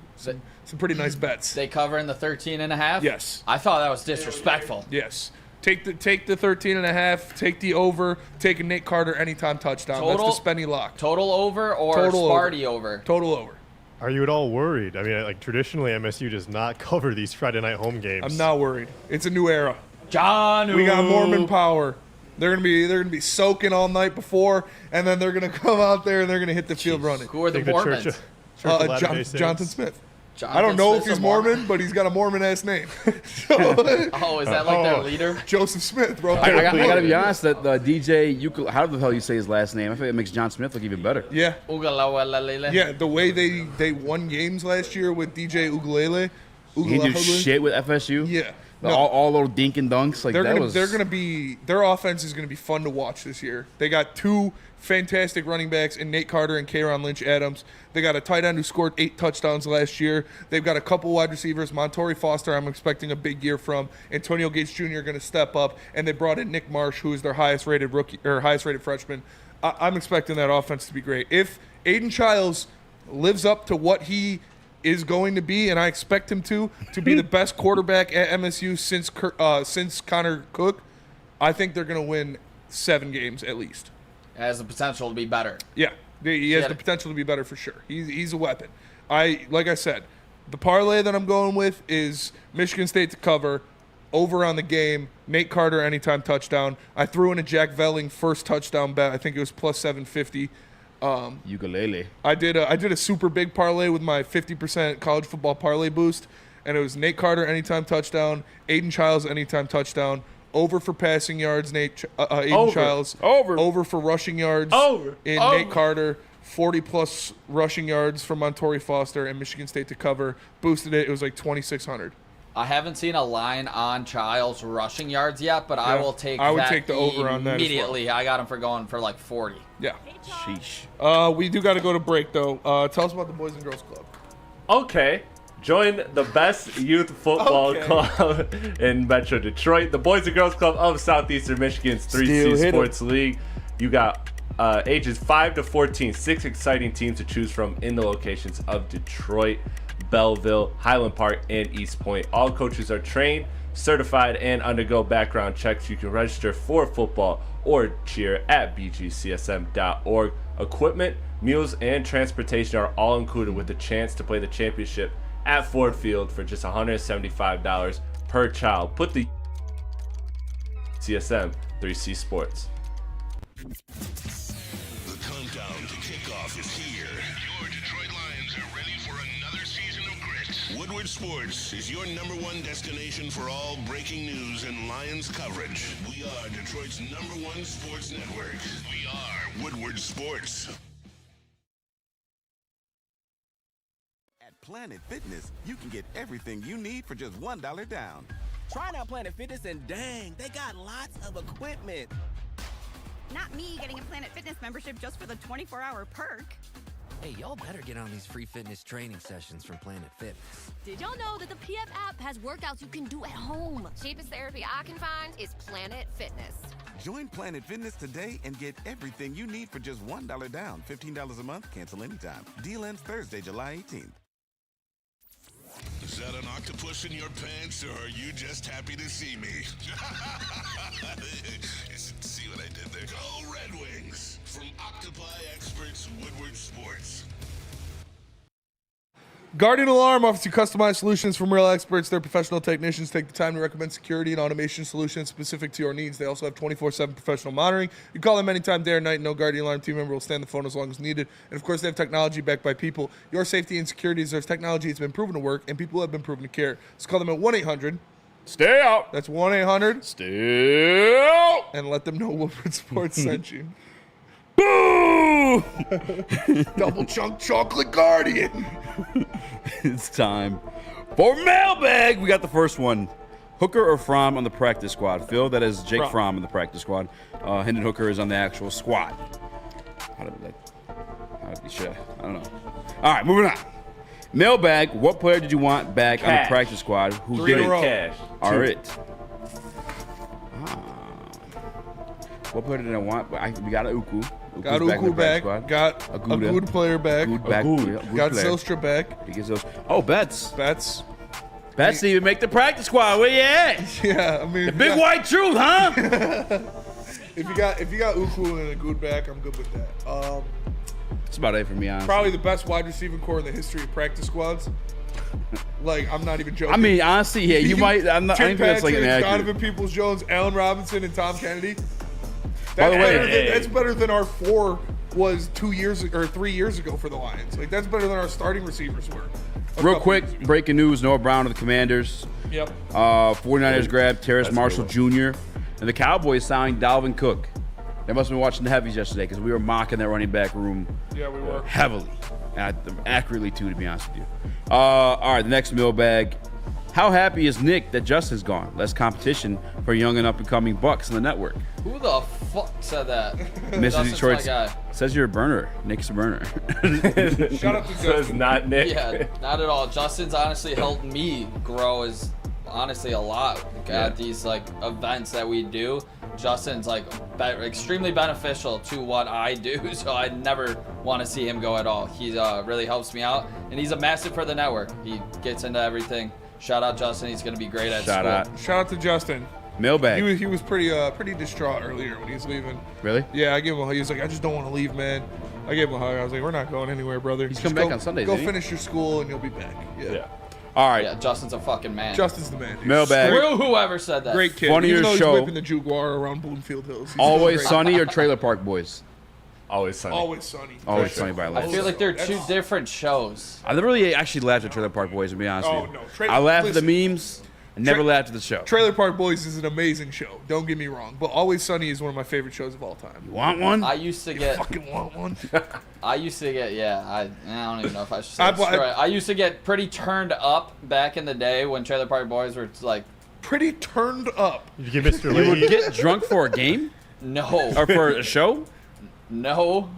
pretty nice bets. They cover in the 13.5? Yes. I thought that was disrespectful. Yes. Take the 13.5. Take the over. Take a Nate Carter anytime touchdown. That's the Spenny lock. Total over or Sparty over? Total over. Are you at all worried? I mean, like traditionally, MSU does not cover these Friday night home games. I'm not worried. It's a new era. John, we got Mormon power. They're gonna be soaking all night before, and then they're gonna come out there and they're gonna hit the field running. Who are the Mormons? Church of Latter-day Saints. Jonathan Smith. Jonathan I don't know Smith's if he's a Mormon? Mormon, but he's got a Mormon-ass name. Oh, is that like their leader? Joseph Smith, bro. I gotta be honest. That DJ, how the hell you say his last name? I think it makes John Smith look even better. Yeah. Ugalawalele. Yeah, the way they won games last year with DJ Ugalele. He didn't do shit with FSU. Yeah. All little dink and dunks. Like their offense is gonna be fun to watch this year. They got two fantastic running backs in Nate Carter and Kayron Lynch-Adams. They got a tight end who scored 8 touchdowns last year. They've got a couple wide receivers. Montori Foster, I'm expecting a big year from. Antonio Gates Jr. going to step up, and they brought in Nick Marsh, who is their highest-rated freshman. I'm expecting that offense to be great. If Aiden Childs lives up to what he is going to be, and I expect him to be the best quarterback at MSU since Connor Cook, I think they're going to win 7 games at least. Has the potential to be better. Yeah, he has the potential to be better for sure. He's a weapon. Like I said, the parlay that I'm going with is Michigan State to cover, over on the game, Nate Carter anytime touchdown. I threw in a Jack Velling first touchdown bet. I think it was plus 750. Ukulele. I did a super big parlay with my 50% college football parlay boost, and it was Nate Carter anytime touchdown, Aiden Childs anytime touchdown. Over for passing yards, Aiden Childs. Over for rushing yards. Nate Carter. 40-plus rushing yards for Montori Foster and Michigan State to cover. Boosted it. It was like 2,600. I haven't seen a line on Childs rushing yards yet, but Yeah. I will take I would that take the over on that as well. immediately. I got him for going for like 40. Yeah. Sheesh. We do got to go to break, though. Tell us about the Boys and Girls Club. Okay. Join the best youth football club in Metro Detroit, the Boys and Girls Club of Southeastern Michigan's 3C Sports League. You got ages 5 to 14, 6 exciting teams to choose from in the locations of Detroit, Belleville, Highland Park, and East Point. All coaches are trained, certified, and undergo background checks. You can register for football or cheer at bgcsm.org. Equipment, meals, and transportation are all included with the chance to play the championship at Ford Field for just $175 per child. Put the CSM 3C Sports. The countdown to kickoff is here. Your Detroit Lions are ready for another season of grit. Woodward Sports is your #1 destination for all breaking news and Lions coverage. We are Detroit's #1 sports network. We are Woodward Sports. At Planet Fitness, you can get everything you need for just $1 down. Try out Planet Fitness and dang, they got lots of equipment. Not me getting a Planet Fitness membership just for the 24-hour perk. Hey, y'all better get on these free fitness training sessions from Planet Fitness. Did y'all know that the PF app has workouts you can do at home? Cheapest therapy I can find is Planet Fitness. Join Planet Fitness today and get everything you need for just $1 down. $15 a month, cancel anytime. Deal ends Thursday, July 18th. Is that an octopus in your pants, or are you just happy to see me? See what I did there? Go Red Wings! From Octopi Experts, Woodward Sports. Guardian Alarm offers you customized solutions from real experts. Their professional technicians take the time to recommend security and automation solutions specific to your needs. They also have 24/7 professional monitoring. You call them anytime, day or night. No Guardian Alarm team member will stand the phone as long as needed. And, of course, they have technology backed by people. Your safety and security deserves technology. It's been proven to work, and people have been proven to care. So call them at 1-800. Stay out. That's 1-800. Stay out. And let them know Woodward Sports sent you. Boo! Double chunk chocolate Guardian. It's time for mailbag. We got the first one. Hooker or Fromm on the practice squad? Phil, that is Jake Fromm on the practice squad. Hendon Hooker is on the actual squad. How did we share? I don't know. All right, moving on. Mailbag. What player did you want back on the Cash. practice squad? Who 3 didn't? in a row. Cash. All 2. right. What player did I want? We got a Uku. Got Uku's Uku in the back. practice squad. Got a Aguda. good player back. Good back. Good Got player. Zylstra back. He gets those. Oh, Betts. Betts. Betts didn't even make the practice squad. Where you at? Yeah, I mean, The big white truth, huh? if you got Uku and a good back, I'm good with that. That's about it for me, honestly. Probably the best wide receiving core in the history of practice squads. Like, I'm not even joking. I mean, honestly, yeah, you might. I'm not. I Tim think that's like Patrick, inaccurate. Donovan Peoples-Jones, Allen Robinson, and Tom Kennedy. By the way, That's better than our 4 was 2 years or 3 years ago for the Lions. Like, that's better than our starting receivers were. Real quick, breaking news: Noah Brown of the Commanders. Yep. 49ers grabbed Terrace Marshall Jr. and the Cowboys signed Dalvin Cook. They must have been watching the heavies yesterday because we were mocking that running back room. Yeah, we were heavily, and accurately too, to be honest with you. All right, the next mailbag. How happy is Nick that Justin's gone? Less competition for young and up-and-coming bucks in the network. Who the fuck said that? Mr. Justin's Detroit my guy. says you're a burner. Nick's a burner. Shout out to So it's not Nick. Yeah, not at all. Justin's honestly helped me grow as honestly a lot at these like events that we do. Justin's like extremely beneficial to what I do, so I never want to see him go at all. He really helps me out, and he's a massive for the network. He gets into everything. Shout out Justin. He's gonna be great at school. Shout out to Justin. Mailbag. He was pretty distraught earlier when he was leaving. Really? Yeah, I gave him a hug. He was like, I just don't want to leave, man. I gave him a hug. I was like, we're not going anywhere, brother. He's Just coming back on Sundays, Go isn't he? finish your school and you'll be back. Yeah. All right. Yeah, Justin's a fucking man. Justin's the man. Dude. Mailbag. Screw whoever said that. Great kid. Funnier Even though he's show. whipping the Jaguar around Bloomfield Hills. He's Always great. Sunny or Trailer Park Boys? Always Sunny. Always Sunny. Always Sunny by I Life. feel like they're two different shows. I never really actually laughed at Trailer Park Boys, to be honest Oh, with you. no. I laughed at the memes. I never laughed at the show. Trailer Park Boys is an amazing show. Don't get me wrong, but Always Sunny is one of my favorite shows of all time. You want one? I used to get. Fucking want one? I used to get. Yeah, I don't even know if I should say I- it. Screw it. I used to get pretty turned up back in the day when Trailer Park Boys were like. Pretty turned up. Did you get Mr. You would Lee? get drunk for a game? No. Or for a show? No.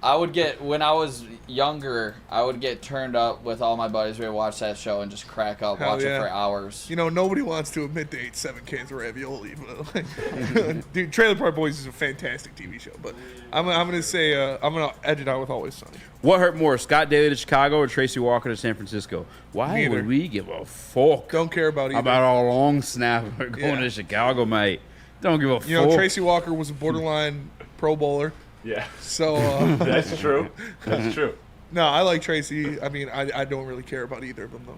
I would get, when I was younger, I would get turned up with all my buddies. We would watch that show and just crack up, Hell watch yeah. it for hours. You know, nobody wants to admit they ate 7 cans of ravioli. But dude, Trailer Park Boys is a fantastic TV show. But I'm gonna say I'm gonna edge it out with Always Sunny. What hurt more, Scott Daly to Chicago or Tracy Walker to San Francisco? Why Neither. would we give a fuck Don't care about either. about our long snapper going to Chicago, mate? Don't give a fuck. You know, Tracy Walker was a borderline Pro Bowler. Yeah. So That's true. That's true. No, I like Tracy. I mean, I don't really care about either of them though.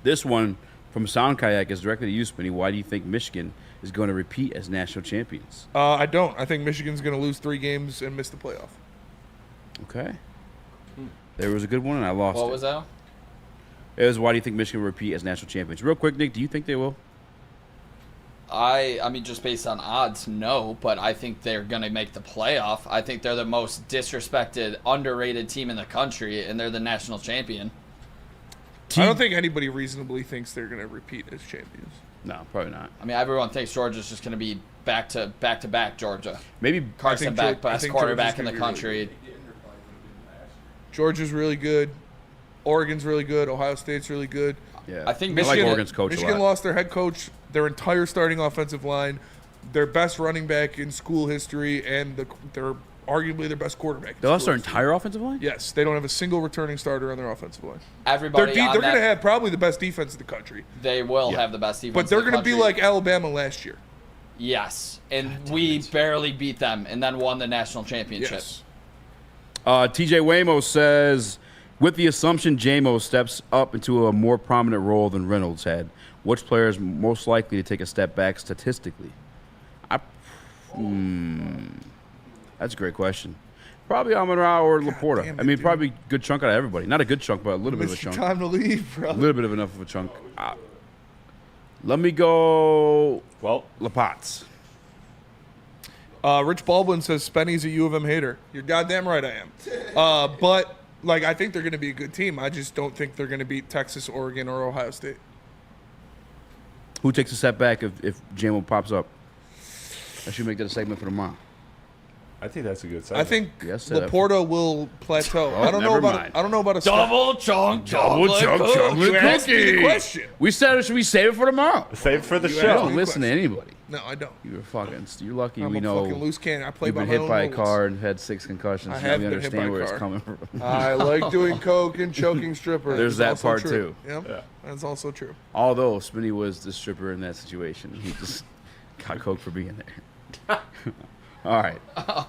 This one from Sound Kayak is directly to you, Spinny. Why do you think Michigan is going to repeat as national champions? I don't. I think Michigan's going to lose 3 games and miss the playoff. Okay. There was a good one, and I lost it. What was that? It was, why do you think Michigan will repeat as national champions? Real quick, Nick, do you think they will? I mean, just based on odds, no, but I think they're going to make the playoff. I think they're the most disrespected, underrated team in the country, and they're the national champion. I don't think anybody reasonably thinks they're going to repeat as champions. No, probably not. I mean, everyone thinks Georgia's just going to be back to back Georgia. Maybe Carson Beck, best quarterback in the Georgia's gonna country. Georgia's really good. Oregon's really good. Ohio State's really good. Yeah. I think I like Michigan, Oregon's coach a Michigan lot. lost their head coach, their entire starting offensive line, their best running back in school history, and they're arguably their best quarterback. They lost their entire offensive line? Yes, they don't have a single returning starter on their offensive line. Everybody they're on going to that- have probably the best defense in the country. They will have the best defense. But they're in the going to be country. like Alabama last year. Yes, and we barely beat them, and then won the national championship. Yes. TJ Waymo says, with the assumption JMO steps up into a more prominent role than Reynolds had, which player is most likely to take a step back statistically? That's a great question. Probably Amon-Ra or Laporta. damn it, I mean, dude. probably a good chunk out of everybody. Not a good chunk, but a little bit of a It's your chunk. time to leave, bro. A little bit of enough of a chunk. Let me go. Well, Lapats. Rich Baldwin says Spenny's a U of M hater. You're goddamn right I am. But like I think they're going to be a good team. I just don't think they're going to beat Texas, Oregon, or Ohio State. Who takes a step back if JMO pops up? I should make that a segment for tomorrow. I think that's a good sign. I think Yes, sir. Laporta will plateau. Oh, I don't know never about. mind. I don't know about a Double chunk Double chunk chocolate You asked me the cookie. question. We said, should we save it for tomorrow? Save it for the You show. You asked don't me the listen to question. anybody. No, I don't. You're lucky. I'm we a know fucking loose cannon. I play you've by been my hit own by a rules. car and had 6 concussions. I So have we been hit by understand a where it's car. coming from. I like doing coke and choking strippers. There's That's that also part true. too. Yep. Yeah. That's also true. Although Spinny was the stripper in that situation, he just got coke for being there. All right.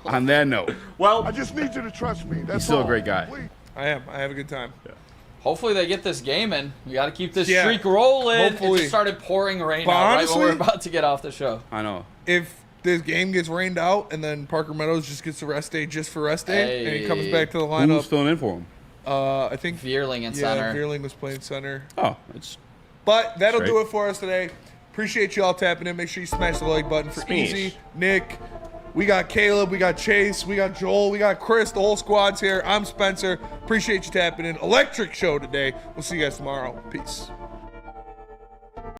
On that note, well, I just need you to trust me. That's he's still all. a great guy. Please. I am. I have a good time. Yeah. Hopefully they get this game in. We got to keep this Yeah. streak rolling. Hopefully. It just started pouring rain But out right honestly- when we're about to get off the show. I know. If this game gets rained out and then Parker Meadows just gets a rest day just for rest day and he comes back to the Who's lineup, filling in for him? I think Veerling in center. Veerling was playing center. Oh, it's. But that'll Straight. do it for us today. Appreciate you all tapping in. Make sure you smash the like button for Smash. Eazy, Nick. We got Caleb, we got Chase, we got Joel, we got Chris. The whole squad's here. I'm Spencer. Appreciate you tapping in. Electric show today. We'll see you guys tomorrow. Peace.